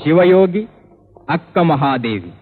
ಶಿವಯೋಗಿ ಅಕ್ಕ ಮಹಾದೇವಿ.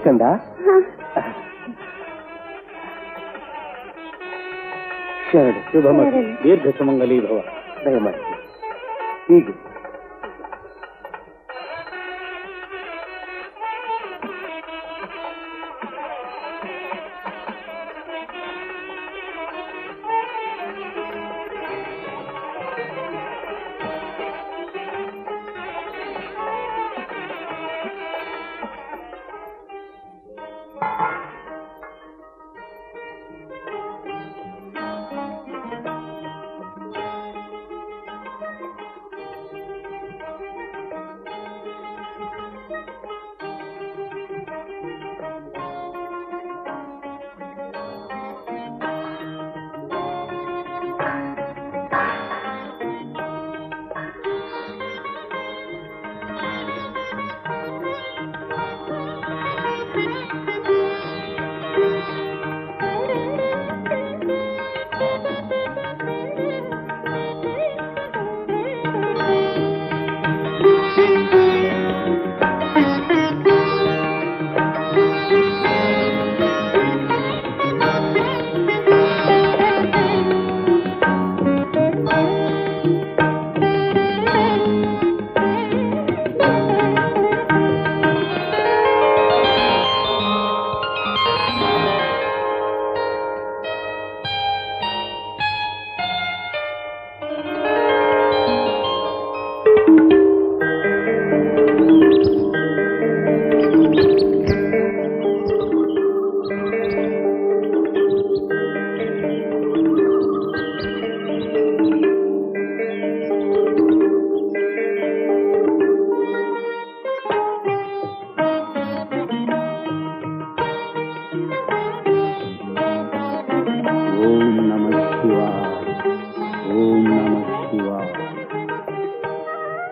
ಕಂದ ಶರಣ ಶುಭಮಸ್ತು, ದೀರ್ಘ ಸುಮಂಗಲಿ ಭವ. ದಯಮಾಡಿ ಹೀಗೆ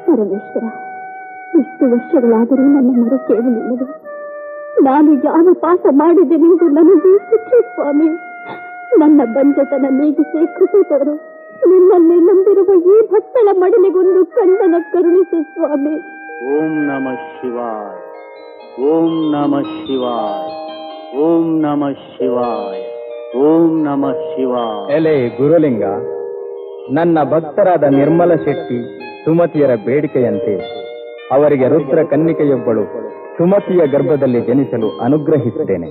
ಪರಮೇಶ್ವರ, ಇಷ್ಟು ವರ್ಷಗಳಾದರೂ ನನ್ನ ಮೊರೆ ಕೇಳಲಿಲ್ಲವೇ? ನಾನು ಯಾವ ಪಾಪ ಮಾಡಿದ್ದೇನೆಂದು ನನಗೆ ಶಿಕ್ಷೆ ಸ್ವಾಮಿ. ನನ್ನ ಬಂಜತನ ನೀಗಿಸಿ ಕೃಪೆ ತೋರು. ನಿನ್ನನ್ನೇ ನಂಬಿರುವ ಈ ಭಕ್ತಳ ಮಡಿಲಿಗೊಂದು ಖಂಡನ ಕರುಣಿಸು ಸ್ವಾಮಿ. ಓಂ ನಮಃ ಶಿವಾಯ, ಓಂ ನಮಃ ಶಿವಾಯ, ಓಂ ನಮಃ ಶಿವಾಯ, ಓಂ ನಮಃ ಶಿವಾಯ. ಎಲೆ ಗುರುಲಿಂಗ, ನನ್ನ ಭಕ್ತರಾದ ನಿರ್ಮಲ ಶೆಟ್ಟಿ ಸುಮತಿಯರ ಬೇಡಿಕೆಯಂತೆ ಅವರಿಗೆ ರುದ್ರ ಕನ್ನಿಕೆಯೊಬ್ಬಳು ಸುಮತಿಯ ಗರ್ಭದಲ್ಲಿ ಜನಿಸಲು ಅನುಗ್ರಹಿಸಿದ್ದೇನೆ.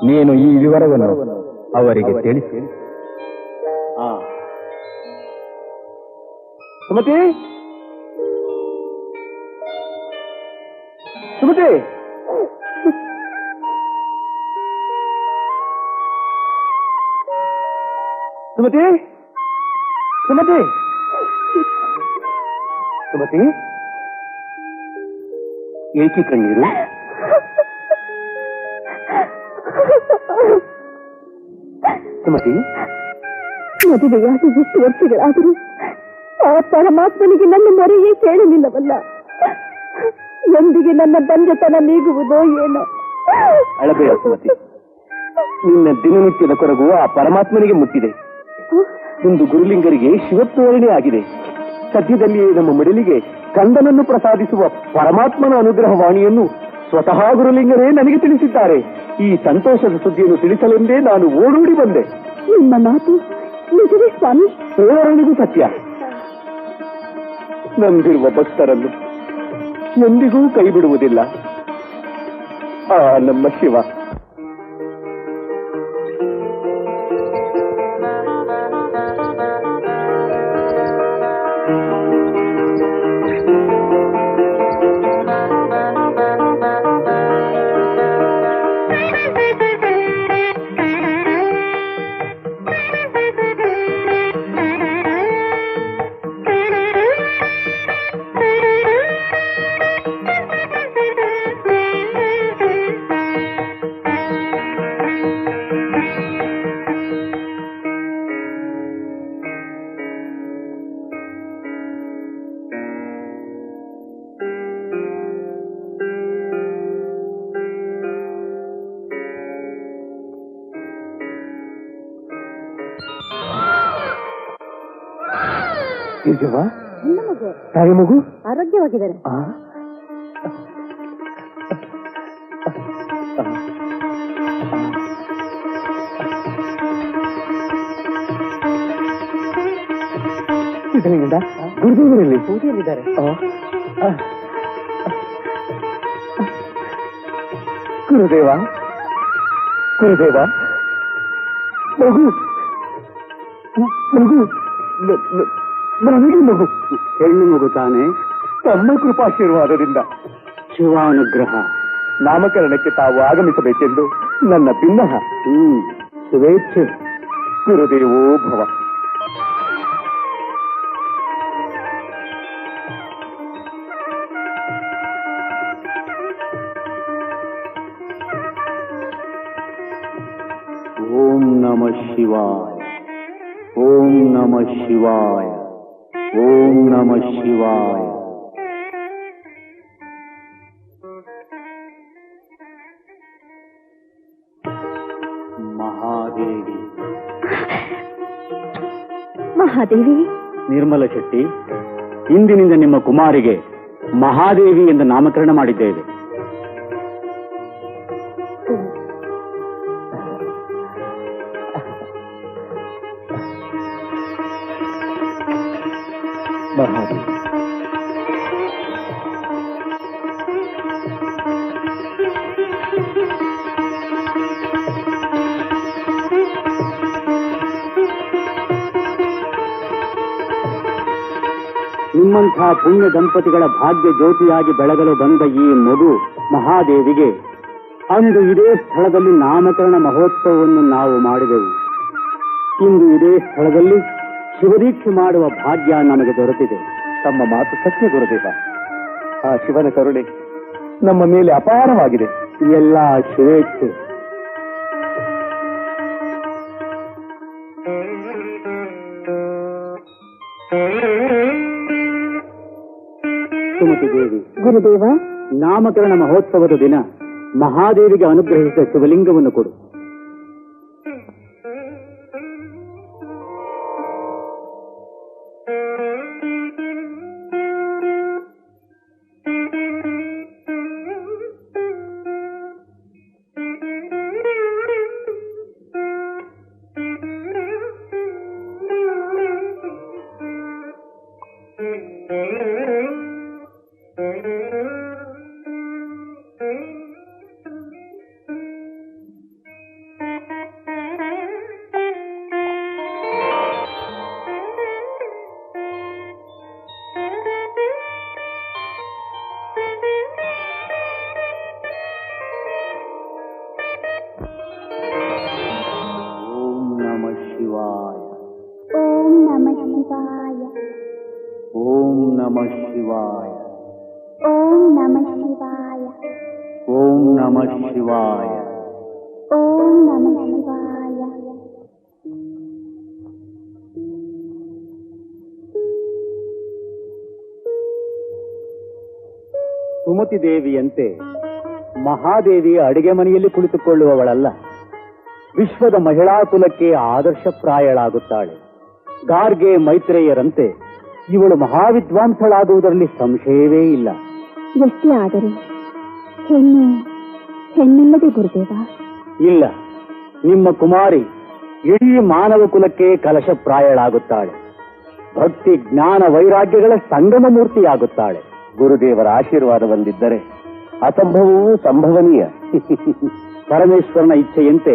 ನೀನು ಈ ವಿವರವನ್ನು ಅವರಿಗೆ ತಿಳಿಸಿ. ಸುಮತಿ, ಸುಮತಿ, ಸುಮತಿ, ಸುಮತಿ, ಸುಮತಿ, ಏಕೆ ಕಣ್ಣೀರು? ಸುಮತಿ, ಮದುವೆಯಾಗಿ ಎಷ್ಟು ವರ್ಷಗಳಾದರೂ ಆ ಪರಮಾತ್ಮನಿಗೆ ನನ್ನ ಮೊರೆಯೇ ಕೇಳಲಿಲ್ಲವಲ್ಲ. ಎಂದಿಗೆ ನನ್ನ ಬಂಜತನ ನೀಗುವುದೋ ಏನೋ. ಅಳಬೇಡ ಸುಮತಿ, ನಿನ್ನ ದಿನನಿತ್ಯದ ಕೊರಗು ಆ ಪರಮಾತ್ಮನಿಗೆ ಮುಟ್ಟಿದೆ. ಇಂದು ಗುರುಲಿಂಗರಿಗೆ ಶಿವತ್ವರಣೆ ಆಗಿದೆ. ಸದ್ಯದಲ್ಲಿಯೇ ನಮ್ಮ ಮಡಿಲಿಗೆ ಕಂದನನ್ನು ಪ್ರಸಾದಿಸುವ ಪರಮಾತ್ಮನ ಅನುಗ್ರಹವಾಣಿಯನ್ನು ಸ್ವತಃ ಗುರುಲಿಂಗರೇ ನನಗೆ ತಿಳಿಸಿದ್ದಾರೆ. ಈ ಸಂತೋಷದ ಸುದ್ದಿಯನ್ನು ತಿಳಿಸಲೆಂದೇ ನಾನು ಓಡೋಡಿ ಬಂದೆ. ನಿಮ್ಮ ಮಾತು ನಿಜವೇ ಸ್ವಾಮಿ? ಪೂರ್ಣಿಗೂ ಸತ್ಯ. ನಂಬಿರುವ ಭಕ್ತರನ್ನು ಎಂದಿಗೂ ಕೈ ಬಿಡುವುದಿಲ್ಲ ಆ ನಮ್ಮ ಶಿವ. ನಿಜವಾ? ತಾಯಿ ಮಗು ಆರೋಗ್ಯವಾಗಿದ್ದಾರೆ. ಗುರುದೇವರಲ್ಲಿ ಪೂಜೆಯಲ್ಲಿದ್ದಾರೆ. ಗುರುದೇವ ಗುರುದೇವ, ಮಗು ಮಗು ನನಗೆ ಮಗು, ಹೆಣ್ಣು ಮಗು ತಾನೆ. ತಮ್ಮ ಕೃಪಾಶೀರ್ವಾದದಿಂದ ಶಿವಾನುಗ್ರಹ ನಾಮಕರಣಕ್ಕೆ ತಾವು ಆಗಮಿಸಬೇಕೆಂದು ನನ್ನ ಭಿನ್ನಹ ಶುಭೇಚ್ಛೆ. ಗುರುದೇವೋ ಭವ. ಓಂ ನಮಃ ಶಿವಾಯ, ಓಂ ನಮಃ ಶಿವಾಯ, ಓಂ ನಮಃ ಶಿವಾಯ. ಮಹಾದೇವಿ. ಮಹಾದೇವಿ. ನಿರ್ಮಲ ಶೆಟ್ಟಿ, ಇಂದಿನಿಂದ ನಿಮ್ಮ ಕುಮಾರಿಗೆ ಮಹಾದೇವಿ ಎಂದು ನಾಮಕರಣ ಮಾಡಿದ್ದೇವೆ. ಮಹಾದೇವಿ. ನಿಮ್ಮಂಥ ಪುಣ್ಯ ದಂಪತಿಗಳ ಭಾಗ್ಯ ಜ್ಯೋತಿಯಾಗಿ ಬೆಳಗಲು ಬಂದ ಈ ಮಗು ಮಹಾದೇವಿಗೆ ಅಂದು ಇದೇ ಸ್ಥಳದಲ್ಲಿ ನಾಮಕರಣ ಮಹೋತ್ಸವವನ್ನು ನಾವು ಮಾಡಿದೆವು. ಇಂದು ಇದೇ ಸ್ಥಳದಲ್ಲಿ ಶಿವದೀಕ್ಷೆ ಮಾಡುವ ಭಾಗ್ಯ ನಮಗೆ ದೊರೆತಿದೆ. ತಮ್ಮ ಮಾತು ಸತ್ಯ ಗುರುದೇವ. ಆ ಶಿವನ ಕರುಣೆ ನಮ್ಮ ಮೇಲೆ ಅಪಾರವಾಗಿದೆ. ಎಲ್ಲ ಶಿವೇಚ್ಛೆ. ಸುಮತಿ ದೇವಿ. ಗುರುದೇವ. ನಾಮಕರಣ ಮಹೋತ್ಸವದ ದಿನ ಮಹಾದೇವಿಗೆ ಅನುಗ್ರಹಿಸಿದ ಶಿವಲಿಂಗವನ್ನು ಕೊಡು. ಓಂ ನಮಃ ಶಿವಾಯ. ಓಂ ನಮಃ ಶಿವಾಯ. ಓಂ ನಮಃ ಶಿವಾಯ. ಓಂ ನಮಃ ಶಿವಾಯ. ಸುಮತಿ ದೇವಿಯಂತೆ ಮಹಾದೇವಿಯ ಅಡಿಗೆ ಮನೆಯಲ್ಲಿ ಕುಳಿತುಕೊಳ್ಳುವವಳಲ್ಲ. ವಿಶ್ವದ ಮಹಿಳಾ ಕುಲಕ್ಕೆ ಆದರ್ಶಪ್ರಾಯಳಾಗುತ್ತಾಳೆ. ಗಾರ್ಗೆ ಮೈತ್ರೇಯರಂತೆ ಇವಳು ಮಹಾವಿದ್ವಾಂಸಳಾಗುವುದರಲ್ಲಿ ಸಂಶಯವೇ ಇಲ್ಲ. ಎಷ್ಟೇ ಆದರೂ ಹೆಣ್ಣಲ್ಲದೆ ಗುರುದೇವ. ಇಲ್ಲ, ನಿಮ್ಮ ಕುಮಾರಿ ಇಡೀ ಮಾನವ ಕುಲಕ್ಕೆ ಕಲಶಪ್ರಾಯಳಾಗುತ್ತಾಳೆ. ಭಕ್ತಿ ಜ್ಞಾನ ವೈರಾಗ್ಯಗಳ ಸಂಗಮ ಮೂರ್ತಿಯಾಗುತ್ತಾಳೆ. ಗುರುದೇವರ ಆಶೀರ್ವಾದ ಬಂದಿದ್ದರೆ ಅಸಂಭವವೂ ಸಂಭವನೀಯ. ಪರಮೇಶ್ವರನ ಇಚ್ಛೆಯಂತೆ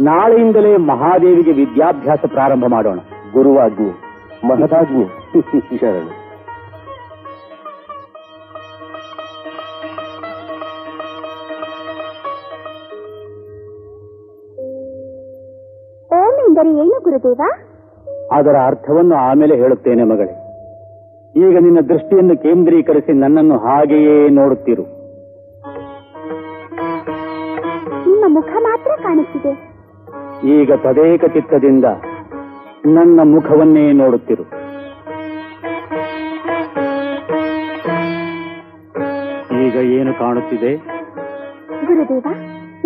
ನಾಳೆಯಿಂದಲೇ ಮಹಾದೇವಿಗೆ ವಿದ್ಯಾಭ್ಯಾಸ ಪ್ರಾರಂಭ ಮಾಡೋಣ. ಗುರುವಾಜ್ಞೆ ಮಹದಾಜ್ಞೆ. ಶರಣು. ಓಂ ಎಂದರೆ ಏನು ಗುರುದೇವ? ಅದರ ಅರ್ಥವನ್ನು ಆಮೇಲೆ ಹೇಳುತ್ತೇನೆ ಮಗಳೇ. ಈಗ ನಿನ್ನ ದೃಷ್ಟಿಯನ್ನು ಕೇಂದ್ರೀಕರಿಸಿ ನನ್ನನ್ನು ಹಾಗೆಯೇ ನೋಡುತ್ತಿರು. ನಿಮ್ಮ ಮುಖ ಮಾತ್ರ ಕಾಣುತ್ತಿದೆ. ಈಗ ತದೇಕ ಚಿತ್ತದಿಂದ ನನ್ನ ಮುಖವನ್ನೇ ನೋಡುತ್ತಿರು. ಈಗ ಏನು ಕಾಣುತ್ತಿದೆ? ಗುರುದೇವ,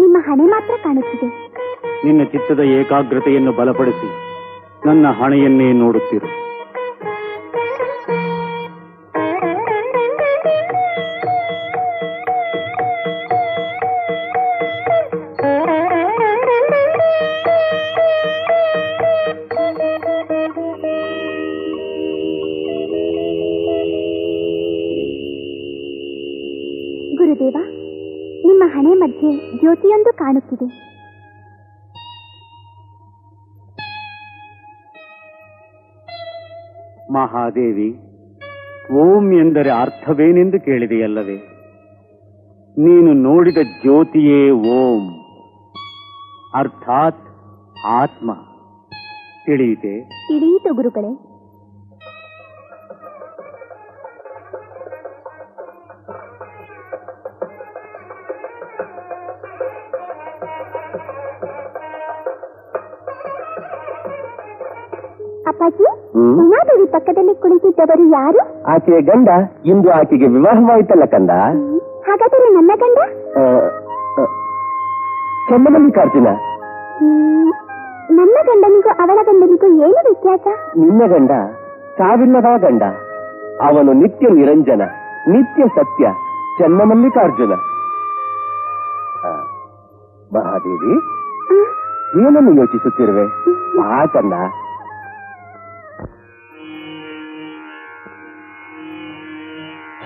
ನಿಮ್ಮ ಹಣೆ ಮಾತ್ರ ಕಾಣುತ್ತಿದೆ. ನಿನ್ನ ಚಿತ್ತದ ಏಕಾಗ್ರತೆಯನ್ನು ಬಲಪಡಿಸಿ ನನ್ನ ಹಣೆಯನ್ನೇ ನೋಡುತ್ತಿರು. ಗುರುದೇವ, ನಿಮ್ಮ ಹಣೆ ಮಧ್ಯೆ ಜ್ಯೋತಿಯೊಂದು ಕಾಣುತ್ತಿದೆ. ಮಹಾದೇವಿ, ಓಂ ಎಂದರೆ ಅರ್ಥವೇನೆಂದು ಕೇಳಿದೆಯಲ್ಲವೇ? ನೀನು ನೋಡಿದ ಜ್ಯೋತಿಯೇ ಓಂ, ಅರ್ಥಾತ್ ಆತ್ಮ. ತಿಳಿಯಿತೆ? ತಿಳಿಯಿತು ಗುರುಗಳೇ. ಅಪ್ಪಾಜಿ, ಉಮಾದೇವಿ ಪಕ್ಕದಲ್ಲಿ ಕುಳಿತಿದ್ದವರು ಯಾರು? ಆಕೆಯ ಗಂಡ. ಇಂದು ಆಕೆಗೆ ವಿವಾಹವಾಯಿತಲ್ಲ ಕಂದ. ಹಾಗಾದರೆ ನನ್ನ ಗಂಡ? ಚನ್ನಮಲ್ಲಿಕಾರ್ಜುನ. ನನ್ನ ಗಂಡನಿಗೂ ಅವಳ ಗಂಡನಿಗೂ ಏನು ವ್ಯತ್ಯಾಸ? ನಿನ್ನ ಗಂಡ ಸಾವಿಲ್ಲದ ಗಂಡ. ಅವನು ನಿತ್ಯ ನಿರಂಜನ, ನಿತ್ಯ ಸತ್ಯ, ಚನ್ನಮಲ್ಲಿಕಾರ್ಜುನ. ಮಹಾದೇವಿ, ಏನನ್ನು ಯೋಚಿಸುತ್ತಿರುವೆ? ಕಂದ,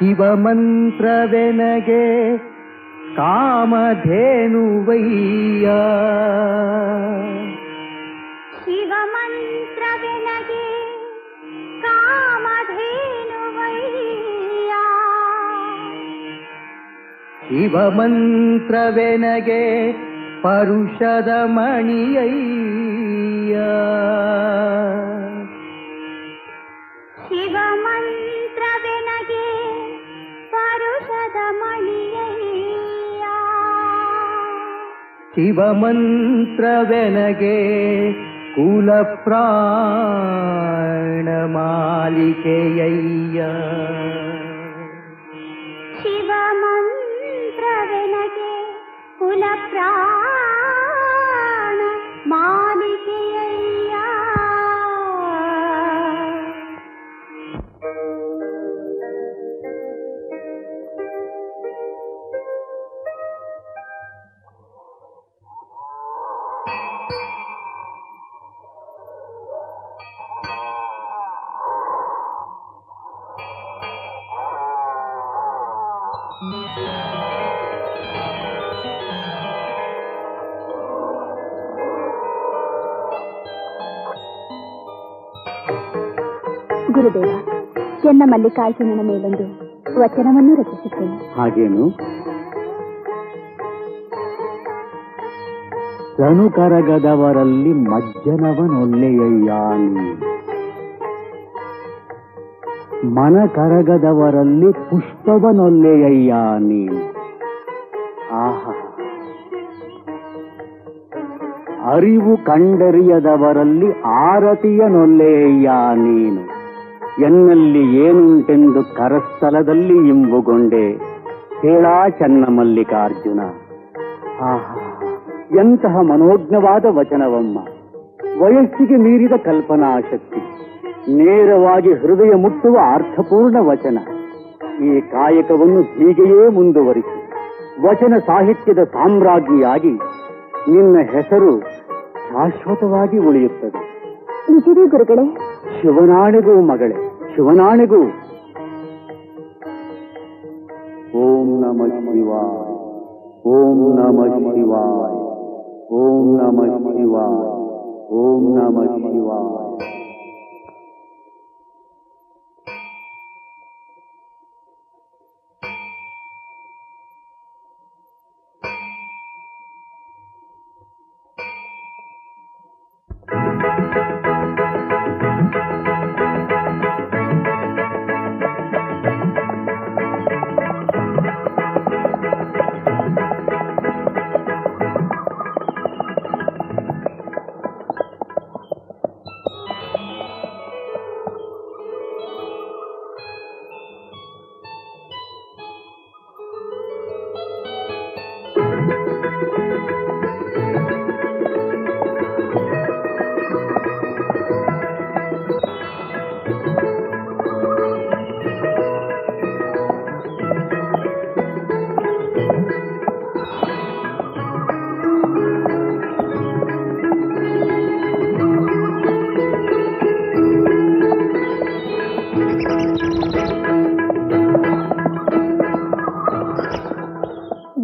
ಶಿವಮಂತ್ರವೆನಗೆ ಕಾಮಧೇನುವಯ್ಯ. ಶಿವಮಂತ್ರವೆನಗೆ ಕಾಮಧೇನುವಯ್ಯ. ಶಿವಮಂತ್ರವೆನಗೆ ಪರುಷದ ಮಣಿಯಯ್ಯ. ಶಿವಮಂತ್ರವೆನಗೆ ಪರುಷದ ಮಣಿಯಯ್ಯ. ಶಿವಮಂತ್ರವೆನಗೆ ಕುಲ ಪ್ರಾಣ ಮಾಲಿಕೆಯಯ್ಯ. ಶಿವಮಂತ್ರವೆನಗೆ ಕುಲ ಪ್ರಾಣ ಮಾಲಿಕೆಯಯ್ಯ. ಗುರುದೇವ, ಚನ್ನಮಲ್ಲಿಕಾರ್ಜುನನ ಮೇಲೊಂದು ವಚನವನ್ನು ರಚಿಸುತ್ತೇನೆ. ಹಾಗೇನು? ತನುಕರಗದವರಲ್ಲಿ ಮಜ್ಜನವನೊಲ್ಲೆಯಯ್ಯಾನಿ, ಮನಕರಗದವರಲ್ಲಿ ಪುಷ್ಪವನೊಲ್ಲೆಯಯ್ಯಾನಿ. ಆಹಾ, ಅರಿವು ಕಂಡರಿಯದವರಲ್ಲಿ ಆರತಿಯನೊಲ್ಲೆಯಯ್ಯ ನೀನು. ಎನ್ನಲ್ಲಿ ಏನುಂಟೆಂದು ಕರಸ್ಥಲದಲ್ಲಿ ಇಂಬುಗೊಂಡೆ ಹೇಳಾ ಚನ್ನಮಲ್ಲಿಕಾರ್ಜುನ. ಆಹಾ, ಎಂತಹ ಮನೋಜ್ಞವಾದ ವಚನವಮ್ಮ. ವಯಸ್ಸಿಗೆ ಮೀರಿದ ಕಲ್ಪನಾ ಶಕ್ತಿ, ನೇರವಾಗಿ ಹೃದಯ ಮುಟ್ಟುವ ಅರ್ಥಪೂರ್ಣ ವಚನ. ಈ ಕಾಯಕವನ್ನು ಹೀಗೆಯೇ ಮುಂದುವರಿಸಿ ವಚನ ಸಾಹಿತ್ಯದ ಸಾಮ್ರಾಜ್ಞಿಯಾಗಿ ನಿನ್ನ ಹೆಸರು ಶಾಶ್ವತವಾಗಿ ಉಳಿಯುತ್ತದೆ. ನಿಜವೇ ಗುರುಗಳೇ? ಶಿವನಾಣೆಗೂ ಮಗಳೇ, ಶಿವನಾಣೆಗೂ. ಓಂ ನಮಃ ಶಿವಾಯ, ಓಂ ನಮಃ ಶಿವಾಯ, ಓಂ ನಮಃ ಶಿವಾಯ, ಓಂ ನಮಃ ಶಿವಾಯ.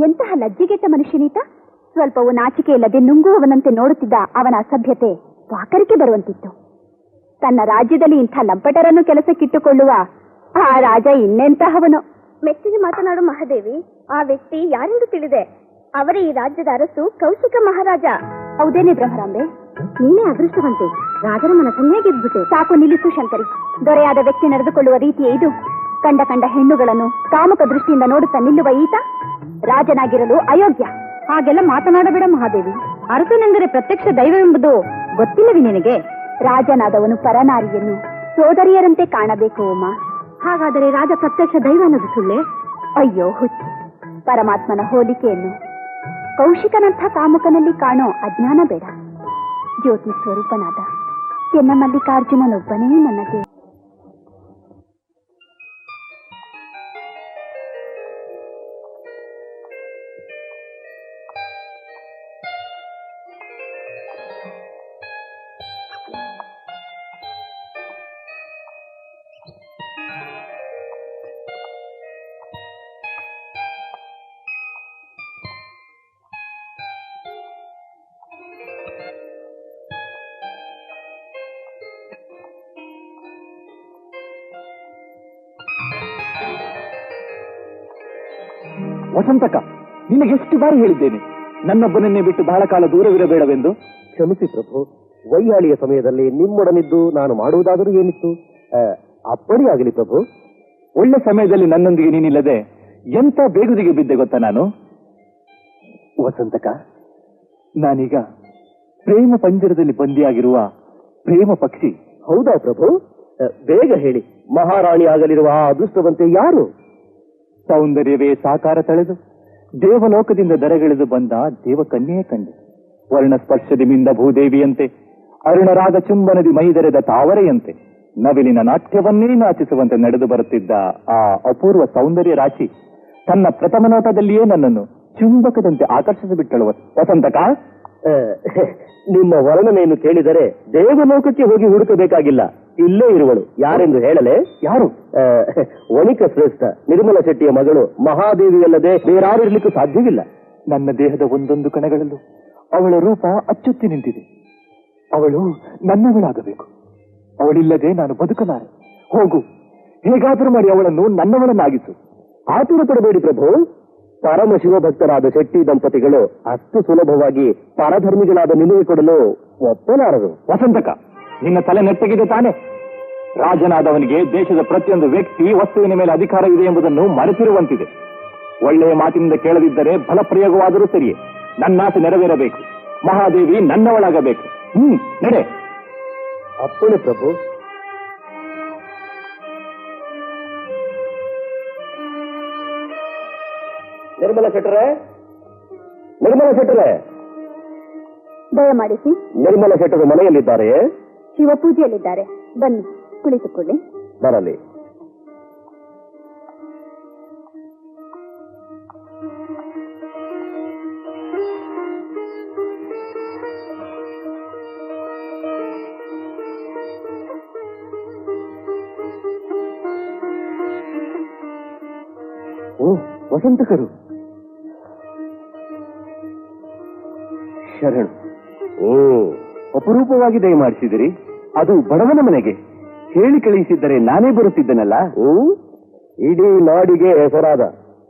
ಎಂತಹ ಲಜ್ಜೆಗೆಟ್ಟ ಮನುಷ್ಯನೀತ. ಸ್ವಲ್ಪವೂ ನಾಚಿಕೆ ಇಲ್ಲದೆ ನುಂಗುವವನಂತೆ ನೋಡುತ್ತಿದ್ದ ಅವನ ಅಸಭ್ಯತೆ ವಾಕರಿಕೆ ಬರುವಂತಿತ್ತು. ತನ್ನ ರಾಜ್ಯದಲ್ಲಿ ಇಂಥ ಲಂಪಟರನ್ನು ಕೆಲಸಕ್ಕಿಟ್ಟುಕೊಳ್ಳುವ ಆ ರಾಜ ಇನ್ನೆಂತಹವನು. ಮೆಚ್ಚಿಗೆ ಮಾತನಾಡು ಮಹಾದೇವಿ, ಆ ವ್ಯಕ್ತಿ ಯಾರೆಂದು ತಿಳಿದೆ? ಅವರೇ ಈ ರಾಜ್ಯದ ಅರಸು ಕೌಶಿಕ ಮಹಾರಾಜ. ಹೌದೇನೆ ಬ್ರಹ್ಮರಾಂಬೆ, ನೀನೇ ಅದೃಷ್ಟವಂತೆ. ರಾಜರ ಮನಸ್ಸನ್ನೇ ಗೆದ್ಬಿಟ್ಟೆ. ಸಾಕು ನಿಲ್ಲಿಸು ಶಂಕರಿ. ದೊರೆಯಾದ ವ್ಯಕ್ತಿ ನಡೆದುಕೊಳ್ಳುವ ರೀತಿಯೇ ಇದು. ಕಂಡ ಹೆಣ್ಣುಗಳನ್ನು ಕಾಮುಕ ದೃಷ್ಟಿಯಿಂದ ನೋಡುತ್ತಾ ನಿಲ್ಲುವ ಈತ ರಾಜನಾಗಿರಲು ಅಯೋಗ್ಯ. ಹಾಗೆಲ್ಲ ಮಾತನಾಡಬೇಡ ಮಹಾದೇವಿ. ಅರಸನೆಂದರೆ ಪ್ರತ್ಯಕ್ಷ ದೈವವೆಂಬುದು ಗೊತ್ತಿಲ್ಲವಿ ನಿನಗೆ? ರಾಜನಾದವನು ಪರನಾರಿಯನ್ನು ಸೋದರಿಯರಂತೆ ಕಾಣಬೇಕು ಉಮಾ. ಹಾಗಾದರೆ ರಾಜ ಪ್ರತ್ಯಕ್ಷ ದೈವ ಅನ್ನೋದು ಸುಳ್ಳೆ? ಅಯ್ಯೋ ಹುಚ್ಚು. ಪರಮಾತ್ಮನ ಹೋಲಿಕೆಯನ್ನು ಕೌಶಿಕನಂಥ ಕಾಮುಕನಲ್ಲಿ ಕಾಣೋ ಅಜ್ಞಾನ ಬೇಡ. ಜ್ಯೋತಿ ಸ್ವರೂಪನಾದ ಚೆನ್ನಮಲ್ಲಿಕಾರ್ಜುನನೊಬ್ಬನೇ ನನ್ನ ದೇವ. ವಸಂತಕ, ನಿನಗೆಷ್ಟು ಬಾರಿ ಹೇಳಿದ್ದೇನೆ ನನ್ನೊಬ್ಬನನ್ನೇ ಬಿಟ್ಟು ಬಹಳ ಕಾಲ ದೂರವಿರಬೇಡವೆಂದು. ಕ್ಷಮಿಸಿ ಪ್ರಭು, ವೈಯಾಳಿಯ ಸಮಯದಲ್ಲಿ ನಿಮ್ಮೊಡನಿದ್ದು ನಾನು ಮಾಡುವುದಾದರೂ ಏನಿತ್ತು? ಅಪ್ಪಣೆಯಾಗಲಿ ಪ್ರಭು. ಒಳ್ಳೆ ಸಮಯದಲ್ಲಿ ನನ್ನೊಂದಿಗೆ ನೀನಿಲ್ಲದೆ ಎಂತ ಬೇಗುದಿಗೆ ಬಿದ್ದೆ ಗೊತ್ತಾ ನಾನು? ವಸಂತಕ, ನಾನೀಗ ಪ್ರೇಮ ಪಂಜರದಲ್ಲಿ ಬಂದಿಯಾಗಿರುವ ಪ್ರೇಮ ಪಕ್ಷಿ. ಹೌದಾ ಪ್ರಭು? ಬೇಗ ಹೇಳಿ, ಮಹಾರಾಣಿ ಆಗಲಿರುವ ಆ ಅದೃಷ್ಟವಂತೆ ಯಾರು? ಸೌಂದರ್ಯವೇ ಸಾಕಾರ ತಳೆದು ದೇವಲೋಕದಿಂದ ದರಗಿಳಿದು ಬಂದ ದೇವಕನ್ಯೆಯೇ ಕಂಡೆ. ವರ್ಣಸ್ಪರ್ಶದಿಮಿಂದ ಭೂದೇವಿಯಂತೆ, ಅರುಣರಾಗ ಚುಂಬನದಿ ಮೈದೆರೆದ ತಾವರೆಯಂತೆ, ನವಿಲಿನ ನಾಟ್ಯವನ್ನೇ ನಾಚಿಸುವಂತೆ ನಡೆದು ಬರುತ್ತಿದ್ದ ಆ ಅಪೂರ್ವ ಸೌಂದರ್ಯ ರಾಶಿ ತನ್ನ ಪ್ರಥಮ ನೋಟದಲ್ಲಿಯೇ ನನ್ನನ್ನು ಚುಂಬಕದಂತೆ ಆಕರ್ಷಿಸಿಬಿಟ್ಟಳು. ವಸಂತಕ, ನಿಮ್ಮ ವರ್ಣನೆಯನ್ನು ಕೇಳಿದರೆ ದೇವಲೋಕಕ್ಕೆ ಹೋಗಿ ಹುಡುಕಬೇಕಾಗಿಲ್ಲ, ಇಲ್ಲೇ ಇರುವಳು. ಯಾರೆಂದು ಹೇಳಲೆ? ಯಾರು? ವಣಿಕ ಶ್ರೇಷ್ಠ ನಿರ್ಮಲ ಶೆಟ್ಟಿಯ ಮಗಳು ಮಹಾದೇವಿಯಲ್ಲದೆ ಬೇರಾರು ಇರಲಿಕ್ಕೂ ಸಾಧ್ಯವಿಲ್ಲ. ನನ್ನ ದೇಹದ ಒಂದೊಂದು ಕಣಗಳಲ್ಲೂ ಅವಳ ರೂಪ ಅಚ್ಚೊತ್ತಿ ನಿಂತಿದೆ. ಅವಳು ನನ್ನವಳಾಗಬೇಕು. ಅವಳಿಲ್ಲದೆ ನಾನು ಬದುಕಲಾರೆ. ಹೋಗು, ಹೇಗಾದರೂ ಮಾಡಿ ಅವಳನ್ನು ನನ್ನವಳನ್ನಾಗಿಸು. ಆತುರ ಪಡಬೇಡಿ ಪ್ರಭು. ಪರಮ ಶಿವಭಕ್ತರಾದ ಶೆಟ್ಟಿ ದಂಪತಿಗಳು ಅಷ್ಟು ಸುಲಭವಾಗಿ ಪರಧರ್ಮಿಗಳಾದ ನಿಲುವೆ ಕೊಡಲು ಒಪ್ಪಲಾರರು. ವಸಂತಕ, ನಿನ್ನ ತಲೆ ನೆಟ್ಟಗಿದೆ ತಾನೆ? ರಾಜನಾದವನಿಗೆ ದೇಶದ ಪ್ರತಿಯೊಂದು ವ್ಯಕ್ತಿ ವಸ್ತುವಿನ ಮೇಲೆ ಅಧಿಕಾರ ಇದೆ ಎಂಬುದನ್ನು ಮರೆತಿರುವಂತಿದೆ. ಒಳ್ಳೆಯ ಮಾತಿನಿಂದ ಕೇಳದಿದ್ದರೆ ಫಲಪ್ರಯೋಗವಾದರೂ ಸರಿಯೇ. ನನ್ನಾಸೆ ನೆರವೇರಬೇಕು. ಮಹಾದೇವಿ ನನ್ನವಳಾಗಬೇಕು. ನಡೆ. ಅಪ್ಪಣೆ ಪ್ರಭು. ನಿರ್ಮಲ ಶೆಟ್ಟರೆ, ನಿರ್ಮಲ ಶೆಟ್ಟರೆ, ದಯಮಾಡಿಸಿ. ನಿರ್ಮಲ ಶೆಟ್ಟರು ಮನೆಯಲ್ಲಿದ್ದಾರೆಯೇ? ಶಿವಪೂಜೆಯಲ್ಲಿದ್ದಾರೆ. ಬನ್ನಿ, ಕುಳಿತುಕೊಳ್ಳಿ. ಬರಲಿ. ಓ, ವಸಂತಕರು ಶರಣು. ಅಪರೂಪವಾಗಿ ದಯಮಾಡಿಸಿದಿರಿ. ಅದು ಬಡವನ ಮನೆಗೆ ಹೇಳಿ ಕಳುಹಿಸಿದ್ದರೆ ನಾನೇ ಬರುತ್ತಿದ್ದನಲ್ಲ. ಇಡೀ ನಾಡಿಗೆ ಹೆಸರಾದ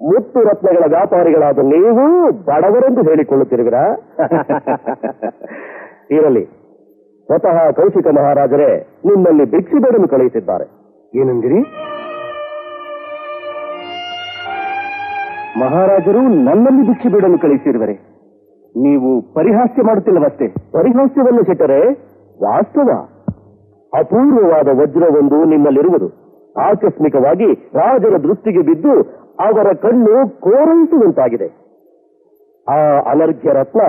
ಮುತ್ತು ರತ್ನಗಳ ವ್ಯಾಪಾರಿಗಳಾದ ನೀವು ಬಡವರೆಂದು ಹೇಳಿಕೊಳ್ಳುತ್ತಿರುವಿರಾ? ಇರಲಿ, ಸ್ವತಃ ಕೌಶಿಕ ಮಹಾರಾಜರೇ ನಿಮ್ಮಲ್ಲಿ ಭಿಕ್ಷೆ ಬೇಡಲು ಕಳುಹಿಸಿದ್ದಾರೆ. ಏನಂದಿರಿ? ಮಹಾರಾಜರು ನನ್ನಲ್ಲಿ ಭಿಕ್ಷೆ ಬೇಡಲು ಕಳುಹಿಸಿರುವರೆ? ನೀವು ಪರಿಹಾಸ್ಯ ಮಾಡುತ್ತಿಲ್ಲವಷ್ಟೇ. ಪರಿಹಾಸ್ಯವಲ್ಲ ಶೆಟ್ಟರೆ, ವಾಸ್ತವ. ಅಪೂರ್ವವಾದ ವಜ್ರವೊಂದು ನಿಮ್ಮಲ್ಲಿರುವುದು ಆಕಸ್ಮಿಕವಾಗಿ ರಾಜರ ದೃಷ್ಟಿಗೆ ಬಿದ್ದು ಅವರ ಕಣ್ಣು ಕೋರೈಸುವಂತಾಗಿದೆ. ಆ ಅನರ್ಘ್ಯ ರತ್ನ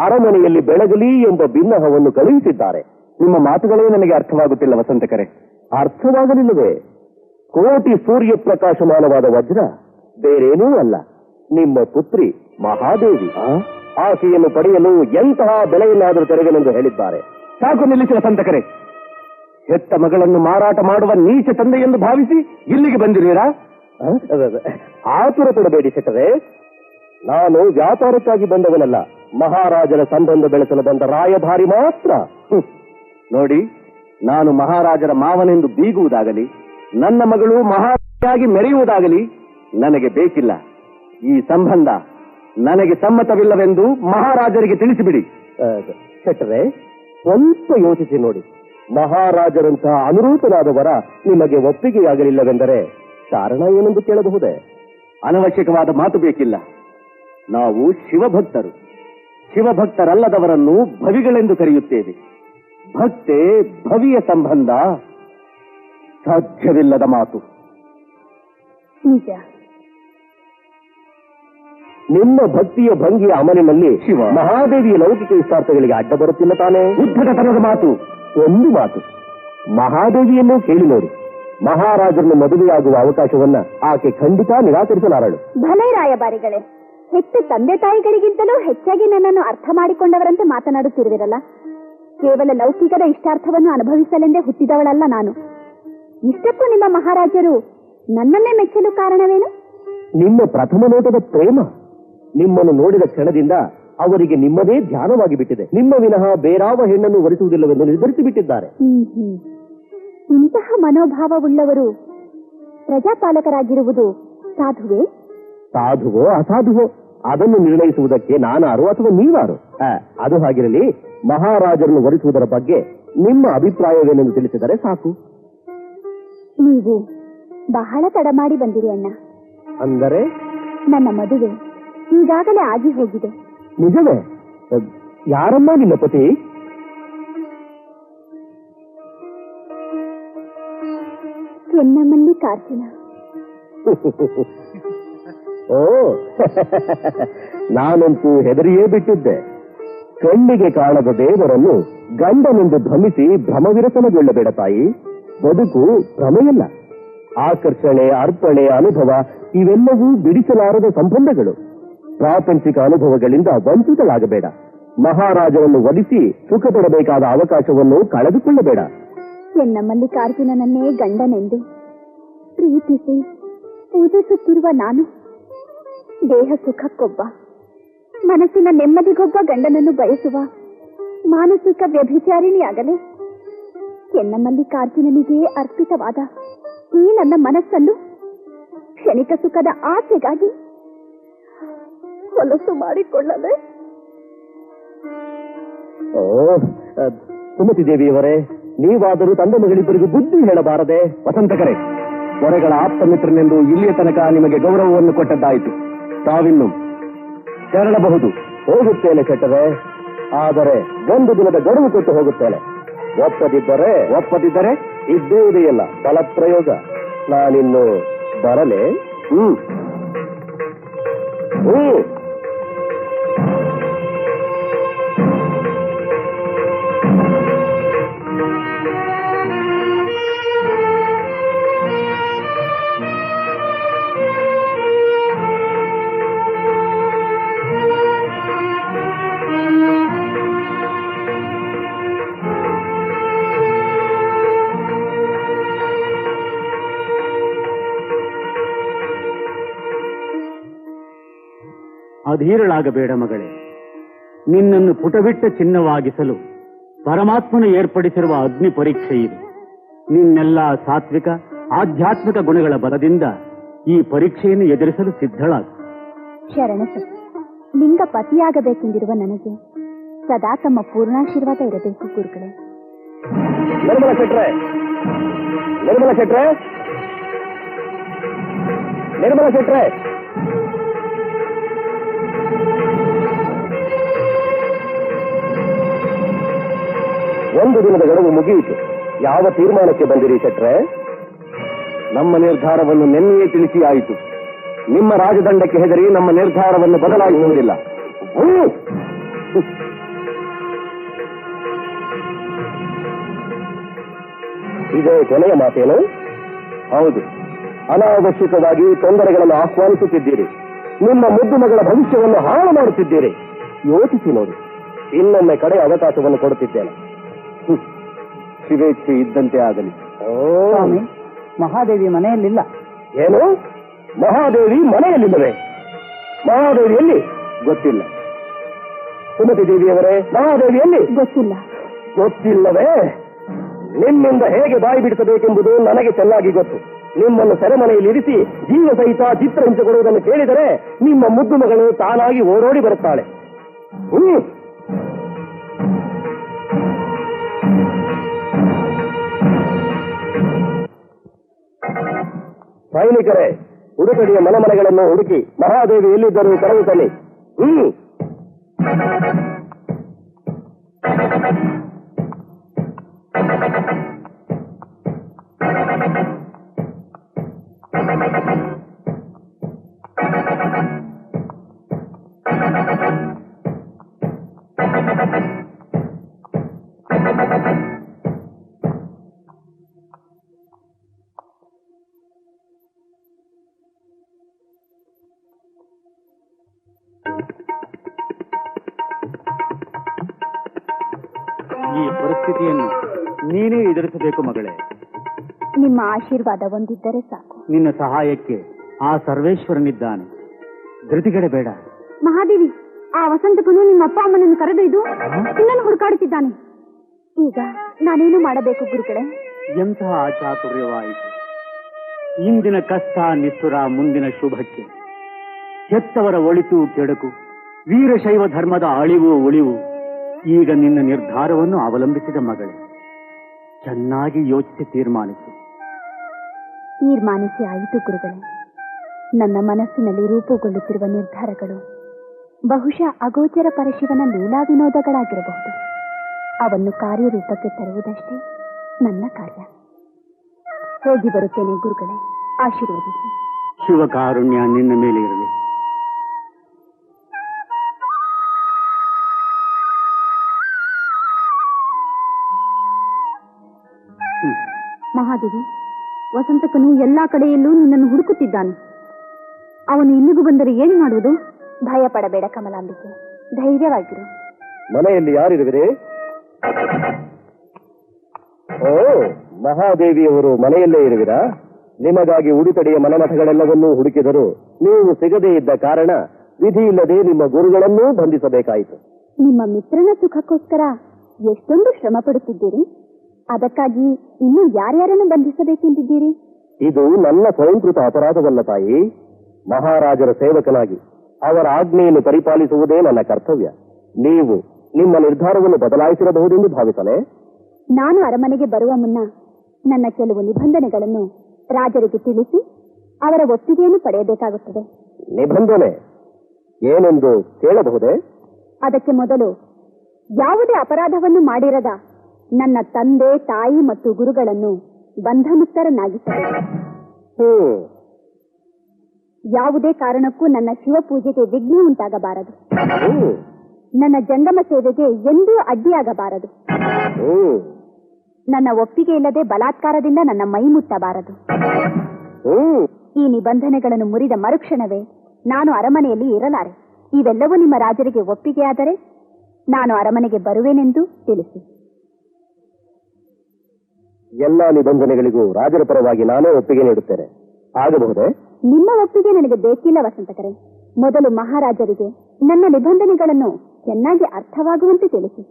ಅರಮನೆಯಲ್ಲಿ ಬೆಳಗಲಿ ಎಂಬ ಬಿನ್ನಹವನ್ನು ಕಳುಹಿಸಿದ್ದಾರೆ. ನಿಮ್ಮ ಮಾತುಗಳೇ ನನಗೆ ಅರ್ಥವಾಗುತ್ತಿಲ್ಲ ವಸಂತಕರೇ. ಅರ್ಥವಾಗಲಿಲ್ಲವೇ? ಕೋಟಿ ಸೂರ್ಯ ಪ್ರಕಾಶಮಾನವಾದ ವಜ್ರ ಬೇರೇನೂ ಅಲ್ಲ, ನಿಮ್ಮ ಪುತ್ರಿ ಮಹಾದೇವಿ. ಆಕೆಯನ್ನು ಪಡೆಯಲು ಎಂತಹ ಬೆಲೆಯನ್ನಾದರೂ ತೆರೆವೆನೆಂದು ಹೇಳಿದ್ದಾರೆ. ಸಾಕು ನಿಲ್ಲಿಸಿ ವಸಂತಕರೇ. ಹೆತ್ತ ಮಗಳನ್ನು ಮಾರಾಟ ಮಾಡುವ ನೀಚ ತಂದೆಯೆಂದು ಭಾವಿಸಿ ಇಲ್ಲಿಗೆ ಬಂದಿದ್ದೀರಾ? ಆತುರ ಪಡಬೇಡಿ ಶೆಟ್ಟರೆ, ನಾನು ವ್ಯಾಪಾರಕ್ಕಾಗಿ ಬಂದವನಲ್ಲ, ಮಹಾರಾಜರ ಸಂಬಂಧ ಬೆಳೆಸಲು ಬಂದ ರಾಯಭಾರಿ ಮಾತ್ರ. ನೋಡಿ, ನಾನು ಮಹಾರಾಜರ ಮಾವನೆಂದು ಬೀಗುವುದಾಗಲಿ, ನನ್ನ ಮಗಳು ಮಹಾರಾಜಾಗಿ ಮೆರೆಯುವುದಾಗಲಿ ನನಗೆ ಬೇಕಿಲ್ಲ. ಈ ಸಂಬಂಧ ನನಗೆ ಸಮ್ಮತವಿಲ್ಲವೆಂದು ಮಹಾರಾಜರಿಗೆ ತಿಳಿಸಿಬಿಡಿ. ಶೆಟ್ಟರೆ, ಸ್ವಲ್ಪ ಯೋಚಿಸಿ ನೋಡಿ. ಮಹಾರಾಜರಂತಹ ಅನುರೂಪನಾದವರ ನಿಮಗೆ ಒಪ್ಪಿಗೆಯಾಗಲಿಲ್ಲವೆಂದರೆ ಕಾರಣ ಏನೆಂದು ಕೇಳಬಹುದೇ? ಅನವಶ್ಯಕವಾದ ಮಾತು ಬೇಕಿಲ್ಲ. ನಾವು ಶಿವಭಕ್ತರು. ಶಿವಭಕ್ತರಲ್ಲದವರನ್ನು ಭವಿಗಳೆಂದು ಕರೆಯುತ್ತೇವೆ. ಭಕ್ತೆ ಭವಿಯ ಸಂಬಂಧ ಸಾಧ್ಯವಿಲ್ಲದ ಮಾತು. ನಿಜ. ನಿಮ್ಮ ಭಕ್ತಿಯ ಭಂಗಿಯ ಅಮಲಿನಲ್ಲಿ ಮಹಾದೇವಿಯ ಲೌಕಿಕ ಇಷ್ಟಾರ್ಥಗಳಿಗೆ ಅಡ್ಡ ಬರುತ್ತಿಲ್ಲ ತಾನೇ? ಉದ್ಧಟತನದ ಮಾತು. ಒಂದು ಮಾತು, ಮಹಾದೇವಿಯನ್ನು ಕೇಳಿ ನೋಡಿ. ಮಹಾರಾಜರನ್ನು ಮದುವೆಯಾಗುವ ಅವಕಾಶವನ್ನ ಆಕೆ ಖಂಡಿತ ನಿರಾಕರಿಸಲಾರಳು. ಭಲೇ ರಾಯಭಾರಿಗಳೇ, ಹೆತ್ತ ತಂದೆ ತಾಯಿಗಳಿಗಿಂತಲೂ ಹೆಚ್ಚಾಗಿ ನನ್ನನ್ನು ಅರ್ಥ ಮಾಡಿಕೊಂಡವರಂತೆ ಮಾತನಾಡುತ್ತಿರುವಿರಲ್ಲ. ಕೇವಲ ಲೌಕಿಕದ ಇಷ್ಟಾರ್ಥವನ್ನು ಅನುಭವಿಸಲೆಂದೇ ಹುಟ್ಟಿದವಳಲ್ಲ ನಾನು. ಇಷ್ಟಕ್ಕೂ ನಿಮ್ಮ ಮಹಾರಾಜರು ನನ್ನನ್ನೇ ಮೆಚ್ಚಲು ಕಾರಣವೇನು? ನಿಮ್ಮ ಪ್ರಥಮ ನೋಟದ ಪ್ರೇಮ. ನಿಮ್ಮನ್ನು ನೋಡಿದ ಕ್ಷಣದಿಂದ ಅವರಿಗೆ ನಿಮ್ಮದೇ ಧ್ಯಾನವಾಗಿ ಬಿಟ್ಟಿದೆ. ನಿಮ್ಮ ವಿನಃ ಬೇರಾವ ಹೆಣ್ಣನ್ನು ವರಿಸುವುದಿಲ್ಲವೆಂದು ನಿರ್ಧರಿಸಿ ಬಿಟ್ಟಿದ್ದಾರೆ. ಇಂತಹ ಮನೋಭಾವವುಳ್ಳವರು ಪ್ರಜಾಪಾಲಕರಾಗಿರುವುದು ಸಾಧುವೇ? ಸಾಧುವೋ ಅಸಾಧುವೋ ಅದನ್ನು ನಿರ್ಣಯಿಸುವುದಕ್ಕೆ ನಾನಾರು ಅಥವಾ ನೀವಾರು? ಅದು ಹಾಗಿರಲಿ, ಮಹಾರಾಜರನ್ನು ವರಿಸುವುದರ ಬಗ್ಗೆ ನಿಮ್ಮ ಅಭಿಪ್ರಾಯವೇನೆಂದು ತಿಳಿಸಿದರೆ ಸಾಕು. ನೀವು ಬಹಳ ತಡ ಮಾಡಿ ಬಂದಿರಿ ಅಣ್ಣ. ಅಂದರೆ ನನ್ನ ಮದುವೆ ಈಗಾಗಲೇ ಆಗಿ ಹೋಗಿದೆ. ನಿಜವೇ? ಯಾರಮ್ಮ ನಿಮ್ಮ ಪತಿ? ಚೆನ್ನಮಲ್ಲಿಕಾರ್ಜುನ. ಓ, ನಾನಂತೂ ಹೆದರಿಯೇ ಬಿಟ್ಟಿದ್ದೆ. ಕಣ್ಣಿಗೆ ಕಾಣದ ದೇವರನ್ನು ಗಂಡನೆಂದು ಭ್ರಮಿಸಿ ಭ್ರಮವಿರಸನಗೊಳ್ಳಬೇಡ ತಾಯಿ. ಬದುಕು ಭ್ರಮೆಯಲ್ಲ. ಆಕರ್ಷಣೆ, ಅರ್ಪಣೆ, ಅನುಭವ ಇವೆಲ್ಲವೂ ಬಿಡಿಸಲಾರದ ಸಂಬಂಧಗಳು. ಪ್ರಾಪಂಚಿಕ ಅನುಭವಗಳಿಂದ ವಂಚಿತಳಾಗಬೇಡ. ಮಹಾರಾಜರನ್ನು ವಧಿಸಿ ಸುಖ ಪಡಬೇಕಾದ ಅವಕಾಶವನ್ನು ಕಳೆದುಕೊಳ್ಳಬೇಡ. ಚೆನ್ನಮಲ್ಲಿಕಾರ್ಜುನನನ್ನೇ ಗಂಡನೆಂದು ಪ್ರೀತಿಸಿ ಪೂಜಿಸುತ್ತಿರುವ ನಾನು ದೇಹ ಸುಖಕ್ಕೊಬ್ಬ, ಮನಸ್ಸಿನ ನೆಮ್ಮದಿಗೊಬ್ಬ ಗಂಡನನ್ನು ಬಯಸುವ ಮಾನಸಿಕ ವ್ಯಭಿಚಾರಿಣಿಯಾಗಲೇ ಚೆನ್ನಮಲ್ಲಿಕಾರ್ಜುನನಿಗೆ ಅರ್ಪಿತವಾದ ಈ ನನ್ನ ಮನಸ್ಸನ್ನು ಕ್ಷಣಿಕ ಸುಖದ ಆಸೆಗಾಗಿ ಹೊಲಸು ಮಾಡಿಕೊಳ್ಳದೆ? ಓ ಸುಮತಿ ದೇವಿಯವರೇ, ನೀವಾದರೂ ತಂದೆ ಮಗಳಿಬ್ಬರಿಗೂ ಬುದ್ಧಿ ಹೇಳಬಾರದೆ? ವಸಂತಕರೇ, ಹೊರೆಗಳ ಆಪ್ತ ಮಿತ್ರನೆಂದು ಇಲ್ಲಿಯ ತನಕ ನಿಮಗೆ ಗೌರವವನ್ನು ಕೊಟ್ಟದ್ದಾಯಿತು. ತಾವಿನ್ನು ತೆರಳಬಹುದು. ಹೋಗುತ್ತೇನೆ ಕೆಟ್ಟರೆ, ಆದರೆ ಒಂದು ದಿನದ ಗಡುವು ಕೊಟ್ಟು ಹೋಗುತ್ತೇನೆ. ಒಪ್ಪದಿದ್ದರೆ ಇದ್ದೇ ಇದೆಯಲ್ಲ ಬಲಪ್ರಯೋಗ. ನಾನಿನ್ನು ಬರಲೇ? ಹ್ಮ್. ಅಧೀರಳಾಗಬೇಡ ಮಗಳೇ. ನಿನ್ನನ್ನು ಪುಟಬಿಟ್ಟ ಚಿನ್ನವಾಗಿಸಲು ಪರಮಾತ್ಮನು ಏರ್ಪಡಿಸಿರುವ ಅಗ್ನಿ ಪರೀಕ್ಷೆ ಇದು. ನಿನ್ನೆಲ್ಲ ಸಾತ್ವಿಕ ಆಧ್ಯಾತ್ಮಿಕ ಗುಣಗಳ ಬಲದಿಂದ ಈ ಪರೀಕ್ಷೆಯನ್ನು ಎದುರಿಸಲು ಸಿದ್ಧಳಾಗ. ಶರಣ ಲಿಂಗ ಪತಿಯಾಗಬೇಕೆಂದಿರುವ ನನಗೆ ಸದಾ ತಮ್ಮ ಪೂರ್ಣಾಶೀರ್ವಾದ ಇರಬೇಕು ಗುರುಗಳೇ. ನಿರ್ಮಲ ಶೆಟ್ರೆ, ನಿರ್ಮಲ ಶೆಟ್ರೆ, ನಿರ್ಮಲ ಶೆಟ್ರೆ, ಒಂದು ದಿನದ ಗಡುವು ಮುಗಿಯಿತು. ಯಾವ ತೀರ್ಮಾನಕ್ಕೆ ಬಂದಿರಿ ಶೆಟ್ರೆ? ನಮ್ಮ ನಿರ್ಧಾರವನ್ನು ನಿನ್ನೆಯೇ ತಿಳಿಸಿ ಆಯಿತು. ನಿಮ್ಮ ರಾಜದಂಡಕ್ಕೆ ಹೆದರಿ ನಮ್ಮ ನಿರ್ಧಾರವನ್ನು ಬದಲಾಯಿಸುವುದಿಲ್ಲ. ಇದೇ ಕೊನೆಯ ಮಾತೇನು? ಹೌದು, ಅನಾವಶ್ಯಕವಾಗಿ ತೊಂದರೆಗಳನ್ನು ಆಹ್ವಾನಿಸುತ್ತಿದ್ದೀರಿ. ನಿಮ್ಮ ಮುದ್ದು ಮಗಳ ಭವಿಷ್ಯವನ್ನು ಹಾಳು ಮಾಡುತ್ತಿದ್ದೀರಿ. ಯೋಚಿಸಿ ನೋಡಿ. ಇನ್ನೊಮ್ಮೆ ಕಡೆ ಅವಕಾಶವನ್ನು ಕೊಡುತ್ತಿದ್ದೇನೆ. ಶಿವೇಚ್ಛೆ ಇದ್ದಂತೆ ಆಗಲಿ. ಮಹಾದೇವಿ ಮನೆಯಲ್ಲಿಲ್ಲ. ಏನು? ಮಹಾದೇವಿ ಮನೆಯಲ್ಲಿಲ್ಲವೇ? ಮಹಾದೇವಿಯಲ್ಲಿ ಗೊತ್ತಿಲ್ಲ. ಸುಮತಿ ದೇವಿಯವರೇ, ಮಹಾದೇವಿಯಲ್ಲಿ ಗೊತ್ತಿಲ್ಲ. ಗೊತ್ತಿಲ್ಲವೇ? ನಿಮ್ಮಿಂದ ಹೇಗೆ ಬಾಯಿ ಬಿಡಿಸಬೇಕೆಂಬುದು ನನಗೆ ಚೆನ್ನಾಗಿ ಗೊತ್ತು. ನಿಮ್ಮನ್ನು ಸೆರೆಮನೆಯಲ್ಲಿರಿಸಿ ಜೀವ ಸಹಿತ ಚಿತ್ರಹಿಂಸೆ ಕೊಡುವುದನ್ನು ಕೇಳಿದರೆ ನಿಮ್ಮ ಮುದ್ದು ಮಗಳು ತಾನಾಗಿ ಓಡೋಡಿ ಬರುತ್ತಾಳೆ. ಸೈನಿಕರೇ, ಉಡುಪಡಿಯ ಮನೆಮನೆಗಳನ್ನು ಹುಡುಕಿ ಮಹಾದೇವಿ ಎಲ್ಲಿದ್ದರೂ ಕರೆದು ತನ್ನಿ. ಈ ಪರಿಸ್ಥಿತಿಯನ್ನು ನೀನೇ ಎದುರಿಸಬೇಕು ಮಗಳೇ. ನಿಮ್ಮ ಆಶೀರ್ವಾದ ಒಂದಿದ್ದರೆ ಸಾಕು. ನಿನ್ನ ಸಹಾಯಕ್ಕೆ ಆ ಸರ್ವೇಶ್ವರನಿದ್ದಾನೆ. ಧೃತಿಗೆಡಬೇಡ. ಮಹಾದೇವಿ, ಆ ವಸಂತಕನು ನಿಮ್ಮ ಅಪ್ಪ ಅಮ್ಮನನ್ನು ಕರೆದೊಯ್ದು ನಿನ್ನನ್ನು ಹುಡುಕಾಡುತ್ತಿದ್ದಾನೆ. ಈಗ ನಾನೇನು ಮಾಡಬೇಕು ಗುರುಗಳೇ? ಎಂತಹ ಚಾತುರ್ಯವಾಯಿತು. ಇಂದಿನ ಕಷ್ಟ ನಿಷ್ಠುರ, ಮುಂದಿನ ಶುಭಕ್ಕೆ. ಹೆತ್ತವರ ಒಳಿತು ಕೆಡಕು, ವೀರಶೈವ ಧರ್ಮದ ಅಳಿವು ಉಳಿವು ಈಗ ನಿನ್ನ ನಿರ್ಧಾರವನ್ನು ಅವಲಂಬಿಸಿದ ಮಗಳೇ. ಚೆನ್ನಾಗಿ ಯೋಚಿಸಿ ತೀರ್ಮಾನಿಸು. ತೀರ್ಮಾನಿಸಿ ಆಯಿತು ಗುರುಗಳೇ. ನನ್ನ ಮನಸ್ಸಿನಲ್ಲಿ ರೂಪುಗೊಳ್ಳುತ್ತಿರುವ ನಿರ್ಧಾರಗಳು ಬಹುಶಃ ಅಗೋಚರ ಪರಶಿವನ ಲೀಲಾ ವಿನೋದಗಳಾಗಿರಬಹುದು. ಅವನ್ನು ಕಾರ್ಯರೂಪಕ್ಕೆ ತರುವುದಷ್ಟೇ ನನ್ನ ಕಾರ್ಯ. ಹೋಗಿ ಬರುತ್ತೇನೆ ಗುರುಗಳೇ, ಆಶೀರ್ವದಿಸಿ. ಶಿವಕಾರುಣ್ಯ ನಿನ್ನ ಮೇಲೆ ಇರಲಿ. ಮಹಾದೇವಿ, ವಸಂತಕನು ಎಲ್ಲಾ ಕಡೆಯಲ್ಲೂ ನಿನ್ನನ್ನು ಹುಡುಕುತ್ತಿದ್ದಾನೆ. ಅವನು ಇಲ್ಲಿಗೂ ಬಂದರೆ ಏನು ಮಾಡುವುದು? ಭಯ ಪಡಬೇಡ ಕಮಲಾಂಬಿಕೆ, ಧೈರ್ಯವಾಗಿರು. ಮನೆಯಲ್ಲಿ ಯಾರಿರುವಿರಿ? ಓ, ಮಹಾದೇವಿಯವರು ಮನೆಯಲ್ಲೇ ಇರುವಿರಾ? ನಿಮಗಾಗಿ ಉಡುತಡಿಯ ಮನೆಮಠಗಳೆಲ್ಲವನ್ನೂ ಹುಡುಕಿದರು. ನೀವು ಸಿಗದೇ ಇದ್ದ ಕಾರಣ ವಿಧಿ ಇಲ್ಲದೆ ನಿಮ್ಮ ಗುರುಗಳನ್ನೂ ಬಂಧಿಸಬೇಕಾಯಿತು. ನಿಮ್ಮ ಮಿತ್ರನ ಸುಖಕ್ಕೋಸ್ಕರ ಎಷ್ಟೊಂದು ಶ್ರಮ ಪಡುತ್ತಿದ್ದೀರಿ. ಅದಕ್ಕಾಗಿ ಇನ್ನೂ ಯಾರ್ಯಾರನ್ನು ಬಂಧಿಸಬೇಕೆಂದಿದ್ದೀರಿ? ಇದು ನನ್ನ ಸ್ವಯಂಕೃತ ಅಪರಾಧವಲ್ಲ ತಾಯಿ. ಮಹಾರಾಜರ ಸೇವಕನಾಗಿ ಅವರ ಆಜ್ಞೆಯನ್ನು ಪರಿಪಾಲಿಸುವುದೇ ನನ್ನ ಕರ್ತವ್ಯ. ನೀವು ನಿಮ್ಮ ನಿರ್ಧಾರವನ್ನು ಬದಲಾಯಿಸಿರಬಹುದೆಂದು ಭಾವಿಸಲೇ? ನಾನು ಅರಮನೆಗೆ ಬರುವ ಮುನ್ನ ನನ್ನ ಕೆಲವು ನಿಬಂಧನೆಗಳನ್ನು ರಾಜರಿಗೆ ತಿಳಿಸಿ ಅವರ ಒಪ್ಪಿಗೆಯನ್ನು ಪಡೆಯಬೇಕಾಗುತ್ತದೆ. ನಿಬಂಧನೆ ಏನೆಂದು ಕೇಳಬಹುದೇ? ಅದಕ್ಕೆ ಮೊದಲು ಯಾವುದೇ ಅಪರಾಧವನ್ನು ಮಾಡಿರದ ನನ್ನ ತಂದೆ, ತಾಯಿ ಮತ್ತು ಗುರುಗಳನ್ನು ಬಂಧಮುಕ್ತರನ್ನಾಗಿಸಬೇಕು. ಯಾವುದೇ ಕಾರಣಕ್ಕೂ ನನ್ನ ಶಿವಪೂಜೆಗೆ ವಿಘ್ನ ಉಂಟಾಗಬಾರದು. ನನ್ನ ಜಂಗಮ ಸೇವೆಗೆ ಎಂದೂ ಅಡ್ಡಿಯಾಗಬಾರದು. ನನ್ನ ಒಪ್ಪಿಗೆ ಇಲ್ಲದೆ ಬಲಾತ್ಕಾರದಿಂದ ನನ್ನ ಮೈ ಮುಟ್ಟಬಾರದು. ಈ ನಿಬಂಧನೆಗಳನ್ನು ಮುರಿದ ಮರುಕ್ಷಣವೇ ನಾನು ಅರಮನೆಯಲ್ಲಿ ಇರಲಾರೆ. ಇವೆಲ್ಲವೂ ನಿಮ್ಮ ರಾಜರಿಗೆ ಒಪ್ಪಿಗೆಯಾದರೆ ನಾನು ಅರಮನೆಗೆ ಬರುವೆನೆಂದು ತಿಳಿಸಿ. ಎಲ್ಲಾ ನಿಬಂಧನೆಗಳಿಗೂ ರಾಜರ ಪರವಾಗಿ ನಾನೇ ಒಪ್ಪಿಗೆ ನೀಡುತ್ತೇನೆ. ಆಗಬಹುದೇ? ನಿಮ್ಮ ಒಪ್ಪಿಗೆ ನನಗೆ ಬೇಕಿಲ್ಲ ವಸಂತಕರೇ. ಮೊದಲು ಮಹಾರಾಜರಿಗೆ ನನ್ನ ನಿಬಂಧನೆಗಳನ್ನು ಚೆನ್ನಾಗಿ ಅರ್ಥವಾಗುವಂತೆ ತಿಳಿಸಿ.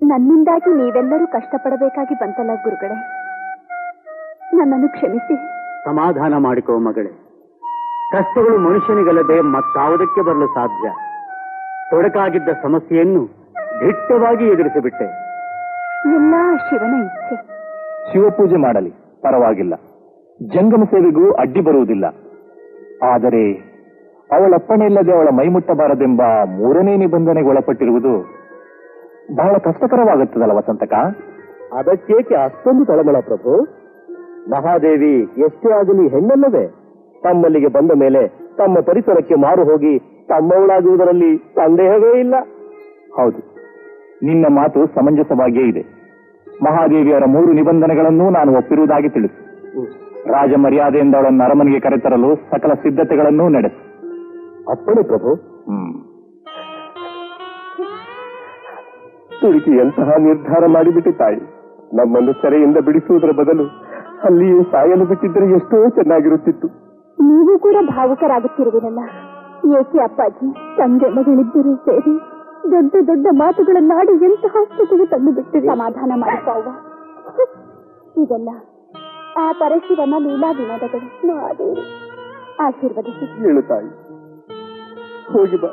ನನ್ನಿಂದಾಗಿ ನೀವೆಲ್ಲರೂ ಕಷ್ಟಪಡಬೇಕಾಗಿ ಬಂತಲ್ಲ ಗುರುಗಳೇ, ನನ್ನನ್ನು ಕ್ಷಮಿಸಿ. ಸಮಾಧಾನ ಮಾಡಿಕೋ ಮಗಳೇ. ಕಷ್ಟಗಳು ಮನುಷ್ಯನಿಗಲ್ಲದೆ ಮತ್ತಾವುದಕ್ಕೆ ಬರಲು ಸಾಧ್ಯ? ತೊಡಕಾಗಿದ್ದ ಸಮಸ್ಯೆಯನ್ನು ದಿಟ್ಟವಾಗಿ ಎದುರಿಸಿಬಿಟ್ಟೆ. ಎಲ್ಲ ಶಿವನ ಇಚ್ಛೆ. ಶಿವಪೂಜೆ ಮಾಡಲಿ, ಪರವಾಗಿಲ್ಲ. ಜಂಗಮ ಸೇವೆಗೂ ಅಡ್ಡಿ ಬರುವುದಿಲ್ಲ. ಆದರೆ ಅವಳಪ್ಪಣೆ ಇಲ್ಲದೆ ಅವಳ ಮೈಮುಟ್ಟಬಾರದೆಂಬ 3ನೇ ನಿಬಂಧನೆಗೆ ಒಳಪಟ್ಟಿರುವುದು ಬಹಳ ಕಷ್ಟಕರವಾಗುತ್ತದಲ್ಲ ವಸಂತಕ? ಅದಕ್ಕೇಕೆ ಅಷ್ಟೊಂದು ತಳಮಳ ಪ್ರಭು? ಮಹಾದೇವಿ ಎಷ್ಟೇ ಆಗಲಿ ಹೆಣ್ಣಲ್ಲವೇ? ತಮ್ಮಲ್ಲಿಗೆ ಬಂದ ಮೇಲೆ ತಮ್ಮ ಪರಿಸರಕ್ಕೆ ಮಾರು ಹೋಗಿ ತಮ್ಮವಳಾಗುವುದರಲ್ಲಿ ಸಂದೇಹವೇ ಇಲ್ಲ. ಹೌದು, ನಿನ್ನ ಮಾತು ಸಮಂಜಸವಾಗಿಯೇ ಇದೆ. ಮಹಾದೇವಿಯರ 3 ನಿಬಂಧನೆಗಳನ್ನು ನಾನು ಒಪ್ಪಿರುವುದಾಗಿ ತಿಳಿಸು. ರಾಜ ಮರ್ಯಾದೆಯಿಂದ ಅವಳನ್ನು ಅರಮನೆಗೆ ಕರೆತರಲು ಸಕಲ ಸಿದ್ಧತೆಗಳನ್ನೂ ನಡೆಸು. ಅಪ್ಪಣೆ ಪ್ರಭು. ತುಡುಕಿ ಎಂತಹ ನಿರ್ಧಾರ ಮಾಡಿಬಿಟ್ಟು ತಾಯಿ. ನಮ್ಮನ್ನು ಸೆರೆಯಿಂದ ಬಿಡಿಸುವುದರ ಬದಲು ಅಲ್ಲಿಯೇ ಸಾಯಲು ಬಿಟ್ಟಿದ್ದರೆ ಎಷ್ಟೋ ಚೆನ್ನಾಗಿರುತ್ತಿತ್ತು. ನೀವು ಕೂಡ ಭಾವುಕರಾಗುತ್ತಿರುವುದಲ್ಲ. ಏಕೆ ಅಪ್ಪಾಜಿ? ತಂದೆ ಮಗಳಿಬ್ಬರು ಸೇರಿ ದೊಡ್ಡ ದೊಡ್ಡ ಮಾತುಗಳನ್ನಾಡಿ ಎಂತಹ ಸ್ಥಿತಿಗೆ ತಂದು ಬಿಟ್ಟಿದೆ. ಸಮಾಧಾನ ಮಾಡಿಕೊಳ್ಳುವ. ಇದೆಲ್ಲ ಆ ಪರಶಿವನ ಲೀಲಾ ವಿನೋದಗಳು. ನಾದೇವಿ ಆಶೀರ್ವದಿಸಿ. ಹೇಳು ತಾಯಿ, ಹೋಗಿ ಬಾ.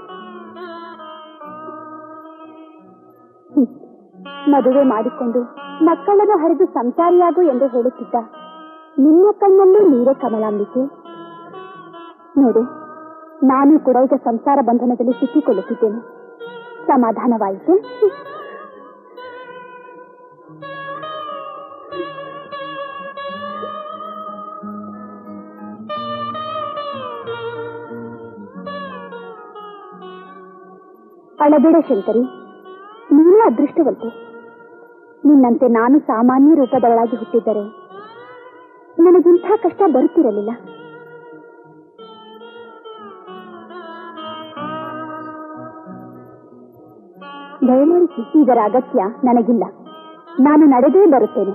ಮದುವೆ ಮಾಡಿಕೊಂಡು ಮಕ್ಕಳನ್ನು ಹರಿದು ಸಂಸಾರಿಯಾಗು ಎಂದು ಹೇಳುತ್ತಿದ್ದ ನಿನ್ನ ಕಣ್ಣಲ್ಲೂ ನೀರೇ ಕಮಲಾಂಬಿಕೆ. ನೋಡು, ನಾನು ಕೂಡ ಈಗ ಸಂಸಾರ ಬಂಧನದಲ್ಲಿ ಸಿಕ್ಕಿಕೊಳ್ಳುತ್ತಿದ್ದೇನೆ. ಸಮಾಧಾನವಾಯಿತು? ಅಳಬೇಡ ಶಂಕರಿ, ನೀನೇ ಅದೃಷ್ಟವಂತೆ. ನಿನ್ನಂತೆ ನಾನು ಸಾಮಾನ್ಯ ರೂಪದವಳಾಗಿ ಹುಟ್ಟಿದ್ದರೆ ನನಗಿಂಥ ಕಷ್ಟ ಬರುತ್ತಿರಲಿಲ್ಲ. ದಯಮಾಡಿ ಇದರ ಅಗತ್ಯ ನನಗಿಲ್ಲ. ನಾನು ನಡೆದೇ ಬರುತ್ತೇನೆ.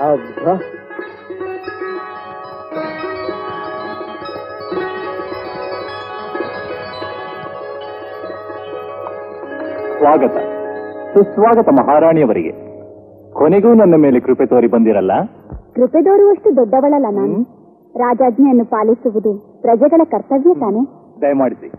ಅಬ್ಬಾ, ಸ್ವಾಗತ, ಸುಸ್ವಾಗತ ಮಹಾರಾಣಿಯವರಿಗೆ. ಕೊನೆಗೂ ನನ್ನ ಮೇಲೆ ಕೃಪೆ ತೋರಿ ಬಂದಿರಲ್ಲ. ಕೃಪೆ ತೋರುವಷ್ಟು ದೊಡ್ಡವಳಲ್ಲ ನಾನು. ರಾಜಾಜ್ಞೆಯನ್ನು ಪಾಲಿಸುವುದು ಪ್ರಜೆಗಳ ಕರ್ತವ್ಯ ತಾನೆ. ದಯಮಾಡಿಸಿ.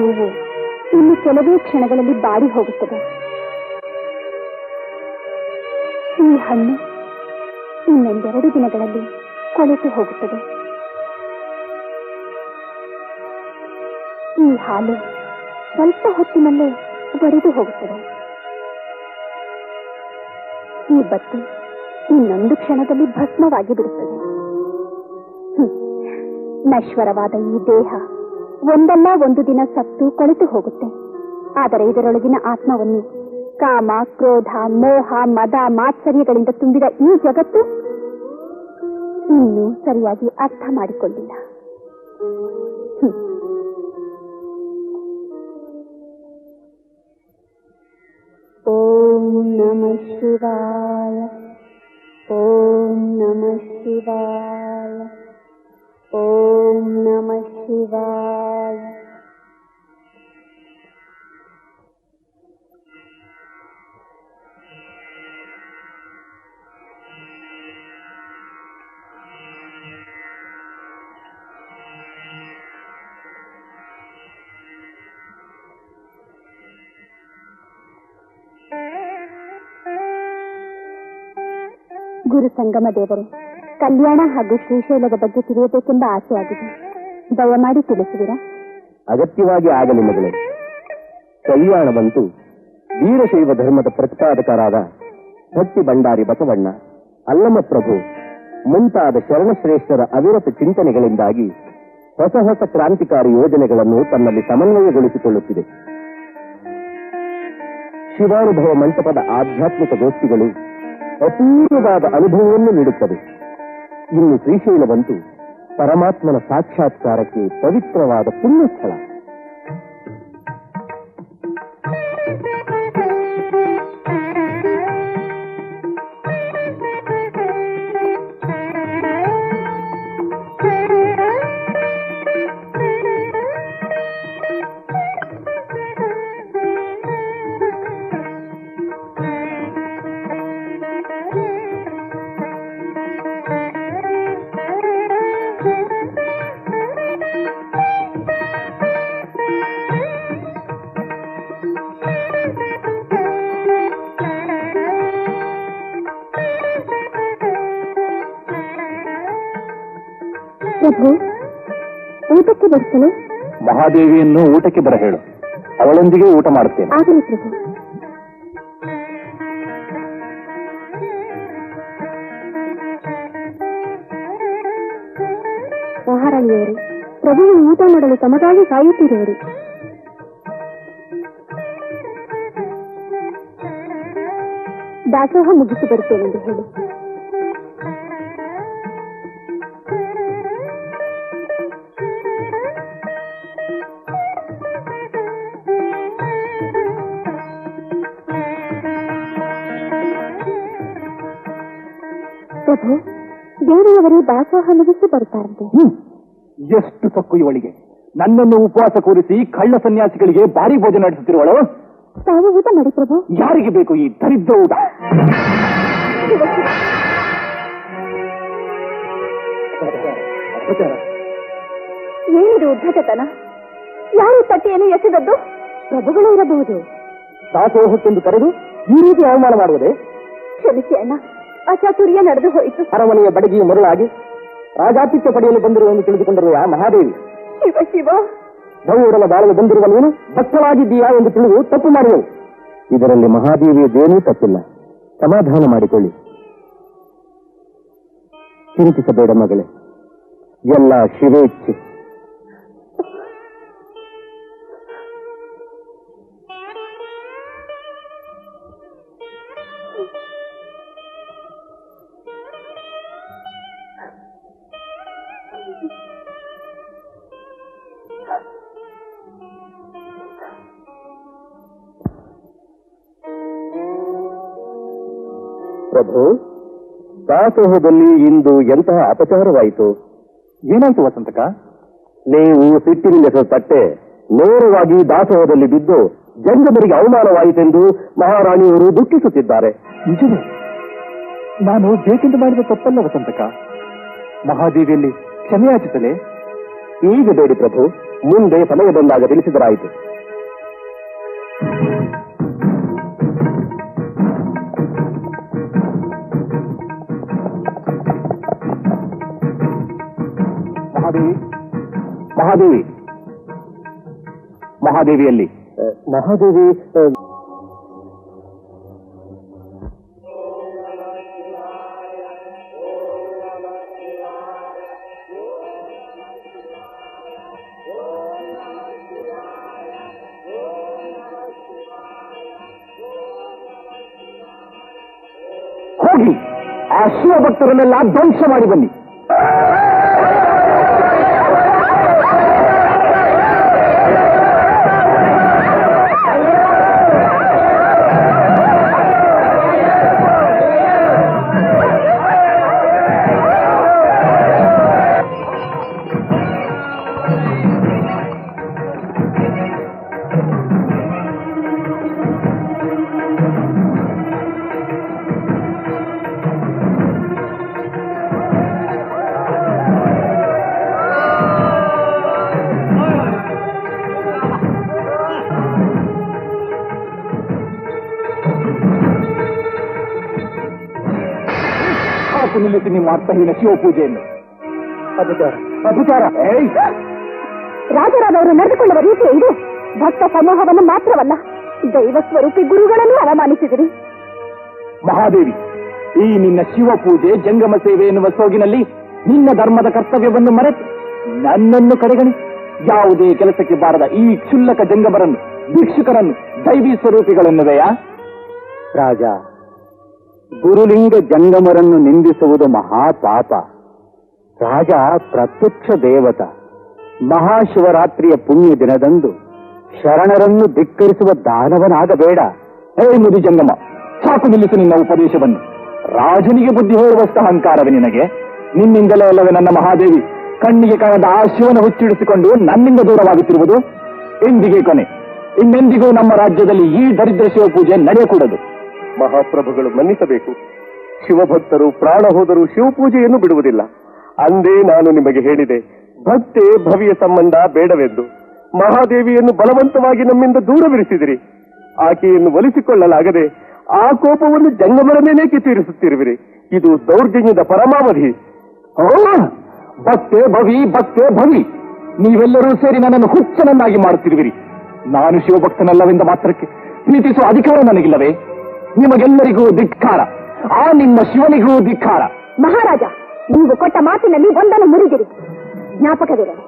ನೋವು ಇನ್ನು ಕೆಲವೇ ಕ್ಷಣಗಳಲ್ಲಿ ಬಾಡಿ ಹೋಗುತ್ತದೆ. ಈ ಹಣ್ಣು ಇನ್ನೊಂದೆರಡು ದಿನಗಳಲ್ಲಿ ಕೊಳೆತು ಹೋಗುತ್ತದೆ. ಈ ಹಾಲು ಸ್ವಲ್ಪ ಹೊತ್ತಿನಲ್ಲೇ ಒಡೆದು ಹೋಗುತ್ತದೆ. ಈ ಬತ್ತಿ ಇನ್ನೊಂದು ಕ್ಷಣದಲ್ಲಿ ಭಸ್ಮವಾಗಿ ಬಿಡುತ್ತದೆ. ನಶ್ವರವಾದ ಈ ದೇಹ ಒಂದಲ್ಲ ಒಂದು ದಿನ ಸತ್ತು ಕೊಳೆತು ಹೋಗುತ್ತೆ. ಆದರೆ ಇದರೊಳಗಿನ ಆತ್ಮವನ್ನು ಕಾಮ, ಕ್ರೋಧ, ಮೋಹ, ಮದ, ಮಾತ್ಸರ್ಯಗಳಿಂದ ತುಂಬಿದ ಈ ಜಗತ್ತು ಇನ್ನೂ ಸರಿಯಾಗಿ ಅರ್ಥ ಮಾಡಿಕೊಂಡಿಲ್ಲ. ಓಂ ನಮಃ ಶಿವಾಯ, ಓಂ ನಮಃ ಶಿವಾಯ, ಓಂ ನಮಃ ಶಿವಾಯ. ಗುರು ಸಂಗಮ ದೇವರು, ಕಲ್ಯಾಣ ಹಾಗೂ ಶ್ರೀಶೈಲದ ಬಗ್ಗೆ ತಿಳಿಯಬೇಕೆಂಬ ಆಸೆಯಾಗಿದೆ. ದಯಮಾಡಿ ತಿಳಿಸುವಿರಾ? ಅಗತ್ಯವಾಗಿ ಆಗಲಿ ಮಗಳೇ. ಕಲ್ಯಾಣವಂತೂ ವೀರಶೈವ ಧರ್ಮದ ಪ್ರತಿಪಾದಕರಾದ ಭಕ್ತಿ ಭಂಡಾರಿ ಬಸವಣ್ಣ, ಅಲ್ಲಮ ಪ್ರಭು ಮುಂತಾದ ಶರಣಶ್ರೇಷ್ಠರ ಅವಿರತ ಚಿಂತನೆಗಳಿಂದಾಗಿ ಹೊಸ ಹೊಸ ಕ್ರಾಂತಿಕಾರಿ ಯೋಜನೆಗಳನ್ನು ತನ್ನಲ್ಲಿ ಸಮನ್ವಯಗೊಳಿಸಿಕೊಳ್ಳುತ್ತಿದೆ. ಶಿವಾನುಭವ ಮಂಟಪದ ಆಧ್ಯಾತ್ಮಿಕ ಗೋಷ್ಠಿಗಳು ಅಪೂರ್ವವಾದ ಅನುಭವವನ್ನು ನೀಡುತ್ತದೆ. ಇನ್ನು ಶ್ರೀಶೈಲವಂತೂ ಪರಮಾತ್ಮನ ಸಾಕ್ಷಾತ್ಕಾರಕ್ಕೆ ಪವಿತ್ರವಾದ ಪುಣ್ಯಸ್ಥಳ. ಪ್ರಭು, ಊಟಕ್ಕೆ ಬಡಿಸಲು? ಮಹಾದೇವಿಯನ್ನು ಊಟಕ್ಕೆ ಬರ ಹೇಳು, ಅವಳೊಂದಿಗೆ ಊಟ ಮಾಡುತ್ತೇನೆ. ಆಗಲಿ ಪ್ರಭು. ಮಹಾರಾಣಿಯವರು, ಪ್ರಭುವು ಊಟ ಮಾಡಲು ತಮಗಾಗಿ ಕಾಯುತ್ತಿರುವರು. ದಾಸೋಹ ಮುಗಿಸಿ ಬರುತ್ತೇನೆಂದು ಹೇಳಿ. ಪ್ರಭು, ದೇವಿಯವರು ದಾಸೋಹ ಮುಗಿಸಿ ಬರುತ್ತಾರಂತೆ. ಎಷ್ಟು ತಕ್ಕು ಇವಳಿಗೆ! ನನ್ನನ್ನು ಉಪವಾಸ ಕೂರಿಸಿ ಕಳ್ಳ ಸನ್ಯಾಸಿಗಳಿಗೆ ಭಾರಿ ಭೋಜನ ನಡೆಸುತ್ತಿರುವಳು. ತಾವು ಊಟ ಮಾಡಿ ಪ್ರಭು. ಯಾರಿಗೆ ಬೇಕು ಈ ದರಿದ್ರ ಊಟ? ಏನಿದು ಉದ್ಧತನ? ಯಾರು ತಟ್ಟೆಯನ್ನು ಎಸೆದದ್ದು? ಪ್ರಭುಗಳು ಇರಬಹುದು. ದಾಸೋಹಕ್ಕೆಂದು ಕರೆದು ಈ ರೀತಿ ಅವಮಾನ ಮಾಡುವುದೇ? ಕ್ಷಮಿಸಿ ಅಣ್ಣ, ಅಚಾತುರ್ಯ ನಡೆದು ಹೋಯಿತು. ಅರಮನೆಯ ಬಡಗಿಯ ಮರುಳಾಗಿ ರಾಜಾತಿಥ್ಯ ಪಡೆಯಲು ಬಂದಿರುವೆಂದು ತಿಳಿದುಕೊಂಡಿರುವ ಮಹಾದೇವಿ, ಶಿವ ಶಿವ, ಬಹುಡಲ ಬಾಳಲು ಬಂದಿರುವ ನೀನು ಭಕ್ತವಾಗಿದ್ದೀಯಾ ಎಂದು ತಿಳಿದು ತಪ್ಪು ಮಾಡುವೆ. ಇದರಲ್ಲಿ ಮಹಾದೇವಿಯದೇನೂ ತಪ್ಪಿಲ್ಲ. ಸಮಾಧಾನ ಮಾಡಿಕೊಳ್ಳಿ, ಚಿಂತಿಸಬೇಡ ಮಗಳೇ, ಎಲ್ಲ ಶಿವೇಚ್ಛೆ. ಪ್ರಭು, ದಾಸೋಹದಲ್ಲಿ ಇಂದು ಎಂತಹ ಅಪಚಾರವಾಯಿತು? ಏನಾಯ್ತು ವಸಂತಕ? ನೀವು ಸಿಟ್ಟಿನಿಂದ ತಟ್ಟೆ ನೇರವಾಗಿ ದಾಸೋಹದಲ್ಲಿ ಬಿದ್ದು ಜಂಗಮರಿಗೆ ಅವಮಾನವಾಯಿತೆಂದು ಮಹಾರಾಣಿಯವರು ದುಃಖಿಸುತ್ತಿದ್ದಾರೆ. ನಿಜವೇ? ನಾನು ಬೇಕೆಂದು ಮಾಡಿದ ತಪ್ಪಲ್ಲ ವಸಂತಕ. ಮಹಾದೇವಿಯಲ್ಲಿ ಕ್ಷಮೆಯಾಚಿಸಲೇ? ಈಗ ಬೇಡಿ ಪ್ರಭು, ಮುಂದೆ ಸಮಯ ಬಂದಾಗ ತಿಳಿಸಿದರಾಯಿತು. ಮಹಾದೇವಿ, ಮಹಾದೇವಿ, ಮಹಾದೇವಿಯಲ್ಲಿ ಮಹಾದೇವಿ ಹೋಗಿ ಆ ಶಿವಭಕ್ತರನ್ನೆಲ್ಲ ಧ್ವಂಸ ಮಾಡಿ ಬನ್ನಿ. ನಿಲ್ಲಿಸಿ ನಿಮ್ಮ ಅರ್ಥಹೀನ ಶಿವಪೂಜೆಯನ್ನು. ಅಪಚಾರ, ಅಪಚಾರ. ರಾಜರಾದವರು ನಡೆದುಕೊಳ್ಳುವ ರೀತಿ ಇದು ಭಕ್ತ ಸಮೂಹವನ್ನು ಮಾತ್ರವಲ್ಲ, ದೈವ ಸ್ವರೂಪಿ ಗುರುಗಳನ್ನು ಅವಮಾನಿಸಿದಿರಿ. ಮಹಾದೇವಿ, ಈ ನಿನ್ನ ಶಿವಪೂಜೆ ಜಂಗಮ ಸೇವೆ ಎನ್ನುವ ಸೋಗಿನಲ್ಲಿ ನಿನ್ನ ಧರ್ಮದ ಕರ್ತವ್ಯವನ್ನು ಮರೆತು ನನ್ನನ್ನು ಕಡೆಗಣಿ ಯಾವುದೇ ಕೆಲಸಕ್ಕೆ ಬಾರದ ಈ ಕ್ಷುಲ್ಲಕ ಜಂಗಮರನ್ನು, ಭಿಕ್ಷುಕರನ್ನು ದೈವಿ ಸ್ವರೂಪಿಗಳೆನ್ನುವೆಯಾ? ರಾಜ, ಗುರುಲಿಂಗ ಜಂಗಮರನ್ನು ನಿಂದಿಸುವುದು ಮಹಾಪಾಪ. ರಾಜ ಪ್ರತ್ಯಕ್ಷ ದೇವತ. ಮಹಾಶಿವರಾತ್ರಿಯ ಪುಣ್ಯ ದಿನದಂದು ಶರಣರನ್ನು ಧಿಕ್ಕರಿಸುವ ದಾನವನಾಗಬೇಡ. ಹೇ ಮುದಿ ಜಂಗಮ, ಸಾಕು ನಿಲ್ಲಿಸು ನಿನ್ನ ಉಪದೇಶವನ್ನು. ರಾಜನಿಗೆ ಬುದ್ಧಿ ಹೇಳುವಷ್ಟು ಅಹಂಕಾರವೇ ನಿನಗೆ? ನಿನ್ನಿಂದಲೇ ಅಲ್ಲವೇ ನನ್ನ ಮಹಾದೇವಿ ಕಣ್ಣಿಗೆ ಕಾಣದ ಆ ಶಿವನ ಹುಚ್ಚಿಡಿಸಿಕೊಂಡು ನನ್ನಿಂದ ದೂರವಾಗುತ್ತಿರುವುದು? ಎಂದಿಗೆ ಕೊನೆ? ಇನ್ನೆಂದಿಗೂ ನಮ್ಮ ರಾಜ್ಯದಲ್ಲಿ ಈ ದರಿದ್ರ ಶಿವಪೂಜೆ ನಡೆಯಕೂಡದು. ಮಹಾಪ್ರಭುಗಳು ಮನ್ನಿಸಬೇಕು. ಶಿವಭಕ್ತರು ಪ್ರಾಣ ಹೋದರೂ ಶಿವಪೂಜೆಯನ್ನು ಬಿಡುವುದಿಲ್ಲ. ಅಂದೇ ನಾನು ನಿಮಗೆ ಹೇಳಿದೆ, ಭಕ್ತೆ ಭವಿಯ ಸಂಬಂಧ ಬೇಡವೆಂದು. ಮಹಾದೇವಿಯನ್ನು ಬಲವಂತವಾಗಿ ನಮ್ಮಿಂದ ದೂರವಿರಿಸಿದಿರಿ. ಆಕೆಯನ್ನು ಒಲಿಸಿಕೊಳ್ಳಲಾಗದೆ ಆ ಕೋಪವನ್ನು ಜಂಗಮರ ಮೇಲೇಕೆ ತೀರಿಸುತ್ತಿರುವಿರಿ. ಇದು ದೌರ್ಜನ್ಯದ ಪರಮಾವಧಿ. ಭಕ್ತೆ ಭವಿ, ಭಕ್ತೆ ಭವಿ, ನೀವೆಲ್ಲರೂ ಸೇರಿ ನನ್ನನ್ನು ಹುಚ್ಚನನ್ನಾಗಿ ಮಾಡುತ್ತಿರುವಿರಿ. ನಾನು ಶಿವಭಕ್ತನಲ್ಲವೆಂದ ಮಾತ್ರಕ್ಕೆ ಪ್ರೀತಿಸುವ ಅಧಿಕಾರ ನನಗಿಲ್ಲವೇ? ನಿಮಗೆಲ್ಲರಿಗೂ ಧಿಕ್ಕಾರ, ಆ ನಿಮ್ಮ ಶಿವನಿಗೂ ಧಿಕ್ಕಾರ. ಮಹಾರಾಜ, ನೀವು ಕೊಟ್ಟ ಮಾತಿನಲ್ಲಿ ಒಂದನ್ನು ಮುರಿದಿರಿ, ಜ್ಞಾಪಕವಿರಲಿ.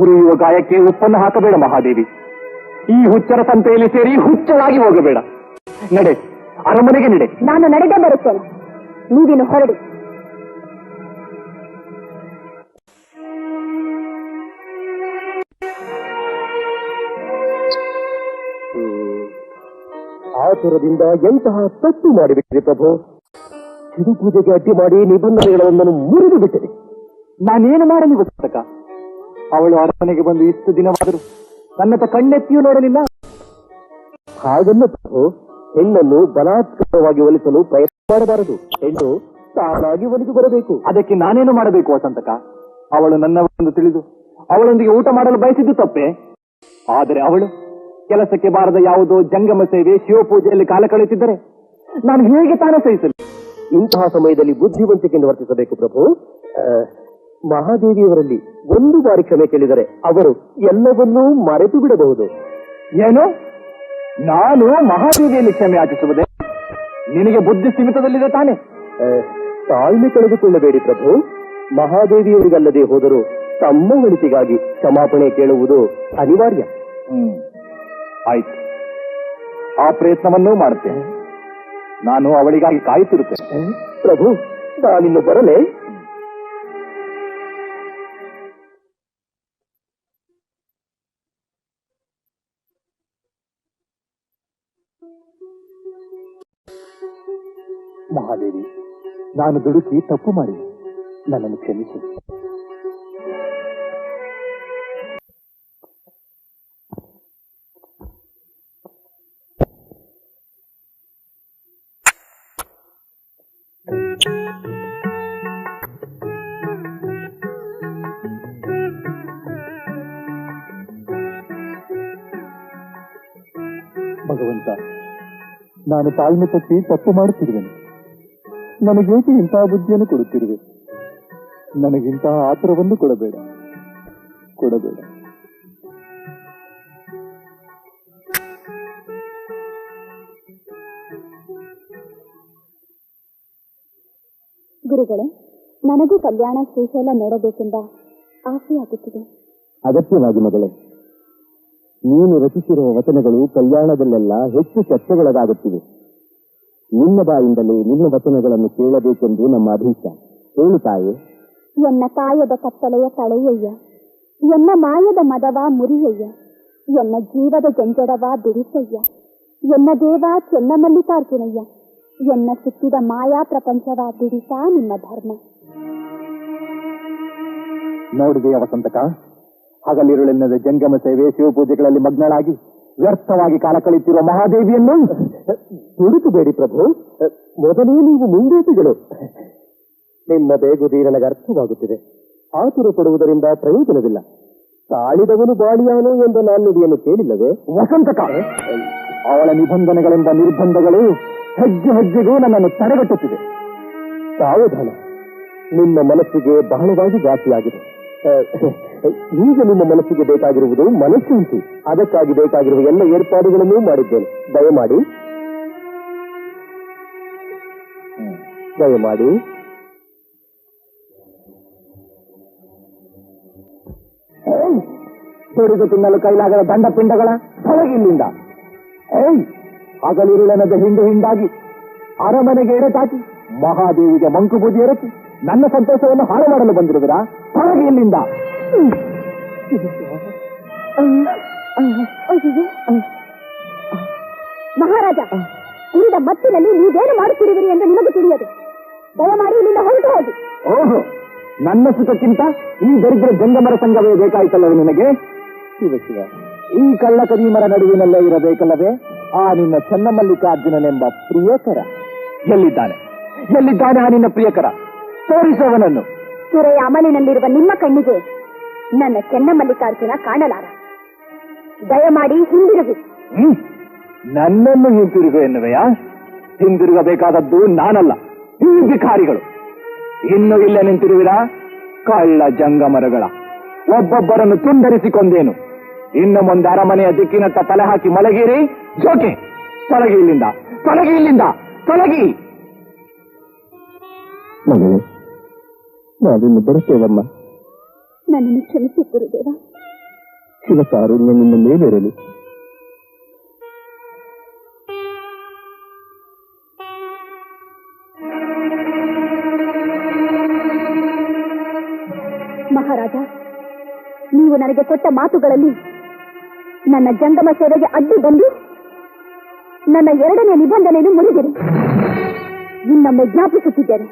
ಉರಿಯುವ ಗಾಯಕ್ಕೆ ಉಪ್ಪನ್ನು ಹಾಕಬೇಡ ಮಹಾದೇವಿ. ಈ ಹುಚ್ಚರ ಸಂತೆಯಲ್ಲಿ ಸೇರಿ ಹುಚ್ಚರಾಗಿ ಹೋಗಬೇಡ. ನಡೆ, ಅರಮನೆಗೆ ನಡೆ. ನಾನು ನಡೆದೇ ಬರುತ್ತೇನೆ, ನೀವಿನ್ನು ಹೊರಡಿ. ಆತುರದಿಂದ ಎಂತಹ ತಪ್ಪು ಮಾಡಿಬಿಟ್ಟಿದೆ ಪ್ರಭು. ಶಿವಪೂಜೆಗೆ ಅಡ್ಡಿ ಮಾಡಿ ನಿಬಂಧನೆಗಳೊಂದನ್ನು ಮುರಿದು ಬಿಟ್ಟಿದೆ. ನಾನೇನು ಮಾಡಲಿ ವಸ್ತಕ? ಅವಳು ಅರಮನೆಗೆ ಬಂದು ಇಷ್ಟು ದಿನವಾದರೂ ನನ್ನತ್ತ ಕಣ್ಣೆತ್ತಿಯೂ ನೋಡಲಿಲ್ಲ. ಹಾಗಲ್ಲ ಪ್ರಭು, ಹೆಣ್ಣನ್ನು ಬಲಾತ್ಕಾರವಾಗಿ ಒಲಿಸಲು ಪ್ರಯತ್ನ ಮಾಡಬಾರದು. ಹೆಣ್ಣು ತಾನಾಗಿ ಒಲಿದು ಬರಬೇಕು. ಅದಕ್ಕೆ ನಾನೇನು ಮಾಡಬೇಕು ವಸಂತಕ? ಅವಳು ನನ್ನವರೆಂದು ತಿಳಿದು ಅವಳೊಂದಿಗೆ ಊಟ ಮಾಡಲು ಬಯಸಿದ್ದು ತಪ್ಪೆ. ಆದರೆ ಅವಳು ಕೆಲಸಕ್ಕೆ ಬಾರದ ಯಾವುದೋ ಜಂಗಮ ಸೇವೆ ಶಿವಪೂಜೆಯಲ್ಲಿ ಕಾಲ ಕಳೆಯುತ್ತಿದ್ದರೆ ನಾನು ಹೇಗೆ ತಾನೇ ಸಹಿಸಲಿ? ಇಂತಹ ಸಮಯದಲ್ಲಿ ಬುದ್ಧಿವಂತಿಕೆಯನ್ನು ವರ್ತಿಸಬೇಕು ಪ್ರಭು. ಮಹಾದೇವಿಯವರಲ್ಲಿ ಒಂದು ಬಾರಿ ಕ್ಷಮೆ ಕೇಳಿದರೆ ಅವರು ಎಲ್ಲವನ್ನೂ ಮರೆತು ಬಿಡಬಹುದು. ಏನು? ನಾನು ಮಹಾದೇವಿಯಲ್ಲಿ ಕ್ಷಮೆ ಯಾಚಿಸುವುದೇ? ನಿನಗೆ ಬುದ್ಧಿ ಸೀಮಿತದಲ್ಲಿದೆ ತಾನೆ? ತಾಳ್ಮೆ ಕಳೆದುಕೊಳ್ಳಬೇಡಿ ಪ್ರಭು. ಮಹಾದೇವಿಯವರಿಗಲ್ಲದೆ ಹೋದರೂ ತಮ್ಮ ಒಳಿತಿಗಾಗಿ ಕ್ಷಮಾಪಣೆ ಕೇಳುವುದು ಅನಿವಾರ್ಯ. ಆಯ್ತು, ಆ ಪ್ರಯತ್ನವನ್ನೂ ಮಾಡುತ್ತೇನೆ. ನಾನು ಅವಳಿಗಾಗಿ ಕಾಯುತ್ತಿರುತ್ತೇನೆ. ಪ್ರಭು, ನಾನಿನ್ನು ಬರಲೇ? ಮಹಾದೇವಿ, ನಾನು ದುಡುಕಿ ತಪ್ಪು ಮಾಡಿದೆ, ನನ್ನನ್ನು ಕ್ಷಮಿಸಿ. ವಸಂತ, ನಾನು ತಾಳ್ಮೆ ತಪ್ಪಿ ತಪ್ಪು ಮಾಡುತ್ತಿರುವೆನು. ನನಗೇಕೆ ಇಂತಹ ಬುದ್ಧಿಯನ್ನು ಕೊಡುತ್ತಿರುವೆ? ನನಗಿಂತಹ ಆತರವನ್ನು ಕೊಡಬೇಡ. ಗುರುಗಳೇ, ನನಗೂ ಕಲ್ಯಾಣ ಶ್ರೀಶೈಲ ನೋಡಬೇಕೆಂಬ ಆಸೆಯಾಗುತ್ತಿದೆ. ಅಗತ್ಯವಾಗಿ ಮಗಳೇ, ನೀನು ರಚಿಸಿರುವ ವಚನಗಳು ಕಲ್ಯಾಣದಲ್ಲೆಲ್ಲ ಹೆಚ್ಚು ಚರ್ಚೆಗೊಳಗಾಗುತ್ತಿವೆ. ನಿನ್ನ ಬಾಯಿಂದಲೇ ನಿನ್ನ ವಚನಗಳನ್ನು ಕೇಳಬೇಕೆಂದು ನಮ್ಮ ಅಭೀಷ್ಟ. ಹೇಳು ತಾಯೇ. ಎನ್ನ ಕಾಯದ ಕತ್ತಲೆಯ ಕಳೆಯಯ್ಯ, ಎನ್ನ ಮಾಯದ ಮದವ ಮುರಿಯಯ್ಯ, ಎನ್ನ ಜೀವದ ಜಂಜಡವ ಬಿಡಿಸಯ್ಯ, ಎನ್ನ ದೇವ ಚೆನ್ನಮಲ್ಲಿಕಾರ್ಜುನಯ್ಯ, ಎನ್ನ ಸುತ್ತಿದ ಮಾಯಾ ಪ್ರಪಂಚವ ಬಿಡಿಸ ನಿಮ್ಮ ಧರ್ಮ. ನೋಡಿದೆಯ ವಸಂತಕ, ಹಗಲಿರುಳೆನ್ನದ ಜಂಗಮ ಸೇವೆ ಶಿವಪೂಜೆಗಳಲ್ಲಿ ಮಗ್ನಳಾಗಿ ವ್ಯರ್ಥವಾಗಿ ಕಾಲ ಕಳೆಯುತ್ತಿರುವ ಮಹಾದೇವಿಯನ್ನು ದುಡುಕಬೇಡಿ ಪ್ರಭು. ಮೊದಲೇ ನೀವು ಮುಂದೇಟಿಗಳು. ನಿಮ್ಮ ಬೇಗುದಿ ನನಗೆ ಅರ್ಥವಾಗುತ್ತಿದೆ. ಆತುರ ಪಡುವುದರಿಂದ ಪ್ರಯೋಜನವಿಲ್ಲ. ತಾಳಿದವನು ಬಾಳಿಯಾನು ಎಂಬ ನಾನುಡಿಯನ್ನು ಕೇಳಿಲ್ಲವೇ ವಸಂತಕ? ಅವಳ ನಿಬಂಧನೆಗಳೆಂಬ ನಿರ್ಬಂಧಗಳು ಹೆಜ್ಜೆ ಹೆಜ್ಜೆಗೂ ನನ್ನನ್ನು ತಡೆಗಟ್ಟುತ್ತಿದೆ. ಸಾವಧಾನ, ನಿಮ್ಮ ಮನಸ್ಸಿಗೆ ಬಹಳವಾಗಿ ಘಾಸಿಯಾಗಿದೆ. ಈಗ ನಿಮ್ಮ ಮನಸ್ಸಿಗೆ ಬೇಕಾಗಿರುವುದು ಮನಸ್ಸಂತಿ. ಅದಕ್ಕಾಗಿ ಬೇಕಾಗಿರುವ ಎಲ್ಲ ಏರ್ಪಾಡುಗಳನ್ನೂ ಮಾಡಿದ್ದೇನೆ. ದಯಮಾಡಿ ತೊಡೆದು ತಿನ್ನಲು ಕೈಲಾಗದ ದಂಡಪಿಂಡಗಳ ಹೊರಗಿಲ್ಲಿಂದ. ಹಗಲಿರುಳನದ ಹಿಂಡಾಗಿ ಅರಮನೆಗೆ ಎಡೆತಾಕಿ ಮಹಾದೇವಿಗೆ ಮಂಕುಬೂದಿ ಎರಚಿ ನನ್ನ ಸಂತೋಷವನ್ನು ಹಾಳು ಮಾಡಲು ಬಂದಿರುವಿರಾ? ಹೊರಗೆ ಇಲ್ಲಿಂದ. ಮಹಾರಾಜ, ಉಳಿದ ಮತ್ತಿನಲ್ಲಿ ನೀವೇನು ಮಾಡುತ್ತಿರುವಿರಿ ಎಂದು ನಿಮಗೆ ತಿಳಿಯದು. ದಯಮಾಡಿ ಇಲ್ಲಿಂದ ಹೊರಟು ಹೋಗಿ. ಓಹೋ, ನನ್ನ ಸುಖಕ್ಕಿಂತ ಈ ದರಿದ್ರ ಜಂಗಮರ ಸಂಘವೇ ಬೇಕಾಯ್ತಲ್ಲವೇ ನಿನಗೆ? ಶಿವ, ಈ ಕಳ್ಳ ಕದೀಮರ ನಡುವಿನಲ್ಲೇ ಇರಬೇಕಲ್ಲವೇ ಆ ನಿನ್ನ ಚೆನ್ನಮಲ್ಲಿಕಾರ್ಜುನನೆಂಬ ಪ್ರಿಯಕರ? ಎಲ್ಲಿದ್ದಾನೆ ಆ ನಿನ್ನ ಪ್ರಿಯಕರ? ತೋರಿಸುವವನನ್ನು. ಸುರೆಯ ಅಮಲಿನಲ್ಲಿರುವ ನಿಮ್ಮ ಕಣ್ಣಿಗೆ ನನ್ನ ಚೆನ್ನಮಲ್ಲಿಕಾರ್ಜುನ ಕಾಣಲಾರ. ದಯಮಾಡಿ ಹಿಂದಿರುಗಿ. ನನ್ನನ್ನು ಹಿಂತಿರುಗು ಎನ್ನುವೆಯಾ? ಹಿಂದಿರುಗಬೇಕಾದದ್ದು ನಾನಲ್ಲ, ಈ ಭಿಕಾರಿಗಳು. ಇನ್ನು ಇಲ್ಲೇ ನಿಂತಿರುವಿರಾ? ಕಳ್ಳ ಜಂಗಮರಗಳ ಒಬ್ಬೊಬ್ಬರನ್ನು ತುಂಡರಿಸಿಕೊಂಡೇನು. ಇನ್ನು ಮುಂದೆ ಅರಮನೆಯ ದಿಕ್ಕಿನತ್ತ ತಲೆ ಹಾಕಿ ಮಲಗಿರಿ. ಜೋಕೆ, ತೊಲಗಿ ಇಲ್ಲಿಂದ, ತೊಲಗಿ. ಮಗಳೇ, ನಾವಿನ್ನು ಬರುತ್ತೇವಮ್ಮ. ನನ್ನನ್ನು ಕ್ಷಮಿಸಿ ಗುರುದೇವ. ಶಿವಕಾರುಣ್ಯ ನಿನ್ನ ಮೇಲಿರಲಿ. ಮಹಾರಾಜ, ನೀವು ನನಗೆ ಕೊಟ್ಟ ಮಾತುಗಳಲ್ಲಿ ನನ್ನ ಜಂಗಮ ಸೇವೆಗೆ ಅಡ್ಡಿ ಬಂದು ನನ್ನ 2ನೇ ನಿಬಂಧನೆಯನ್ನು ಮುರಿದಿರಿ. ಇನ್ನೊಮ್ಮೆ ಜ್ಞಾಪಿಸುತ್ತಿದ್ದೇನೆ.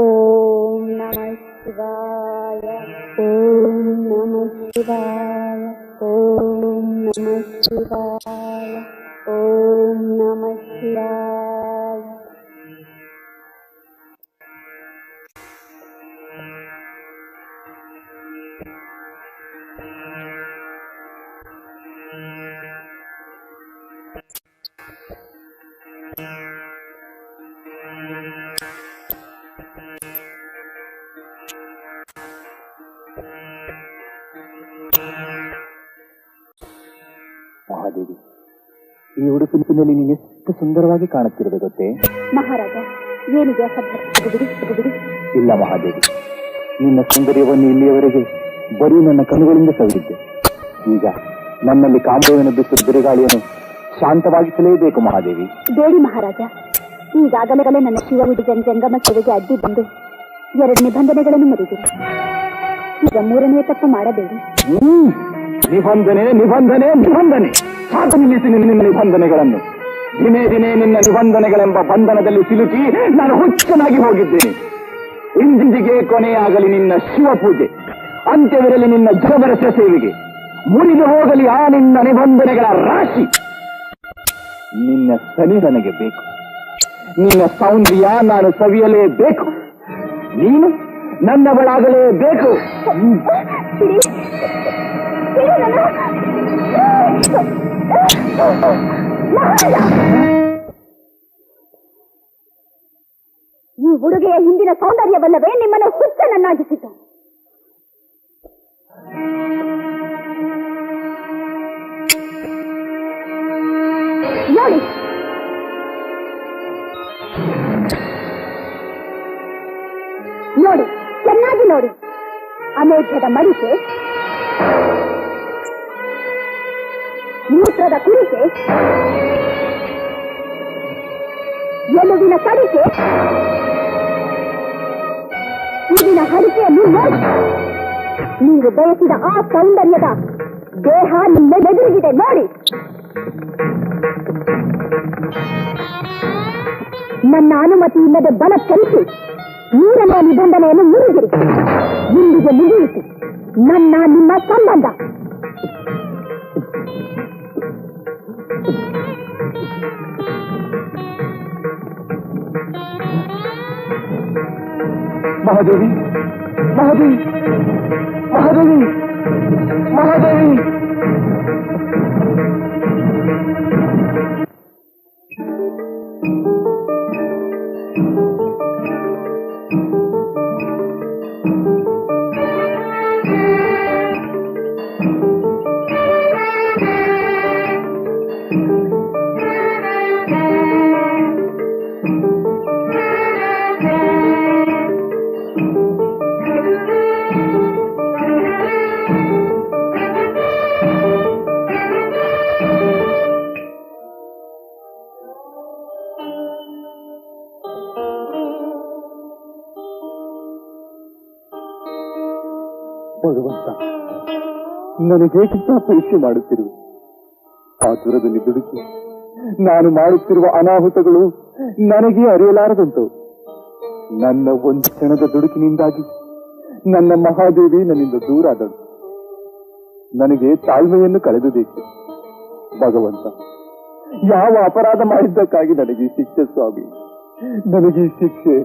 ಓಂ ನಮಃ ಶಿವಾಯ, ಓಂ ನಮಃ ಶಿವಾಯ, ಓಂ ನಮಃ ಶಿವಾಯ, ಓಂ ನಮಃ ಶಿವಾಯ. ಮಹಾದೇವಿ, ಈ ಉಡುಪಿನಲ್ಲಿ ನೀನು ಎಷ್ಟು ಸುಂದರವಾಗಿ ಕಾಣುತ್ತಿರುವೆ ಗೊತ್ತೇ? ಮಹಾರಾಜ, ಏನಿದೆ ಬಿಡಿ. ಇಲ್ಲ ಮಹಾದೇವಿ, ನಿನ್ನ ಸೌಂದರ್ಯವನ್ನು ಇಲ್ಲಿಯವರೆಗೆ ಬರೀ ನನ್ನ ಕಣ್ಣುಗಳಿಂದ ಸವಿದಿದ್ದೆ. ಈಗ ನನ್ನಲ್ಲಿ ಕಾಂಬವನ್ನು ಬಿಸಿಲು ಬಿರುಗಾಳಿಯನ್ನು ಶಾಂತವಾಗಿಸಲೇಬೇಕು ಮಹಾದೇವಿ. ಬೇಡಿ ಮಹಾರಾಜ, ಈಗಾಗಲೇ ನನ್ನ ಶಿವಹುಡುಗನ ಜಂಗಮ ಸೇವೆಗೆ ಅಡ್ಡಿ ಬಂದು 2 ನಿಬಂಧನೆಗಳನ್ನು ಮುರಿದಿರಿ. ಈಗ 3ನೇ ತಪ್ಪು ಮಾಡಬೇಡಿ. ನಿಬಂಧನೆ ಸಾಕು, ನಿಲ್ಲಿಸಿ ನಿನ್ನ ನಿಬಂಧನೆಗಳನ್ನು. ದಿನೇ ನಿನ್ನ ನಿಬಂಧನೆಗಳೆಂಬ ಬಂಧನದಲ್ಲಿ ಸಿಲುಕಿ ನಾನು ಹುಚ್ಚನಾಗಿ ಹೋಗಿದ್ದೇನೆ. ಇಂದಿಗೆ ಕೊನೆಯಾಗಲಿ ನಿನ್ನ ಶಿವ ಪೂಜೆ, ಅಂತ್ಯವಿರಲಿ ನಿನ್ನ ಜಗಬರಸ ಸೇವೆಗೆ. ಮುರಿದು ಹೋಗಲಿ ಆ ನಿನ್ನ ನಿಬಂಧನೆಗಳ ರಾಶಿ. ನಿನ್ನ ಸನಿ ನನಗೆ ಬೇಕು, ನಿನ್ನ ಸೌಂದರ್ಯ ನಾನು ಸವಿಯಲೇಬೇಕು, ನೀನು ನನ್ನವಳಾಗಲೇಬೇಕು. ಈ ಹುಡುಗಿಯ ಹಿಂದಿನ ಸೌಂದರ್ಯವಲ್ಲವೇ ನಿಮ್ಮನ್ನು ಹುಚ್ಚನನ್ನಾಗಿಸಿತು. ನೋಡಿ, ನೋಡಿ, ಚೆನ್ನಾಗಿ ನೋಡಿ. ಅಮೇಧ್ಯದ ಮಡಿಕೆ, ಮೂತ್ರದ ಕುರಿಕೆ, ಎಲುವಿನ ಕಡಿಕೆ, ಹೂವಿನ ಹರಿಕೆಯನ್ನು ನೋಡಿ. ನೀವು ಬಯಸಿದ ಆ ಸೌಂದರ್ಯದ ದೇಹ ನಿಮ್ಮೆದುರಿಗಿದೆ ನೋಡಿ. ನನ್ನ ಅನುಮತಿ ಇಲ್ಲದೆ ಬಲಕ್ಕರಿಸಿ ನೀರನ್ನ ನಿಬಂಧನೆಯನ್ನು ಮುರಿದಿರಿ. ಇಂದಿಗೆ ಮುಗಿಯಿತು ನನ್ನ ನಿಮ್ಮ ಸಂಬಂಧ. ಮಹಾದೇವಿ, ಮಹಾದೇವಿ, ಮಹಾದೇವಿ, ಮಹಾದೇವಿ. ಭಗವಂತ, ನನಗೇಕಿಂತ ಪರೀಕ್ಷೆ ಮಾಡುತ್ತಿರುವೆ. ಆ ದೂರದಲ್ಲಿ ದುಡುಕಿ ನಾನು ಮಾಡುತ್ತಿರುವ ಅನಾಹುತಗಳು ನನಗೆ ಅರಿಯಲಾರದಂತು. ನನ್ನ ಒಂದು ಕ್ಷಣದ ದುಡುಕಿನಿಂದಾಗಿ ನನ್ನ ಮಹಾದೇವಿ ನನ್ನಿಂದ ದೂರಾದಳು. ನನಗೆ ತಾಳ್ಮೆಯನ್ನು ಕಳೆದುಬೇಕು. ಭಗವಂತ, ಯಾವ ಅಪರಾಧ ಮಾಡಿದ್ದಕ್ಕಾಗಿ ನನಗೆ ಈ ಶಿಕ್ಷೆ ಸ್ವಾಮಿ, ನನಗೆ ಈ ಶಿಕ್ಷೆ.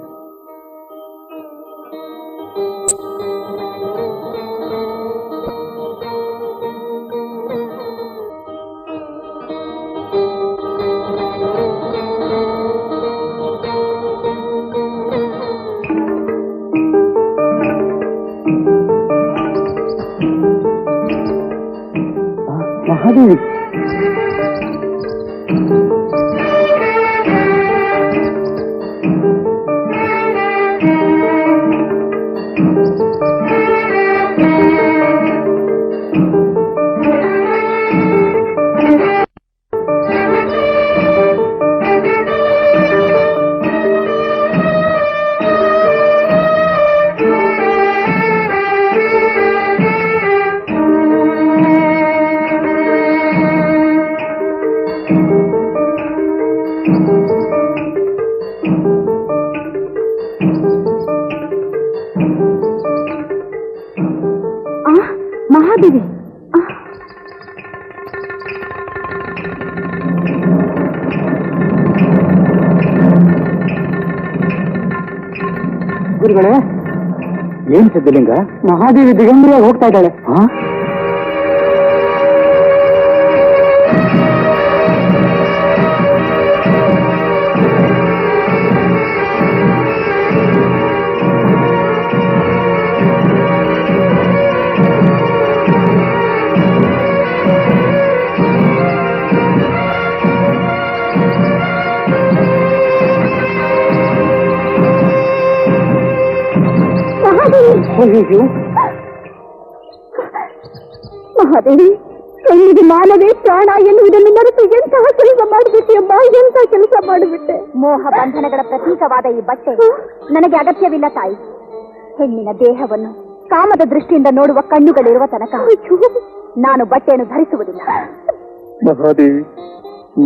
ಮಹಾದೇವಿ, ಮಹಾದೇವಿ, ಗುರುಗಳೇ, ಏನ್ ಸಿದ್ಧಲಿಂಗ? ಮಹಾದೇವಿ ದಿಗಂಬರಿಯಾಗಿ ಹೋಗ್ತಾ ಇದ್ದಾಳೆ. ಮಹಾದೇವಿ, ಕಣ್ಣಿಗೆ ಮಾನವೇ ಪ್ರಾಣ ಎನ್ನುವುದನ್ನು ಮರೆತು ಎಂತಹ ಕೆಲಸ ಮಾಡಿಬಿಟ್ಟೆಯಮ್ಮ, ಎಂತಹ ಕೆಲಸ ಮಾಡಿಬಿಟ್ಟೆ. ಮೋಹ ಬಂಧನಗಳ ಪ್ರತೀಕವಾದ ಈ ಬಟ್ಟೆ ನನಗೆ ಅಗತ್ಯವಿಲ್ಲ ತಾಯಿ. ಹೆಣ್ಣಿನ ದೇಹವನ್ನು ಕಾಮದ ದೃಷ್ಟಿಯಿಂದ ನೋಡುವ ಕಣ್ಣುಗಳಿರುವ ತನಕ ನಾನು ಬಟ್ಟೆಯನ್ನು ಧರಿಸುವುದಿಲ್ಲ. ಮಹಾದೇವಿ,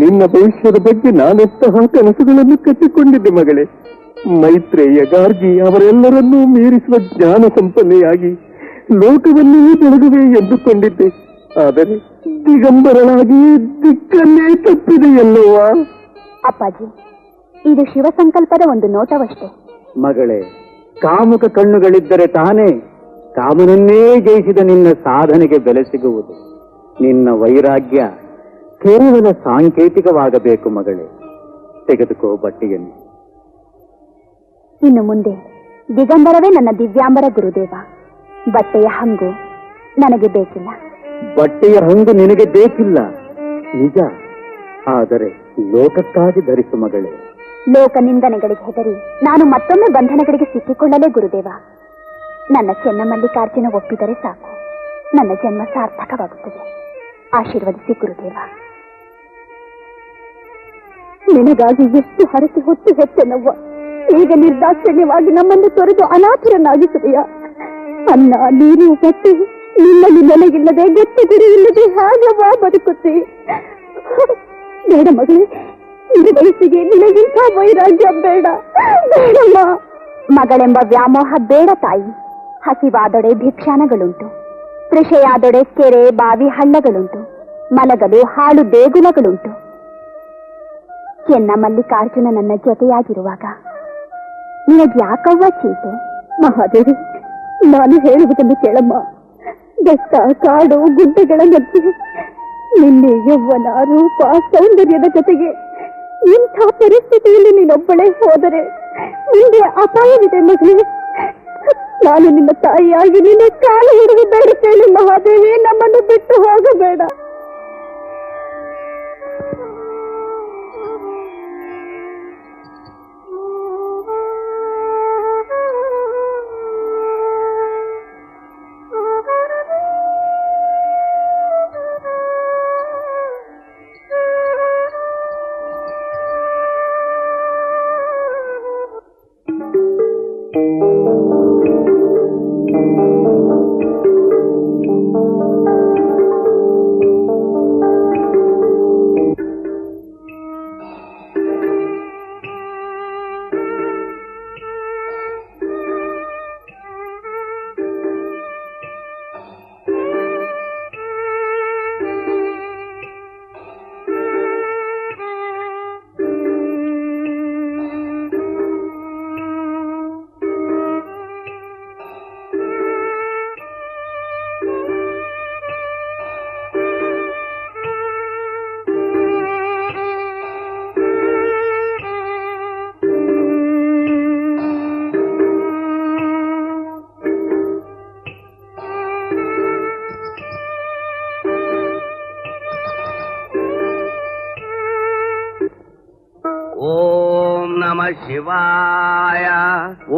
ನಿನ್ನ ಭವಿಷ್ಯದ ಬಗ್ಗೆ ನಾನೆಂತಹ ಕನಸುಗಳನ್ನು ಕಟ್ಟಿಕೊಂಡಿದ್ದೆ ಮಗಳೇ. ಮೈತ್ರೇಯ, ಗಾರ್ಗಿ ಅವರೆಲ್ಲರನ್ನೂ ಮೀರಿಸುವ ಜ್ಞಾನ ಸಂಪನ್ನೆಯಾಗಿ ಲೋಕವನ್ನೂ ಬೆಳಗುವೆ ಎಂದುಕೊಂಡಿದ್ದೆ. ಆದರೆ ದಿಗಂಬರನಾಗಿ ದಿಕ್ಕನ್ನೇ ತಪ್ಪಿದೆಯಲ್ಲವ್ವ. ಅಪ್ಪಾಜಿ, ಇದು ಶಿವಸಂಕಲ್ಪದ ಒಂದು ನೋಟವಷ್ಟೇ. ಮಗಳೇ, ಕಾಮುಕ ಕಣ್ಣುಗಳಿದ್ದರೆ ತಾನೇ ಕಾಮನನ್ನೇ ಜಯಿಸಿದ ನಿನ್ನ ಸಾಧನೆಗೆ ಬೆಲೆ ಸಿಗುವುದು. ನಿನ್ನ ವೈರಾಗ್ಯ ಕೇವಲ ಸಾಂಕೇತಿಕವಾಗಬೇಕು ಮಗಳೇ. ತೆಗೆದುಕೋ ಬಟ್ಟೆಯನ್ನು. ಇನ್ನು ಮುಂದೆ ದಿಗಂಬರವೇ ನನ್ನ ದಿವ್ಯಾಂಬರ ಗುರುದೇವ. ಬಟ್ಟೆಯ ಹಂಗು ನನಗೆ ಬೇಕಿಲ್ಲ. ಬಟ್ಟೆಯ ಹಂಗು ನಿನಗೆ ಬೇಕಿಲ್ಲ ನಿಜ, ಆದರೆ ಲೋಕಕ್ಕಾಗಿ ಧರಿಸು ಮಗಳೇ. ಲೋಕ ನಿಂದನೆಗಳಿಗೆ ಹೆದರಿ ನಾನು ಮತ್ತೊಮ್ಮೆ ಬಂಧನಗಳಿಗೆ ಸಿಕ್ಕಿಕೊಳ್ಳಲೇ ಗುರುದೇವ. ನನ್ನ ಚೆನ್ನಮಲ್ಲಿಕಾರ್ಜುನ ಒಪ್ಪಿದರೆ ಸಾಕು, ನನ್ನ ಜನ್ಮ ಸಾರ್ಥಕವಾಗುತ್ತದೆ. ಆಶೀರ್ವದಿಸಿ ಗುರುದೇವ. ನಿನಗಾಗಿ ಎಷ್ಟು ಹರಕೆ ಹೊತ್ತು ಹೆತ್ತೆನವ್ವ. ಈಗ ನಿರ್ದಾಕ್ಷಿಣ್ಯವಾಗಿ ನಮ್ಮನ್ನು ತೊರೆದು ಅನಾಥರನ್ನಾಗಿಸುವೆಯಾ? ಅನ್ನ ನೀರು ಬಟ್ಟೆ ನಿನ್ನಲ್ಲಿ ನೆಲೆಗಿಲ್ಲದೆ ಗಟ್ಟಿ ಗುರಿ ಇಲ್ಲದೆ ಹಾಗವ್ವ ಬದುಕುತ್ತೆ. ಬೇಡ ಮಗಳೇ, ಈ ವಯಸ್ಸಿಗೆ ನಿನಗಿಂತ ವೈರಾಗ್ಯ ಬೇಡ. ಬೇಡಮ್ಮ. ಮಗಳೆಂಬ ವ್ಯಾಮೋಹ ಬೇಡ ತಾಯಿ. ಹಸಿವಾದೊಡೆ ಭಿಕ್ಷಾನಗಳುಂಟು, ತೃಷೆಯಾದೊಡೆ ಕೆರೆ ಬಾವಿ ಹಳ್ಳಗಳುಂಟು, ಮಲಗಲು ಹಾಳು ದೇಗುಲಗಳುಂಟು. ಚೆನ್ನ ಮಲ್ಲಿಕಾರ್ಜುನ ನನ್ನ ಜೊತೆಯಾಗಿರುವಾಗ ನಿನಗ್ಯಾಕವ್ವ ಚಿಂತೆ? ಮಹಾದೇವಿ, ನಾನು ಹೇಳುವುದನ್ನು ಕೇಳಮ್ಮ. ಬೆಟ್ಟ ಕಾಡು ಗುಡ್ಡಗಳ ಮಧ್ಯೆ ನಿನ್ನೆ ಯೌವನ ರೂಪ ಸೌಂದರ್ಯದ ಜೊತೆಗೆ ಇಂಥ ಪರಿಸ್ಥಿತಿಯಲ್ಲಿ ನೀನೊಬ್ಬಳೇ ಹೋದರೆ ಮುಂದೆ ಅಪಾಯವಿದೆ ಮಗಳೇ. ನಾನು ನಿನ್ನ ತಾಯಿಯಾಗಿ ನಿನ್ನ ಕಾಲ ಹಿಡಿದು ಬೇಡುತ್ತೇನೆ ಮಹಾದೇವಿ, ನಮ್ಮನ್ನು ಬಿಟ್ಟು ಹೋಗಬೇಡ. ಶಿವಾಯ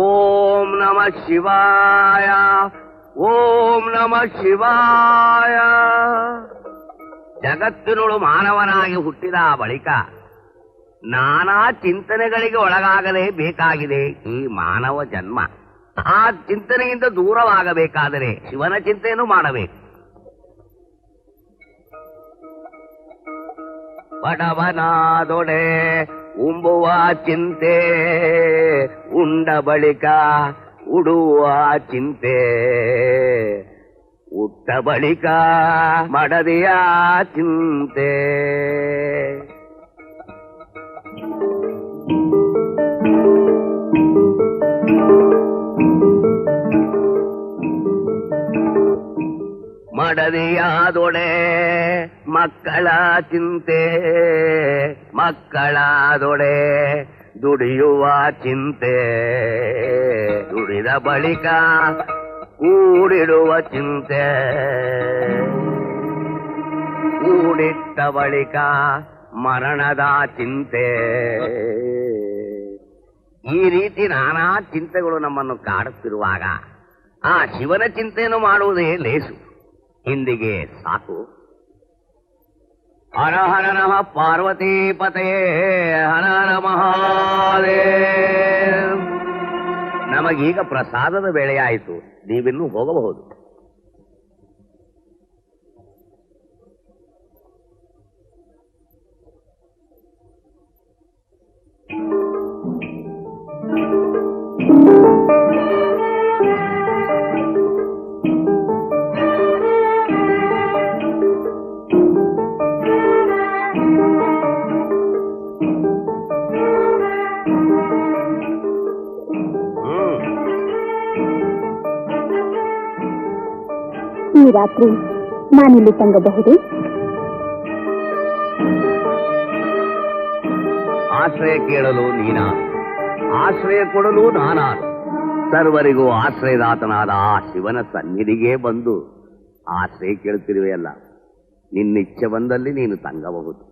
ಓಂ ನಮಃ ಶಿವಾಯ ಓಂ ನಮಃ ಶಿವಾಯ. ಜಗತ್ತಿನೊಳು ಮಾನವನಾಗಿ ಹುಟ್ಟಿದ ಬಳಿಕ ನಾನಾ ಚಿಂತನೆಗಳಿಗೆ ಒಳಗಾಗಲೇ ಬೇಕಾಗಿದೆ ಈ ಮಾನವ ಜನ್ಮ. ಆ ಚಿಂತನೆಯಿಂದ ದೂರವಾಗಬೇಕಾದರೆ ಶಿವನ ಚಿಂತೆಯನ್ನು ಮಾಡಬೇಕು. ಬಡವನಾದೊಡೆ ಉಂಬುವ ಚಿಂತೆ, ಉಂಡ ಬಳಿಕ ಉಡುವ ಚಿಂತೆ, ಉಟ್ಟ ಬಳಿಕ ಮಡದಿಯ ಚಿಂತೆ. ಮಡದಿಯಾದೊಡೆ ಮಕ್ಕಳ ಚಿಂತೆ, ಮಕ್ಕಳಾದೊಡೆ ದುಡಿಯುವ ಚಿಂತೆ, ದುಡಿದ ಬಳಿಕ ಕೂಡಿಡುವ ಚಿಂತೆ, ಕೂಡಿಟ್ಟ ಬಳಿಕ ಮರಣದ ಚಿಂತೆ. ಈ ರೀತಿ ನಾನಾ ಚಿಂತೆಗಳು ನಮ್ಮನ್ನು ಕಾಡುತ್ತಿರುವಾಗ ಆ ಶಿವನ ಚಿಂತೆಯನ್ನು ಮಾಡುವುದೇ ಲೇಸು. ಇಂದಿಗೆ ಸಾಕು. ಹರ ಹರ ನಮಃ ಪಾರ್ವತಿ ಪತಯೇ ಹರ ಹರ ಮಹಾದೇವ್. ನಮಗೀಗ ಪ್ರಸಾದದ ವೇಳೆಯಾಯಿತು, ನೀವಿನ್ನೂ ಹೋಗಬಹುದು. ರಾತ್ರಿ ನಾನಿಲ್ಲಿ ತಂಗಬಹುದೇ? ಆಶ್ರಯ ಕೇಳಲು ನೀನಾರು, ಆಶ್ರಯ ಕೊಡಲು ನಾನಾರು. ಸರ್ವರಿಗೂ ಆಶ್ರಯದಾತನಾದ ಆ ಶಿವನ ಸನ್ನಿಧಿಗೆ ಬಂದು ಆಶ್ರಯ ಕೇಳುತ್ತಿರುವೆಯಲ್ಲ, ನಿನ್ನಿಚ್ಛೆ ಬಂದಲ್ಲಿ ನೀನು ತಂಗಬಹುದು.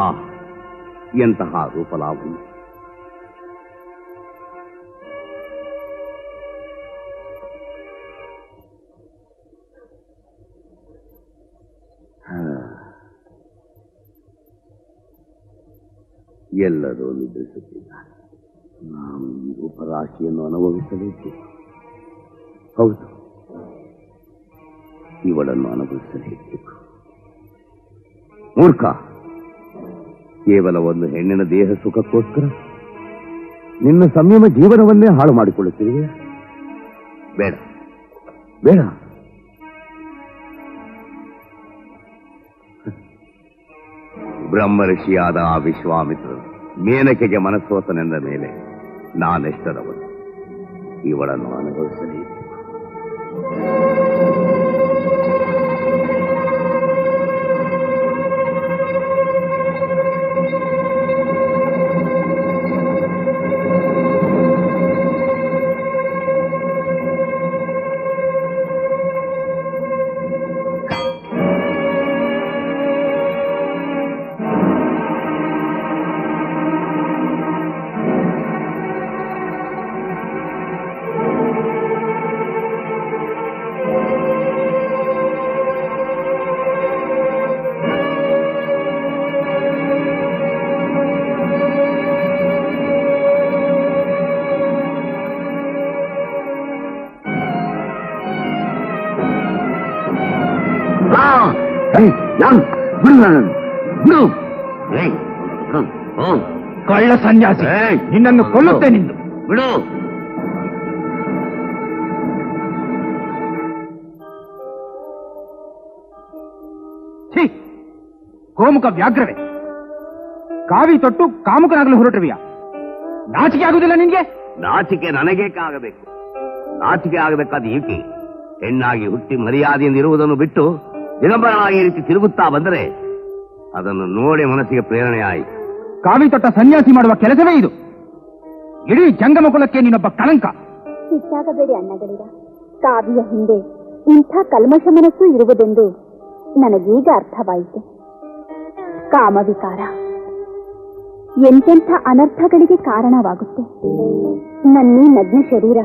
ಆ ಎಂತಹ ರೂಪಲಾವಣ್ಯ! ಎಲ್ಲರೂ ನಿದ್ರಿಸುತ್ತಿದ್ದಾರೆ. ನಾವು ಈ ರೂಪರಾಶಿಯನ್ನು ಅನುಭವಿಸಬೇಕು. ಹೌದು, ಇವಳನ್ನು ಅನುಭವಿಸಲೇಬೇಕು. ಮೂರ್ಖ, ಕೇವಲ ಒಂದು ಹೆಣ್ಣಿನ ದೇಹ ಸುಖಕ್ಕೋಸ್ಕರ ನಿನ್ನ ಸಂಯಮ ಜೀವನವನ್ನೇ ಹಾಳು ಮಾಡಿಕೊಳ್ಳುತ್ತಿರುವೆ. ಬೇಡ ಬೇಡ. ಬ್ರಹ್ಮಋಷಿಯಾದ ಆ ವಿಶ್ವಾಮಿತ್ರರು ಮೇನಕೆಗೆ ಮನಸ್ಸೋತನೆಂದ ಮೇಲೆ ನಾನೆಷ್ಟರವನು. ಇವಳನ್ನು ಅನುಭವಿಸಲೇಬೇಕು. ಕಳ್ಳ ಸನ್ಯಾಸಿ, ನಿನ್ನನ್ನು ಕೊಲ್ಲುತ್ತೆ. ನಿಂದು ಬಿಡು. ಗೋಮುಖ ವ್ಯಾಘ್ರವೇ, ಕಾವಿ ತೊಟ್ಟು ಕಾಮುಕನಾಗಲು ಹೊರಟಿರುವೆಯಾ? ನಾಚಿಕೆ ಆಗುವುದಿಲ್ಲ ನಿನ್ಗೆ? ನಾಚಿಕೆ ನನಗೇಕಾಗಬೇಕು. ನಾಚಿಕೆ ಆಗಬೇಕಾದ ಈಕೆ ಹೆಣ್ಣಾಗಿ ಹುಟ್ಟಿ ಮರ್ಯಾದೆಯಿಂದ ಇರುವುದನ್ನು ಬಿಟ್ಟು ದಿಗಂಬರನಾಗಿ ರೀತಿ ತಿರುಗುತ್ತಾ ಬಂದರೆ ಅದನ್ನು ನೋಡಿ ಮನಸ್ಸಿಗೆ ಪ್ರೇರಣೆ ಆಯಿತು. ಕಾವಿ ತೊಟ್ಟ ಸನ್ಯಾಸಿ ಮಾಡುವ ಕೆಲಸವೇ ಇದು. ಇಡೀ ಜಂಗಮ ಕುಲಕ್ಕೆ ನೀನೊಬ್ಬ ಕಳಂಕ. ಸಿಟ್ಟಾಗಬೇಡಿ ಅಣ್ಣಗಳಿರ. ಕಾವ್ಯ ಹಿಂದೆ ಇಂಥ ಕಲ್ಮಶ ಮನಸ್ಸು ಇರುವುದೆಂದು ನನಗೀಗ ಅರ್ಥವಾಯಿತು. ಕಾಮವಿಕಾರ ಎಂತೆಂಥ ಅನರ್ಥಗಳಿಗೆ ಕಾರಣವಾಗುತ್ತೆ. ನನ್ನೀ ನಗ್ನ ಶರೀರ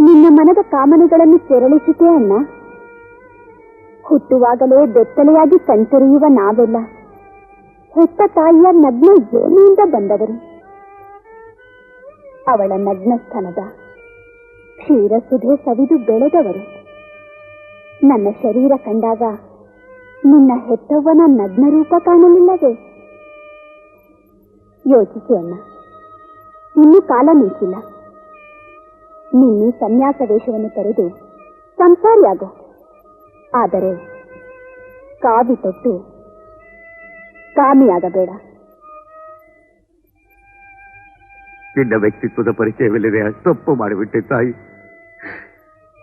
ನಿನ್ನ ಮನದ ಕಾಮನೆಗಳನ್ನು ಕೆರಳಿಸಿತೆ ಅಣ್ಣ. ಹುಟ್ಟುವಾಗಲೇ ಬೆತ್ತಲೆಯಾಗಿ ಕಣ್ತೆರೆಯುವ ನಾವೆಲ್ಲ ಹೆತ್ತ ತಾಯಿಯ ನಗ್ನ ಯೋನಿಯಿಂದ ಬಂದವರು. ಅವಳ ನಗ್ನ ಸ್ತನದ ಕ್ಷೀರಸುಧೆ ಸವಿದು ಬೆಳೆದವರು. ನನ್ನ ಶರೀರ ಕಂಡಾಗ ನಿನ್ನ ಹೆತ್ತವ್ವನ ನಗ್ನ ರೂಪ ಕಾಣಲಿಲ್ಲವೇ? ಯೋಚಿಸು ಅಣ್ಣ, ಇನ್ನೂ ಕಾಲ ನಿಂತಿಲ್ಲ. ನಿನ್ನೀ ಸನ್ಯಾಸ ವೇಷವನ್ನು ತೊರೆದು ಸಂಸಾರಿಯಾಗೋ. ಆದರೆ ಕಾವಿ ತೊಟ್ಟು ಕಾಮಿಯಾಗಬೇಡ. ನಿನ್ನ ವ್ಯಕ್ತಿತ್ವದ ಪರಿಚಯವಿಲ್ಲದೆ ತಪ್ಪು ಮಾಡಿಬಿಟ್ಟೆ ತಾಯಿ.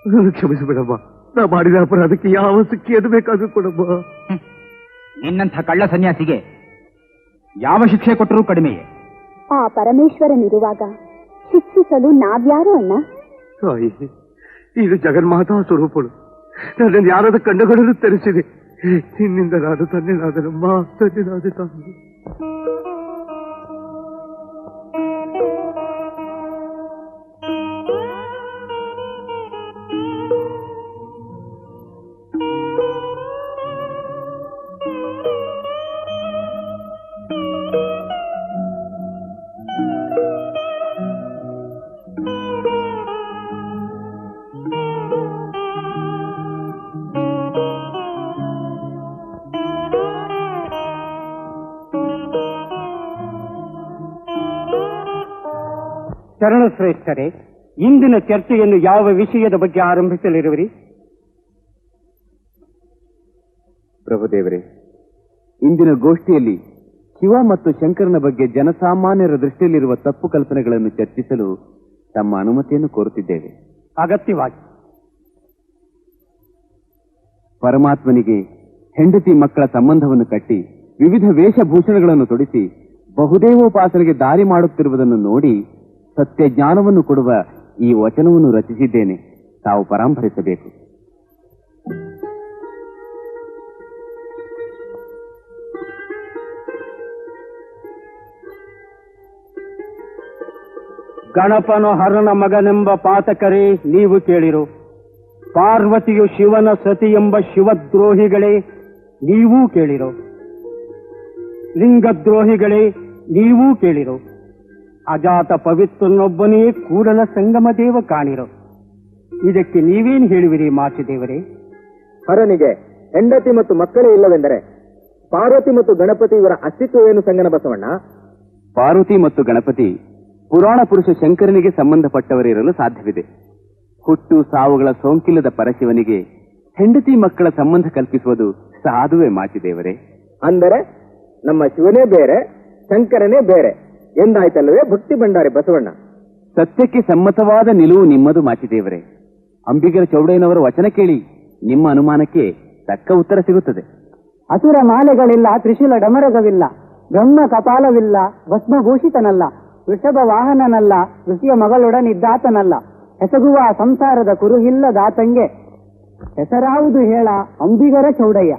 ನಾನು ಕ್ಷಮಿಸಿಬಿಡಮ್ಮ. ನಾ ಮಾಡಿದ ಅಪರಾಧಕ್ಕೆ ಯಾವ ಶಿಕ್ಷೆಯನ್ನು ಬೇಕಾದ್ರೂ ಕೊಡಮ್ಮ. ನಿನ್ನಂಥ ಕಳ್ಳ ಸನ್ಯಾಸಿಗೆ ಯಾವ ಶಿಕ್ಷೆ ಕೊಟ್ಟರೂ ಕಡಿಮೆಯೇ. ಆ ಪರಮೇಶ್ವರನಿರುವಾಗ ಶಿಕ್ಷಿಸಲು ನಾವ್ಯಾರು ಅಣ್ಣ? ತಾಯಿ, ಇದು ಜಗನ್ಮಾತಾ ಸ್ವರೂಪಳು. ನನ್ನನ್ನು ಯಾರಾದ ಕಣ್ಣುಗಳನ್ನು ತೆರೆಸಿದೆ. ನಿನ್ನಿಂದ ನಾನು ತನ್ನೇನಾದನಮ್ಮ, ತನ್ನೇನಾದ ತಾಯಿ. ಶರಣಶ್ರೇಷ್ಠರೇ, ಇಂದಿನ ಚರ್ಚೆಯನ್ನು ಯಾವ ವಿಷಯದ ಬಗ್ಗೆ ಆರಂಭಿಸಲಿರುವಿರಿ? ಪ್ರಭುದೇವರೇ, ಇಂದಿನ ಗೋಷ್ಠಿಯಲ್ಲಿ ಶಿವ ಮತ್ತು ಶಂಕರನ ಬಗ್ಗೆ ಜನಸಾಮಾನ್ಯರ ದೃಷ್ಟಿಯಲ್ಲಿರುವ ತಪ್ಪು ಕಲ್ಪನೆಗಳನ್ನು ಚರ್ಚಿಸಲು ತಮ್ಮ ಅನುಮತಿಯನ್ನು ಕೋರುತ್ತಿದ್ದೇವೆ. ಅಗತ್ಯವಾಗಿ. ಪರಮಾತ್ಮನಿಗೆ ಹೆಂಡತಿ ಮಕ್ಕಳ ಸಂಬಂಧವನ್ನು ಕಟ್ಟಿ ವಿವಿಧ ವೇಷಭೂಷಣಗಳನ್ನು ತೊಡಿಸಿ ಬಹುದೇವೋಪಾಸನೆಗೆ ದಾರಿ ಮಾಡುತ್ತಿರುವುದನ್ನು ನೋಡಿ ಸತ್ಯ ಜ್ಞಾನವನ್ನು ಕೊಡುವ ಈ ವಚನವನ್ನು ರಚಿಸಿದ್ದೇನೆ. ತಾವು ಪರಾಂಭರಿಸಬೇಕು. ಗಣಪನು ಹರನ ಮಗನೆಂಬ ಪಾತಕರೇ ನೀವು ಕೇಳಿರು. ಪಾರ್ವತಿಯು ಶಿವನ ಸತಿ ಎಂಬ ಶಿವದ್ರೋಹಿಗಳೇ ನೀವೂ ಕೇಳಿರೋ. ಲಿಂಗದ್ರೋಹಿಗಳೇ ನೀವೂ ಕೇಳಿರೋ. ಅಜಾತ ಪವಿತ್ರನೊಬ್ಬನೇ ಕೂಡಲ ಸಂಗಮ ದೇವ ಕಾಣಿರೋ. ಇದಕ್ಕೆ ನೀವೇನು ಹೇಳುವಿರಿ ಮಾಚಿದೇವರೇ? ಹರನಿಗೆ ಹೆಂಡತಿ ಮತ್ತು ಮಕ್ಕಳೇ ಇಲ್ಲವೆಂದರೆ ಪಾರ್ವತಿ ಮತ್ತು ಗಣಪತಿ ಇವರ ಅಸ್ತಿತ್ವವೇನು ಸಂಗನ ಬಸವಣ್ಣ? ಪಾರ್ವತಿ ಮತ್ತು ಗಣಪತಿ ಪುರಾಣ ಪುರುಷ ಶಂಕರನಿಗೆ ಸಂಬಂಧಪಟ್ಟವರಿರಲು ಸಾಧ್ಯವಿದೆ. ಹುಟ್ಟು ಸಾವುಗಳ ಸೋಂಕಿಲ್ಲದ ಪರಶಿವನಿಗೆ ಹೆಂಡತಿ ಮಕ್ಕಳ ಸಂಬಂಧ ಕಲ್ಪಿಸುವುದು ಸಾಧುವೆ ಮಾಚಿದೇವರೇ. ಅಂದರೆ ನಮ್ಮ ಶಿವನೇ ಬೇರೆ, ಶಂಕರನೇ ಬೇರೆ ಎಂದಾಯ್ತಲ್ಲವೇ ಭಕ್ತಿ ಭಂಡಾರಿ ಬಸವಣ್ಣ? ಸತ್ಯಕ್ಕೆ ಸಮ್ಮತವಾದ ನಿಲುವು ನಿಮ್ಮದು ಮಾಚಿದೇವರೇ. ಅಂಬಿಗರ ಚೌಡಯ್ಯನವರ ವಚನ ಕೇಳಿ ನಿಮ್ಮ ಅನುಮಾನಕ್ಕೆ ತಕ್ಕ ಉತ್ತರ ಸಿಗುತ್ತದೆ. ಅಸುರ ಮಾಲೆಗಳಿಲ್ಲ, ತ್ರಿಶೂಲ ಡಮರಗವಿಲ್ಲ, ಬ್ರಹ್ಮ ಕಪಾಲವಿಲ್ಲ, ಭಸ್ಮಭೂಷಿತನಲ್ಲ, ವೃಷಭ ವಾಹನನಲ್ಲ, ಋಷಿಯ ಮಗಳೊಡನಿದ್ದಾತನಲ್ಲ, ಎಸಗುವ ಸಂಸಾರದ ಕುರುಹಿಲ್ಲದಾತಂಗೆ ಹೆಸರಾವುದು ಹೇಳ ಅಂಬಿಗರ ಚೌಡಯ್ಯ.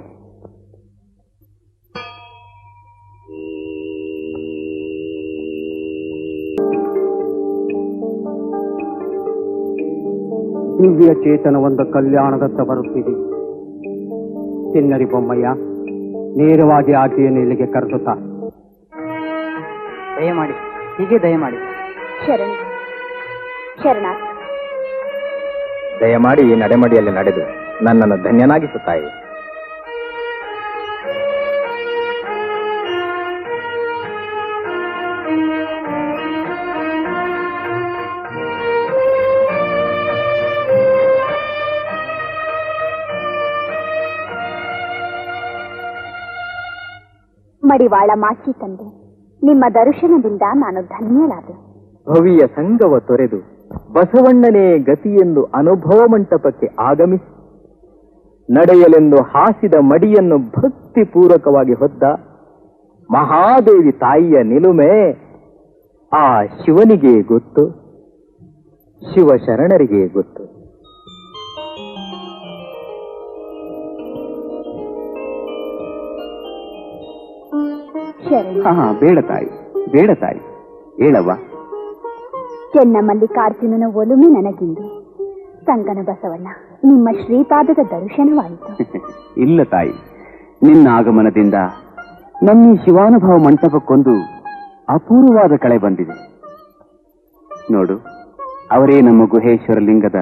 ದಿವ್ಯ ಚೇತನವೊಂದು ಕಲ್ಯಾಣದತ್ತ ಬರುತ್ತಿದೆ. ಚಿನ್ನರಿ ಬೊಮ್ಮಯ್ಯ, ನೇರವಾಗಿ ಆಕೆಯನ್ನು ಇಲ್ಲಿಗೆ ಕರೆದುತ್ತಾ. ದಯಮಾಡಿ, ಹೀಗೆ ದಯಮಾಡಿ. ಶರಣಾರ್ಥಿ. ದಯಮಾಡಿ ಈ ನಡೆಮಡಿಯಲ್ಲಿ ನಡೆದು ನನ್ನನ್ನು ಧನ್ಯನಾಗಿಸುತ್ತಾಯಿ. ಮಡಿವಾಳ ಮಾಚಿ ತಂದೆ, ನಿಮ್ಮ ದರ್ಶನದಿಂದ ನಾನು ಧನ್ಯಳಾದೆ. ಭವಿಯ ಸಂಗವ ತೊರೆದು ಬಸವಣ್ಣನೇ ಗತಿಯೆಂದು ಅನುಭವ ಮಂಟಪಕ್ಕೆ ಆಗಮಿಸಿ ನಡೆಯಲೆಂದು ಹಾಸಿದ ಮಡಿಯನ್ನು ಭಕ್ತಿಪೂರ್ವಕವಾಗಿ ಹೊದ್ದ ಮಹಾದೇವಿ ತಾಯಿಯ ನಿಲುಮೆ ಆ ಶಿವನಿಗೆ ಗೊತ್ತು, ಶಿವಶರಣರಿಗೆ ಗೊತ್ತು. ಬೇಡ ತಾಯಿ, ಬೇಡ ತಾಯಿ, ಹೇಳವ್ವ. ಚೆನ್ನ ಮಲ್ಲಿಕಾರ್ಜುನನ ಒಲುಮೆ ನನಗಿಂದು. ಸಂಗನ ಬಸವಣ್ಣ, ನಿಮ್ಮ ಶ್ರೀಪಾದದ ದರ್ಶನವಾಯಿತು. ಇಲ್ಲ ತಾಯಿ, ನಿನ್ನ ಆಗಮನದಿಂದ ನಮ್ಮ ಶಿವಾನುಭವ ಮಂಟಪಕ್ಕೊಂದು ಅಪೂರ್ವವಾದ ಕಳೆ ಬಂದಿದೆ. ನೋಡು, ಅವರೇ ನಮ್ಮ ಗುಹೇಶ್ವರ ಲಿಂಗದ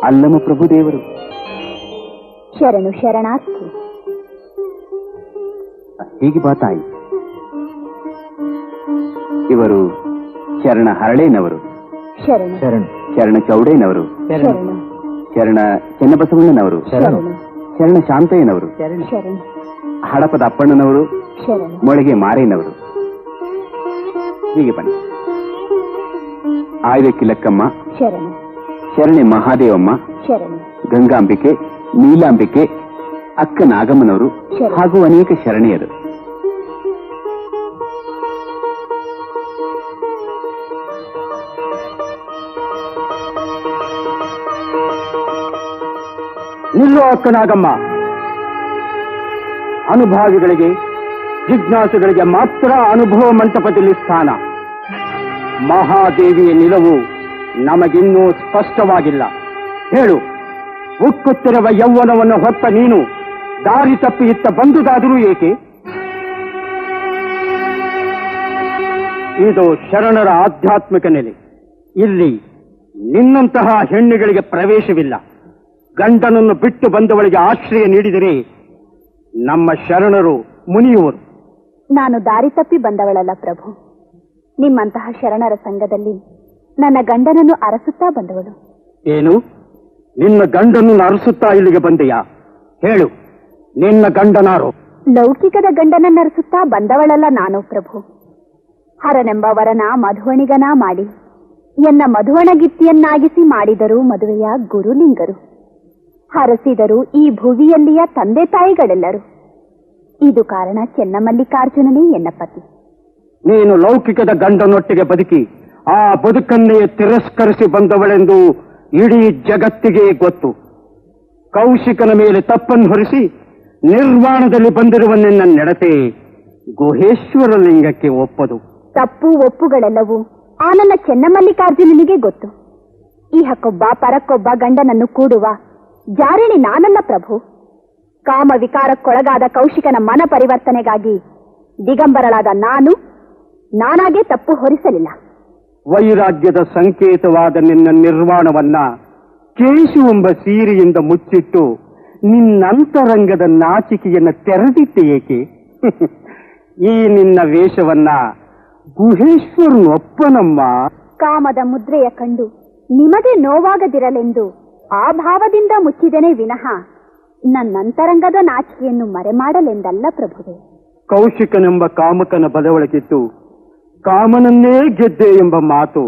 ಅಲ್ಲಮ ಪ್ರಭುದೇವರು. ಶರಣು ಶರಣಾರ್ಥಿ. ಹೀಗೆ ಬಾ ತಾಯಿ. ಇವರು ಶರಣ ಹರಳೇನವರು, ಶರಣು ಶರಣ ಚೌಡೇನವರು, ಶರಣು ಶರಣ ಚೆನ್ನಬಸವಣ್ಣನವರು, ಶರಣು ಶರಣ ಶಾಂತಯ್ಯನವರು, ಶರಣು ಹಡಪದ ಅಪ್ಪಣ್ಣನವರು, ಶರಣು ಮೊಳಗೆ ಮಾರೇನವರು. ಹೀಗೆ ಬನ್ನಿ. ಆಯ್ವೆ ಕಿಲಕ್ಕಮ್ಮ, ಶರಣು ಶರಣೆ ಮಹಾದೇವಮ್ಮ, ಶರಣು ಗಂಗಾಂಬಿಕೆ, ನೀಲಾಂಬಿಕೆ, ಅಕ್ಕ ನಾಗಮ್ಮನವರು ಹಾಗೂ ಅನೇಕ ಶರಣೆಯರು. ನಿಲ್ಲೋ ಅಕ್ಕನಾಗಮ್ಮ. ಅನುಭಾವಿಗಳಿಗೆ, ಜಿಜ್ಞಾಸುಗಳಿಗೆ ಮಾತ್ರ ಅನುಭವ ಮಂಟಪದಲ್ಲಿ ಸ್ಥಾನ. ಮಹಾದೇವಿಯ ನಿಲುವು ನಮಗಿನ್ನೂ ಸ್ಪಷ್ಟವಾಗಿಲ್ಲ. ಹೇಳು, ಉಕ್ಕುತ್ತಿರುವ ಯೌವನವನ್ನು ಹೊತ್ತ ನೀನು ದಾರಿ ತಪ್ಪಿ ಇತ್ತ ಬಂದುದಾದರೂ ಏಕೆ? ಇದು ಶರಣರ ಆಧ್ಯಾತ್ಮಿಕ ನೆಲೆ. ಇಲ್ಲಿ ನಿನ್ನಂತಹ ಹೆಣ್ಣುಗಳಿಗೆ ಪ್ರವೇಶವಿಲ್ಲ. ಗಂಡನನ್ನು ಬಿಟ್ಟು ಬಂದವಳಿಗೆ ಆಶ್ರಯ ನೀಡಿದರೆ ನಮ್ಮ ಶರಣರು ಮುನಿಯುವರು. ನಾನು ದಾರಿ ತಪ್ಪಿ ಬಂದವಳಲ್ಲ ಪ್ರಭು. ನಿಮ್ಮಂತಹ ಶರಣರ ಸಂಘದಲ್ಲಿ ನನ್ನ ಗಂಡನನ್ನು ಅರಸುತ್ತಾ ಬಂದವಳು. ಏನು, ನಿನ್ನ ಗಂಡನನ್ನು ಅರಸುತ್ತಾ ಇಲ್ಲಿಗೆ ಬಂದೆಯಾ? ಹೇಳು, ನಿನ್ನ ಗಂಡನಾರು? ಲೌಕಿಕದ ಗಂಡನನ್ನರಿಸುತ್ತಾ ಬಂದವಳಲ್ಲ ನಾನು ಪ್ರಭು. ಹರನೆಂಬ ವರನ ಮಧುವಣಿಗನ ಮಾಡಿ ಎನ್ನ ಮಧುವಣಗಿತ್ತಿಯನ್ನಾಗಿಸಿ ಮಾಡಿದರು ಮದುವೆಯ ಗುರುಲಿಂಗರು. ಹರಸಿದರು ಈ ಭುವಿಯಲ್ಲಿಯ ತಂದೆ ತಾಯಿಗಳೆಲ್ಲರೂ. ಇದು ಕಾರಣ ಚೆನ್ನಮಲ್ಲಿಕಾರ್ಜುನನೇ ಎನ್ನ ಪತಿ. ನೀನು ಲೌಕಿಕದ ಗಂಡನೊಟ್ಟಿಗೆ ಬದುಕಿ ಆ ಬದುಕನ್ನೇ ತಿರಸ್ಕರಿಸಿ ಬಂದವಳೆಂದು ಇಡೀ ಜಗತ್ತಿಗೆ ಗೊತ್ತು. ಕೌಶಿಕನ ಮೇಲೆ ತಪ್ಪನ್ನು ಹೊರಿಸಿ ನಿರ್ವಾಣದಲ್ಲಿ ಬಂದಿರುವ ನಿನ್ನ ನಡತೆ ಗುಹೇಶ್ವರ ಲಿಂಗಕ್ಕೆ ಒಪ್ಪದು. ತಪ್ಪು ಒಪ್ಪುಗಳೆಲ್ಲವೂ ಆ ನನ್ನ ಚೆನ್ನಮಲ್ಲಿಕಾರ್ಜುನನಿಗೆ ಗೊತ್ತು. ಇಹಕ್ಕೊಬ್ಬ ಪರಕ್ಕೊಬ್ಬ ಗಂಡನನ್ನು ಕೂಡುವ ಜಾರಿಣಿ ನಾನಲ್ಲ ಪ್ರಭು. ಕಾಮ ವಿಕಾರಕ್ಕೊಳಗಾದ ಕೌಶಿಕನ ಮನ ಪರಿವರ್ತನೆಗಾಗಿ ದಿಗಂಬರಳಾದ ನಾನಾಗೆ ತಪ್ಪು ಹೊರಿಸಲಿಲ್ಲ. ವೈರಾಗ್ಯದ ಸಂಕೇತವಾದ ನಿನ್ನ ನಿರ್ವಾಣವನ್ನ ಕೇಶು ಎಂಬ ಸೀರೆಯಿಂದ ಮುಚ್ಚಿಟ್ಟು ನಿನ್ನಂತರಂಗದ ನಾಚಿಕೆಯನ್ನು ತೆರೆದಿtte ಏಕೆ? ಈ ನಿನ್ನ ವೇಷವನ್ನ ಗುಹೇಶ್ವರನೊಪ್ಪನಮ್ಮ. ಕಾಮದ ಮುದ್ರೆಯ ಕಂಡು ನಿಮಗೆ ನೋವಾಗದಿರಲೆಂದು ಆ ಭಾವದಿಂದ ಮುಚ್ಚಿದನೇ ವಿನಃ ನನ್ನಂತರಂಗದ ನಾಚಿಕೆಯನ್ನು ಮರೆಮಾಡಲೆಂದಲ್ಲ ಪ್ರಭುವೆ. ಕೌಶಿಕನೆಂಬ ಕಾಮಕನ ಬಲವೊಳಗಿದ್ದು ಕಾಮನನ್ನೇ ಗೆದ್ದೆ ಎಂಬ ಮಾತು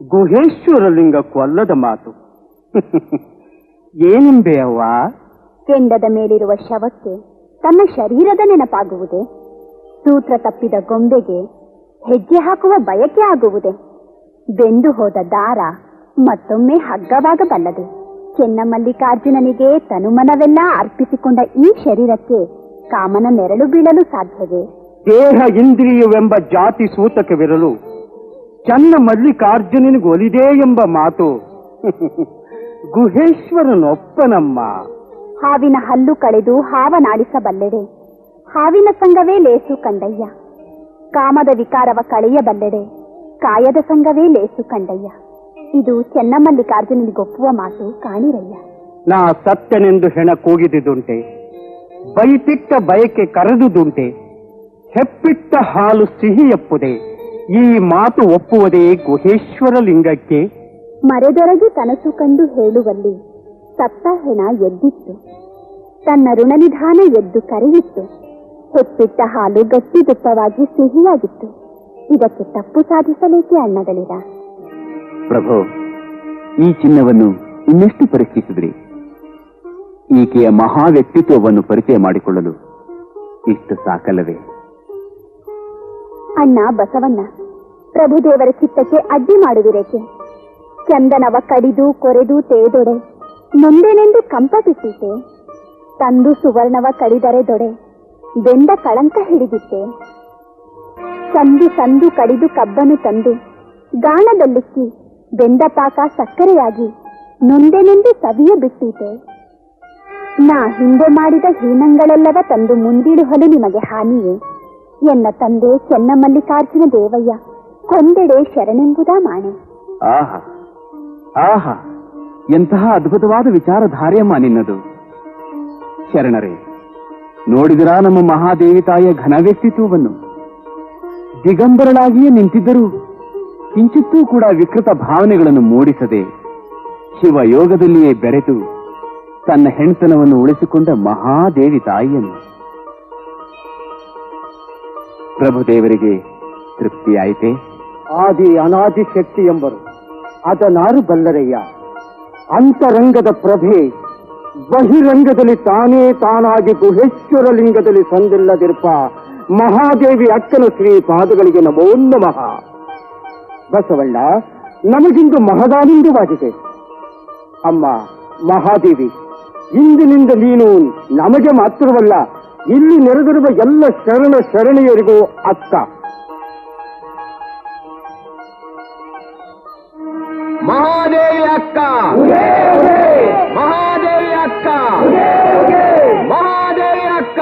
ಗುಹೇಶ್ವರಲಿಂಗ ಕೊಲ್ಲದ ಮಾತು. ಏನೆಂಬೆ ಅವ್ವ? ಕೆಂಡದ ಮೇಲಿರುವ ಶವಕ್ಕೆ ತನ್ನ ಶರೀರದ ನೆನಪಾಗುವುದೇ? ಸೂತ್ರ ತಪ್ಪಿದ ಗೊಂಬೆಗೆ ಹೆಜ್ಜೆ ಹಾಕುವ ಬಯಕೆ ಆಗುವುದೇ? ಬೆಂದು ಹೋದ ದಾರ ಮತ್ತೊಮ್ಮೆ ಹಗ್ಗವಾಗಬಲ್ಲದೆ? ಚೆನ್ನಮಲ್ಲಿಕಾರ್ಜುನನಿಗೆ ತನುಮನವೆಲ್ಲ ಅರ್ಪಿಸಿಕೊಂಡ ಈ ಶರೀರಕ್ಕೆ ಕಾಮನ ನೆರಳು ಬೀಳಲು ಸಾಧ್ಯವೇ? ದೇಹ ಇಂದ್ರಿಯವೆಂಬ ಜಾತಿ ಸೂತಕವಿರಲು ಚೆನ್ನಮಲ್ಲಿಕಾರ್ಜುನನಿಗೆ ಒಲಿದೆ ಎಂಬ ಮಾತು ಗುಹೇಶ್ವರನೊಪ್ಪನಮ್ಮ. ಹಾವಿನ ಹಲ್ಲು ಕಳೆದು ಹಾವನಾಡಿಸಬಲ್ಲೆಡೆ ಹಾವಿನ ಸಂಗವೇ ಲೇಸು ಕಂಡಯ್ಯ. ಕಾಮದ ವಿಕಾರವ ಕಳೆಯಬಲ್ಲೆಡೆ ಕಾಯದ ಸಂಗವೇ ಲೇಸು ಕಂಡಯ್ಯ. ಇದು ಚೆನ್ನಮಲ್ಲಿಕಾರ್ಜುನನಿಗೊಪ್ಪುವ ಮಾತು ಕಾಣಿರಯ್ಯ. ನಾ ಸತ್ಯನೆಂದು ಹೆಣ ಕೂಗಿದುದುಂಟೆ, ಬೈತಿಟ್ಟ ಬಯಕೆ ಕರೆದುದುಂಟೆ, ಹೆಪ್ಪಿಟ್ಟ ಹಾಲು ಸಿಹಿಯಪ್ಪುದೆ. ಈ ಮಾತು ಒಪ್ಪುವುದೇ ಗುಹೇಶ್ವರ ಲಿಂಗಕ್ಕೆ? ಮರೆದೊರಗಿ ಕನಸು ಕಂಡು ಹೇಳುವಲ್ಲಿ ಸತ್ತ ಹೆಣ ಎದ್ದಿತ್ತು, ತನ್ನ ಋಣನಿಧಾನ ಎದ್ದು ಕರೆಯಿತ್ತು. ಹೆಪ್ಪಿಟ್ಟ ಹಾಲು ಗಟ್ಟಿದುಪ್ಪವಾಗಿ ಸಿಹಿಯಾಗಿತ್ತು. ಇದಕ್ಕೆ ತಪ್ಪು ಸಾಧಿಸಲೇಕೆ ಅಣ್ಣಗಳಿರ? ಪ್ರಭು, ಈ ಚಿನ್ನವನ್ನು ಇನ್ನೆಷ್ಟು ಪರೀಕ್ಷಿಸಿದ್ರಿ? ಈಕೆಯ ಮಹಾ ವ್ಯಕ್ತಿತ್ವವನ್ನು ಪರಿಚಯ ಮಾಡಿಕೊಳ್ಳಲು ಇಷ್ಟು ಸಾಕಲ್ಲವೇ? ಅಣ್ಣ ಬಸವಣ್ಣ, ಪ್ರಭುದೇವರ ಚಿತ್ತಕ್ಕೆ ಅಡ್ಡಿ ಮಾಡುವಿರೇಕೆ? ಚಂದನವ ಕಡಿದು ಕೊರೆದು ತೇದೊಡೆ ನೊಂದೆನೆಂದು ಕಂಪಪಿಸಿತೆ. ತಂದು ಸುವರ್ಣವ ಕಡಿದರೆ ದೊಡೆ ಬೆಂದ ಕಳಂಕ ಹಿಡಿದಿತ್ತೆ. ಸಂದು ಸಂದು ಕಡಿದು ಕಬ್ಬನು ತಂದು ಗಾಣದಲ್ಲಿಕ್ಕಿ ಬೆಂದ ಪಾಕ ಸಕ್ಕರೆಯಾಗಿ ನೊಂದೆನೆಂದು ಸವಿಯ ಬಿಟ್ಟೀತೆ. ನಾ ಹಿಂದೆ ಮಾಡಿದ ಹೀನಂಗಳೆಲ್ಲವ ತಂದು ಮುಂದಿಡುಹಲು ನಿಮಗೆ ಹಾನಿಯೇ? ಎನ್ನ ತಂದೆ ಚೆನ್ನಮಲ್ಲಿಕಾರ್ಜುನ ದೇವಯ್ಯ ಕೊಂದೆಡೆ ಶರಣೆಂಬುದ ಮಾಣೆ. ಆಹಾ ಆಹಾ, ಎಂತಹ ಅದ್ಭುತವಾದ ವಿಚಾರಧಾರೆಯಮ್ಮ ನಿನ್ನದು. ಶರಣರೇ, ನೋಡಿದಿರಾ ನಮ್ಮ ಮಹಾದೇವಿ ತಾಯಿಯ ಘನ ವ್ಯಕ್ತಿತ್ವವನ್ನು? ದಿಗಂಬರಳಾಗಿಯೇ ನಿಂತಿದ್ದರೂ ಕಿಂಚಿತ್ತೂ ಕೂಡ ವಿಕೃತ ಭಾವನೆಗಳನ್ನು ಮೂಡಿಸದೆ ಶಿವಯೋಗದಲ್ಲಿಯೇ ಬೆರೆತು ತನ್ನ ಹೆಣ್ತನವನ್ನು ಉಳಿಸಿಕೊಂಡ ಮಹಾದೇವಿ ತಾಯಿಯನ್ನು. ಪ್ರಭುದೇವರಿಗೆ ತೃಪ್ತಿಯಾಯಿತೆ? ಆದಿ ಅನಾದಿ ಶಕ್ತಿ ಎಂಬರು ಅದನಾರು ಬಲ್ಲರಯ್ಯ. ಅಂತರಂಗದ ಪ್ರಭೆ ಬಹಿರಂಗದಲ್ಲಿ ತಾನೇ ತಾನಾಗಿ ಗುಹೇಶ್ವರ ಲಿಂಗದಲ್ಲಿ ಸಂದಿಲ್ಲದಿರ್ಪ ಮಹಾದೇವಿ ಅಕ್ಕನ ಶ್ರೀ ಪಾದಗಳಿಗೆ ನಮೋ ನಮಃ. ಬಸವಣ್ಣ, ನಮಗಿಂದು ಮಹದಾನಂದವಾಗಿದೆ. ಅಮ್ಮ ಮಹಾದೇವಿ, ಇಂದಿನಿಂದ ನೀನು ನಮಗೆ ಮಾತ್ರವಲ್ಲ, ಇಲ್ಲಿ ನೆರೆದಿರುವ ಎಲ್ಲ ಶರಣ ಶರಣೆಯರಿಗೂ ಅಕ್ಕ. ಮಹಾದೇವಿ ಅಕ್ಕ, ಮಹಾದೇವಿ ಅಕ್ಕ, ಮಹಾದೇವಿ ಅಕ್ಕ.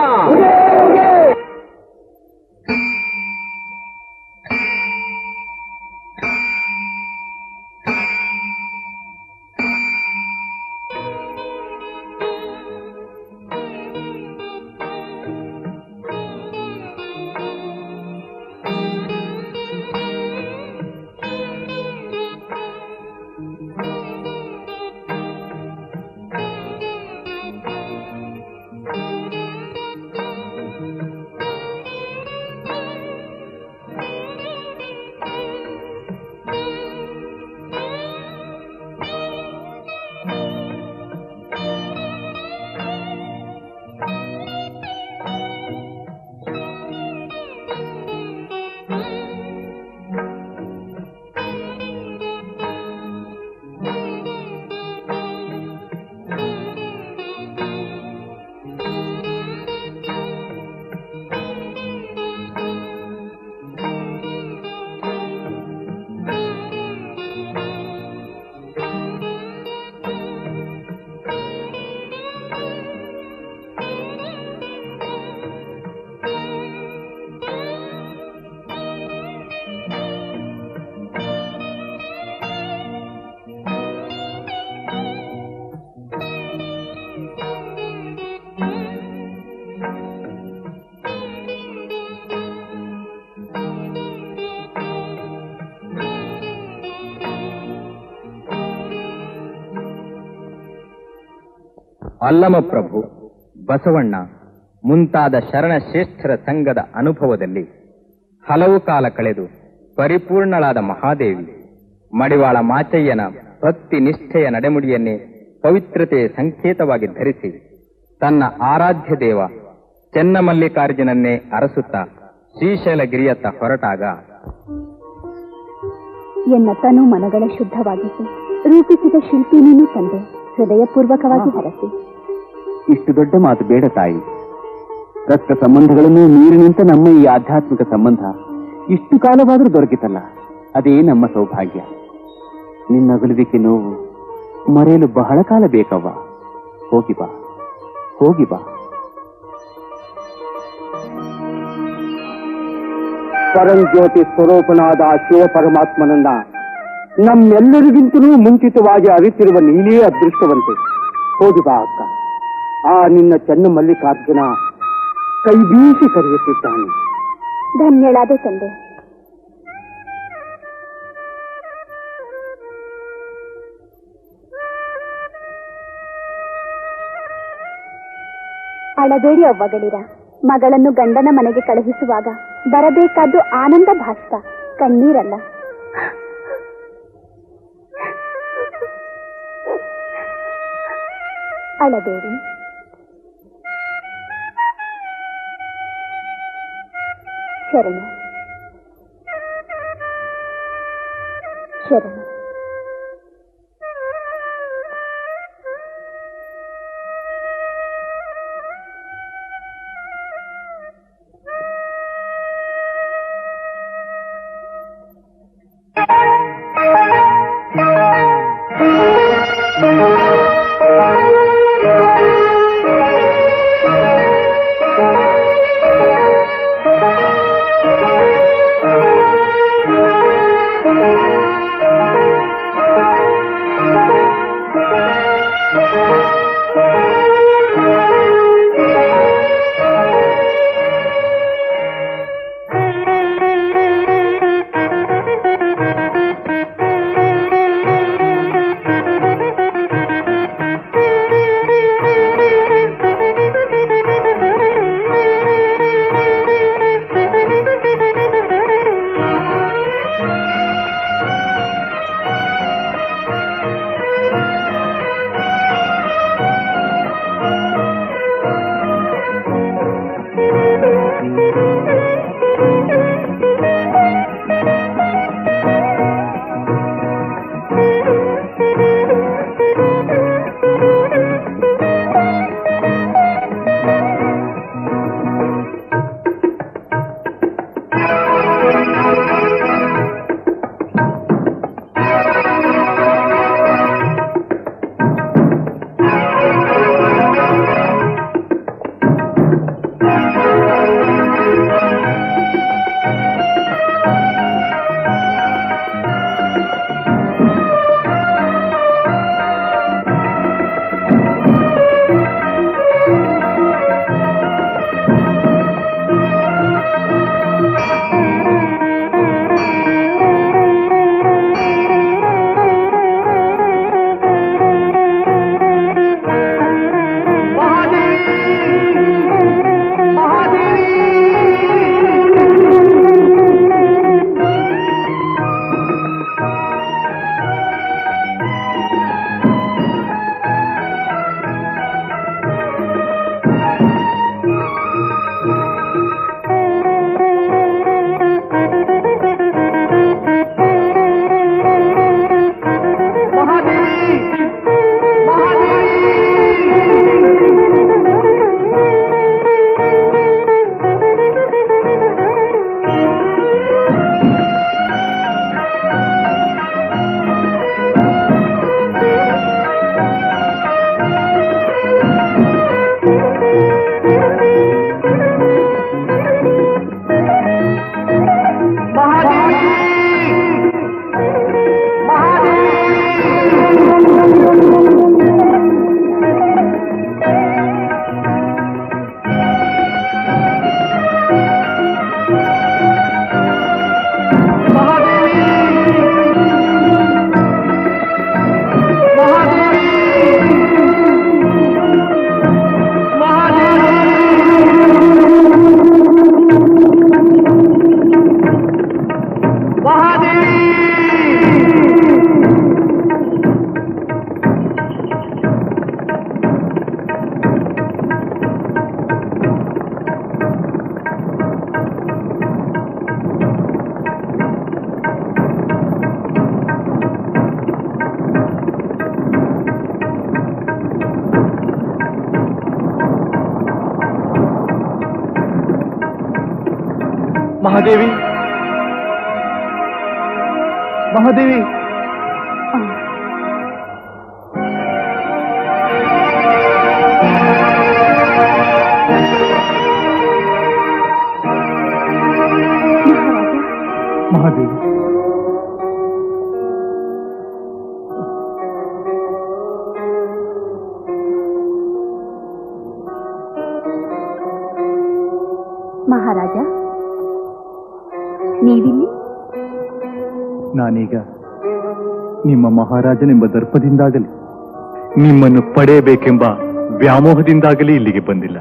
ಅಲ್ಲಮಪ್ರಭು, ಬಸವಣ್ಣ ಮುಂತಾದ ಶರಣಶ್ರೇಷ್ಠರ ಸಂಘದ ಅನುಭವದಲ್ಲಿ ಹಲವು ಕಾಲ ಕಳೆದು ಪರಿಪೂರ್ಣಳಾದ ಮಹಾದೇವಿ ಮಡಿವಾಳ ಮಾಚಯ್ಯನ ಭಕ್ತಿ ನಿಷ್ಠೆಯ ನಡೆಮುಡಿಯನ್ನೇ ಪವಿತ್ರತೆಯ ಸಂಕೇತವಾಗಿ ಧರಿಸಿ ತನ್ನ ಆರಾಧ್ಯ ದೇವ ಚೆನ್ನಮಲ್ಲಿಕಾರ್ಜುನನ್ನೇ ಅರಸುತ್ತಾ ಶ್ರೀಶೈಲಗಿರಿಯತ್ತ ಹೊರಟಾಗ, ಎನ್ನ ತನು ಮನಗಳ ಶುದ್ಧವಾಗಿಸಿ ರೂಪಿಸಿದ ಶಿಲ್ಪಿ ನೀನು ತಂದೆ, ಹೃದಯಪೂರ್ವಕವಾಗಿ ಹರಸಿ. ಇಷ್ಟು ದೊಡ್ಡ ಮಾತು ಬೇಡ ತಾಯಿ. ರಕ್ತ ಸಂಬಂಧಗಳನ್ನು ಮೀರಿ ನಿಂತ ನಮ್ಮ ಈ ಆಧ್ಯಾತ್ಮಿಕ ಸಂಬಂಧ ಇಷ್ಟು ಕಾಲವಾದರೂ ದೊರಕಿತಲ್ಲ, ಅದೇ ನಮ್ಮ ಸೌಭಾಗ್ಯ. ನಿನ್ನಗಲುವಿಕೆ ನೋವು ಮರೆಯಲು ಬಹಳ ಕಾಲ ಬೇಕವ್ವ. ಹೋಗಿ ಬಾ, ಹೋಗಿ ಬಾ. ಪರಂಜ್ಯೋತಿ ಸ್ವರೂಪನಾದ ಶಿವ ಪರಮಾತ್ಮನನ್ನ ನಮ್ಮೆಲ್ಲರಿಗಿಂತಲೂ ಮುಂಚಿತವಾಗಿ ಅರಿತಿರುವ ನೀನೇ ಅದೃಷ್ಟವಂತೆ. ಹೋಗಿ ಬಾ ಅಕ್ಕ. ಆ ನಿನ್ನ ಚೆನ್ನಮಲ್ಲಿಕಾರ್ಜುನ ಕೈ ಬೀಸಿ ಕರೆಯುತ್ತಿದ್ದಾನೆ. ಧನ್ಯಳಾದ ತಂದೆ. ಅಳಬೇಡಿ ಅವ್ವಗಳಿರ. ಮಗಳನ್ನು ಗಂಡನ ಮನೆಗೆ ಕಳುಹಿಸುವಾಗ ಬರಬೇಕಾದ್ದು ಆನಂದ ಭಾಷ್ಪ, ಕಣ್ಣೀರಲ್ಲ. ಅಳಬೇಡಿ. ಶರಣ ಶರಣ. ಮಹಾದೇವಿ ಮಹಾದೇವಿ ಮಹಾದೇವಿ ಮಹಾರಾಜ, ನೀವಿಲ್ಲಿ? ನಾನೀಗ ನಿಮ್ಮ ಮಹಾರಾಜನೆಂಬ ದರ್ಪದಿಂದಾಗಲಿ ನಿಮ್ಮನ್ನು ಪಡೆಯಬೇಕೆಂಬ ವ್ಯಾಮೋಹದಿಂದಾಗಲಿ ಇಲ್ಲಿಗೆ ಬಂದಿಲ್ಲ.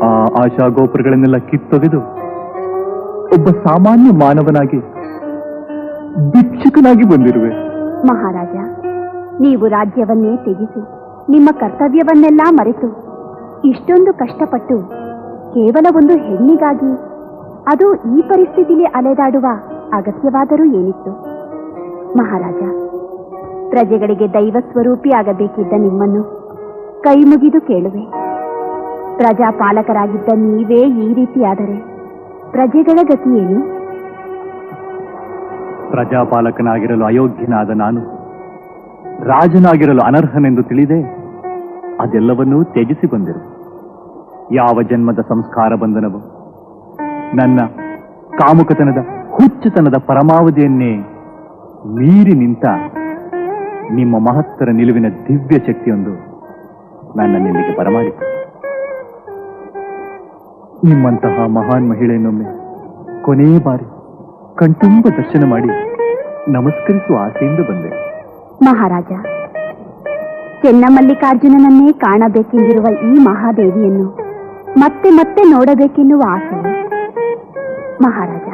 ಆ ಆಶಾಗೋಪುರಗಳನ್ನೆಲ್ಲ ಕಿತ್ತೊಗೆದು ಒಬ್ಬ ಸಾಮಾನ್ಯ ಮಾನವನಾಗಿ ಭಿಕ್ಷುಕನಾಗಿ ಬಂದಿರುವೆ. ಮಹಾರಾಜ, ನೀವು ರಾಜ್ಯವನ್ನೇ ತ್ಯಜಿಸಿ ನಿಮ್ಮ ಕರ್ತವ್ಯವನ್ನೆಲ್ಲ ಮರೆತು ಇಷ್ಟೊಂದು ಕಷ್ಟಪಟ್ಟು ಕೇವಲ ಒಂದು ಹೆಣ್ಣಿಗಾಗಿ, ಅದು ಈ ಪರಿಸ್ಥಿತಿಯಲ್ಲಿ ಅಲೆದಾಡುವ ಅಗತ್ಯವಾದರೂ ಏನಿತ್ತು? ಮಹಾರಾಜ, ಪ್ರಜೆಗಳಿಗೆ ದೈವ ಸ್ವರೂಪಿ ಆಗಬೇಕಿದ್ದ ನಿಮ್ಮನ್ನು ಕೈ ಮುಗಿದು ಕೇಳುವೆ. ಪ್ರಜಾಪಾಲಕರಾಗಿದ್ದ ನೀವೇ ಈ ರೀತಿಯಾದರೆ ಪ್ರಜೆಗಳ ಗತಿ ಏನು? ಪ್ರಜಾಪಾಲಕನಾಗಿರಲು ಅಯೋಗ್ಯನಾದ ನಾನು ರಾಜನಾಗಿರಲು ಅನರ್ಹನೆಂದು ತಿಳಿದೆ ಅದೆಲ್ಲವನ್ನೂ ತ್ಯಜಿಸಿ ಬಂದಿರು. ಯಾವ ಜನ್ಮದ ಸಂಸ್ಕಾರ ಬಂಧನವು ನನ್ನ ಕಾಮುಕತನದ ಹುಚ್ಚುತನದ ಪರಮಾವಧಿಯನ್ನೇ ಮೀರಿ ನಿಂತ ನಿಮ್ಮ ಮಹತ್ತರ ನಿಲುವಿನ ದಿವ್ಯ ಶಕ್ತಿಯೊಂದು ನನ್ನನ್ನಿಲ್ಲಿಗೆ ಬರಮಾಡಿತು. ನಿಮ್ಮಂತಹ ಮಹಾನ್ ಮಹಿಳೆಯನ್ನೊಮ್ಮೆ ಕೊನೆಯ ಬಾರಿ ಕಣ್ತುಂಬ ದರ್ಶನ ಮಾಡಿ ನಮಸ್ಕರಿಸುವ ಆಸೆಯಿಂದ ಬಂದೆ. ಮಹಾರಾಜ, ಚೆನ್ನಮಲ್ಲಿಕಾರ್ಜುನನನ್ನೇ ಕಾಣಬೇಕೆಂದಿರುವ ಈ ಮಹಾದೇವಿಯನ್ನು ಮತ್ತೆ ಮತ್ತೆ ನೋಡಬೇಕೆನ್ನುವ ಆಸೆ. ಮಹಾರಾಜ,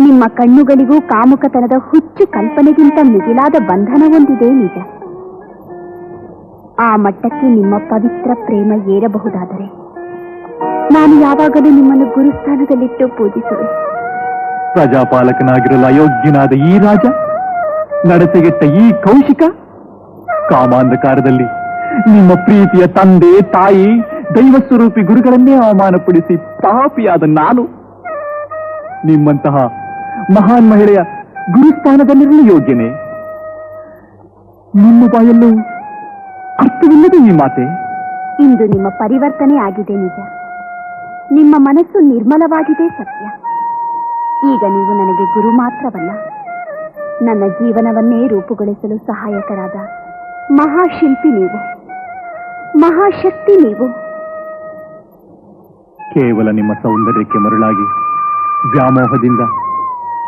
ನಿಮ್ಮ ಕಣ್ಣುಗಳಿಗೂ ಕಾಮುಕತನದ ಹುಚ್ಚು ಕಲ್ಪನೆಗಿಂತ ಮಿಗಿಲಾದ ಬಂಧನವೊಂದಿದೆ ನಿಜ. ಆ ಮಟ್ಟಕ್ಕೆ ನಿಮ್ಮ ಪವಿತ್ರ ಪ್ರೇಮ ಏರಬಹುದಾದರೆ ನಾನು ಯಾವಾಗಲೂ ನಿಮ್ಮನ್ನು ಗುರುಸ್ಥಾನದಲ್ಲಿಟ್ಟು ಪೂಜಿಸುವೆ. ಪ್ರಜಾಪಾಲಕನಾಗಿರಲು ಅಯೋಗ್ಯನಾದ ಈ ರಾಜ, ನಡತೆಗೆಟ್ಟ ಈ ಕೌಶಿಕ, ಕಾಮಾಂಧಕಾರದಲ್ಲಿ ನಿಮ್ಮ ಪ್ರೀತಿಯ ತಂದೆ ತಾಯಿ ದೈವಸ್ವರೂಪಿ ಗುರುಗಳನ್ನೇ ಅವಮಾನಪಡಿಸಿ ಪಾಪಿಯಾದ ನಾನು ನಿಮ್ಮಂತಹ ಮಹಾನ್ ಮಹಿಳೆಯ ಗುರುಸ್ಥಾನದಲ್ಲಿರಲು ಯೋಗ್ಯನೇ? ನಿಮ್ಮ ಬಾಯಲ್ಲೂ ಅರ್ಥವಿಲ್ಲದೆ ಈ ಮಾತೆ. ಇಂದು ನಿಮ್ಮ ಪರಿವರ್ತನೆ ಆಗಿದೆ ನಿಜ. ನಿಮ್ಮ ಮನಸ್ಸು ನಿರ್ಮಲವಾಗಿದೆ ಸತ್ಯ. ಈಗ ನೀವು ನನಗೆ ಗುರು ಮಾತ್ರವಲ್ಲ, ನನ್ನ ಜೀವನವನ್ನೇ ರೂಪುಗೊಳಿಸಲು ಸಹಾಯಕರಾದ ಮಹಾಶಿಲ್ಪಿ ನೀವು, ಮಹಾಶಕ್ತಿ ನೀವು. ಕೇವಲ ನಿಮ್ಮ ಸೌಂದರ್ಯಕ್ಕೆ ಮರುಳಾಗಿ ವ್ಯಾಮೋಹದಿಂದ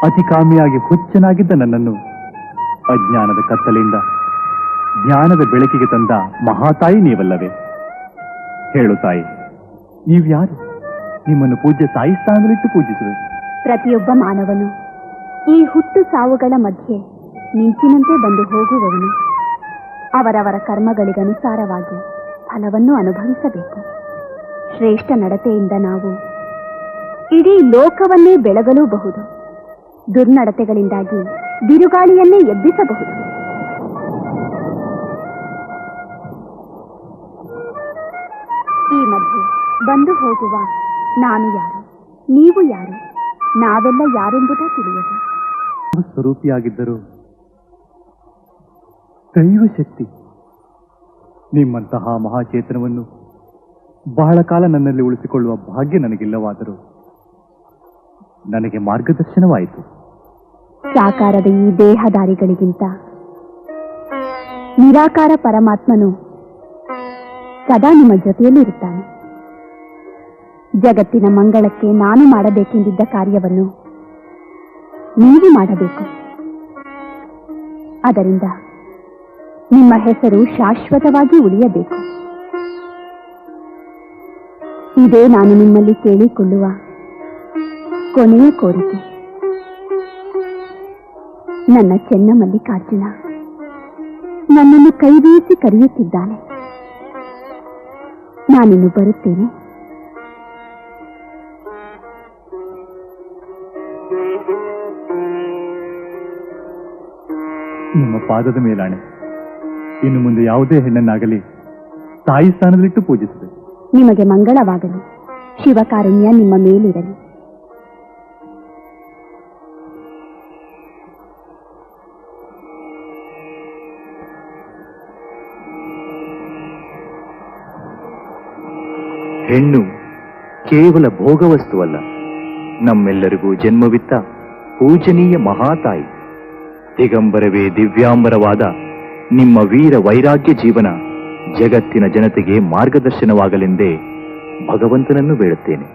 ಅತಿಕಾಮಿಯಾಗಿ ಹುಚ್ಚನಾಗಿದ್ದ ನನ್ನನ್ನು ಅಜ್ಞಾನದ ಕತ್ತಲೆಯಿಂದ ಜ್ಞಾನದ ಬೆಳಕಿಗೆ ತಂದ ಮಹಾತಾಯಿ ನೀವಲ್ಲವೇ? ಹೇಳು ತಾಯಿ, ನೀವ್ಯಾರು? ನಿಮ್ಮನ್ನು ಪೂಜ್ಯ ತಾಯಿ ಸ್ಥಾನದಲ್ಲಿಟ್ಟು ಪೂಜಿಸುವೆ. ಪ್ರತಿಯೊಬ್ಬ ಮಾನವನು ಈ ಹುಟ್ಟು ಸಾವುಗಳ ಮಧ್ಯೆ ಮಿಂಚಿನಂತೆ ಬಂದು ಹೋಗುವವನು. ಅವರವರ ಕರ್ಮಗಳಿಗನುಸಾರವಾಗಿ ಫಲವನ್ನು ಅನುಭವಿಸಬೇಕು. ಶ್ರೇಷ್ಠ ನಡತೆಯಿಂದ ನಾವು ಇಡೀ ಲೋಕವನ್ನೇ ಬೆಳಗಲೂಬಹುದು. ದುರ್ನಡತೆಗಳಿಂದಾಗಿ ಬಿರುಗಾಳಿಯನ್ನೇ ಎಬ್ಬಿಸಬಹುದು. ಈ ಮಧ್ಯೆ ಬಂದು ಹೋಗುವ ನಾನು ಯಾರು, ನೀವು ಯಾರು, ನಾವೆಲ್ಲ ಯಾರೆಂಬುದೇ ತಿಳಿಯದು. ಸ್ವರೂಪಿಯಾಗಿದ್ದರು ದೈವಶಕ್ತಿ. ನಿಮ್ಮಂತಹ ಮಹಾಚೇತನವನ್ನು ಬಹಳ ಕಾಲ ನನ್ನಲ್ಲಿ ಉಳಿಸಿಕೊಳ್ಳುವ ಭಾಗ್ಯ ನನಗಿಲ್ಲವಾದರೂ ನನಗೆ ಮಾರ್ಗದರ್ಶನವಾಯಿತು. ಸಾಕಾರದ ಈ ದೇಹದಾರಿಗಳಿಗಿಂತ ನಿರಾಕಾರ ಪರಮಾತ್ಮನು ಸದಾ ನಿಮ್ಮ ಜೊತೆಯಲ್ಲಿರುತ್ತಾನೆ. ಜಗತ್ತಿನ ಮಂಗಳಕ್ಕೆ ನಾನು ಮಾಡಬೇಕೆಂದಿದ್ದ ಕಾರ್ಯವನ್ನು ನೀವು ಮಾಡಬೇಕು. ಅದರಿಂದ ನಿಮ್ಮ ಹೆಸರು ಶಾಶ್ವತವಾಗಿ ಉಳಿಯಬೇಕು. ಇದೇ ನಾನು ನಿಮ್ಮಲ್ಲಿ ಕೇಳಿಕೊಳ್ಳುವ ಕೊನೆಯ ಕೋರಿಕೆ. ನನ್ನ ಚೆನ್ನಮಲ್ಲಿಕಾರ್ಜುನ ನನ್ನನ್ನು ಕೈಬೀಸಿ ಕರೆಯುತ್ತಿದ್ದಾನೆ. ನಾನಿನ್ನು ಬರುತ್ತೇನೆ. ನಿಮ್ಮ ಪಾದದ ಮೇಲಾಣೆ, ಇನ್ನು ಮುಂದೆ ಯಾವುದೇ ಹೆಣ್ಣನ್ನಾಗಲಿ ತಾಯಿ ಸ್ಥಾನದಲ್ಲಿಟ್ಟು ಪೂಜಿಸುವೆ. ನಿಮಗೆ ಮಂಗಳವಾಗಲಿ. ಶಿವಕಾರುಣ್ಯ ನಿಮ್ಮ ಮೇಲಿರಲಿ. ಹೆಣ್ಣು ಕೇವಲ ಭೋಗವಸ್ತುವಲ್ಲ, ನಮ್ಮೆಲ್ಲರಿಗೂ ಜನ್ಮವಿತ್ತ ಪೂಜನೀಯ ಮಹಾತಾಯಿ. ದಿಗಂಬರವೇ ದಿವ್ಯಾಂಬರವಾದ ನಿಮ್ಮ ವೀರ ವೈರಾಗ್ಯ ಜೀವನ ಜಗತ್ತಿನ ಜನತೆಗೆ ಮಾರ್ಗದರ್ಶನವಾಗಲೆಂದೇ ಭಗವಂತನನ್ನು ಬೇಡುತ್ತೇನೆ.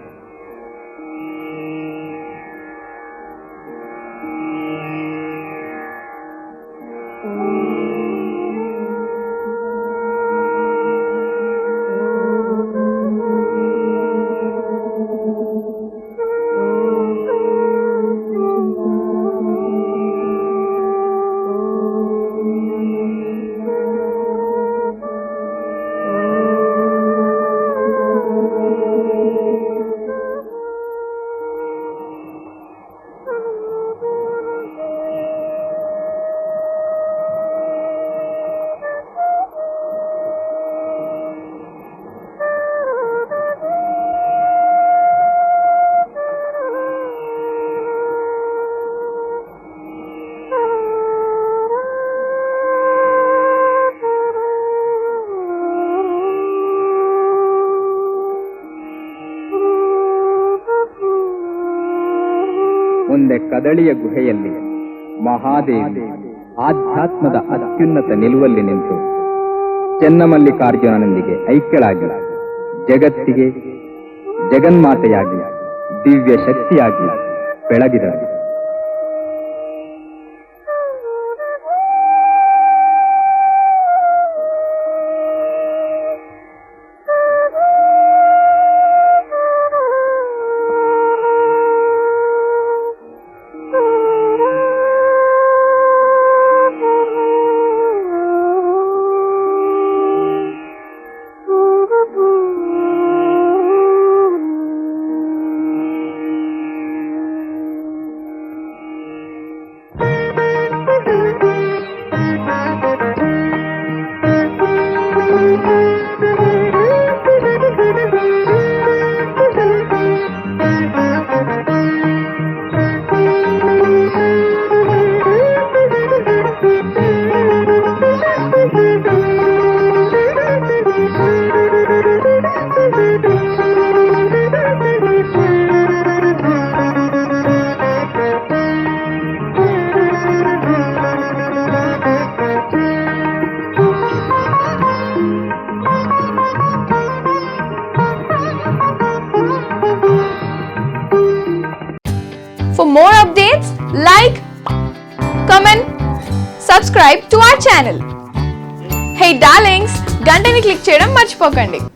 ಮುಂದೆ ಕದಳಿಯ ಗುಹೆಯಲ್ಲಿ ಮಹಾದೇವಿ ಆಧ್ಯಾತ್ಮದ ಅತ್ಯುನ್ನತ ನಿಲುವಲ್ಲಿ ನಿಂತು ಚೆನ್ನಮಲ್ಲಿಕಾರ್ಜುನನೊಂದಿಗೆ ಐಕ್ಯಳಾಗಿ ಜಗತ್ತಿಗೆ ಜಗನ್ಮಾತೆಯಾಗಿ ದಿವ್ಯ ಶಕ್ತಿಯಾಗಿ ಬೆಳಗಿದಳು. For more updates, like, comment, subscribe to our channel. Hey darlings, గంటని click చేయడం మర్చిపోకండి.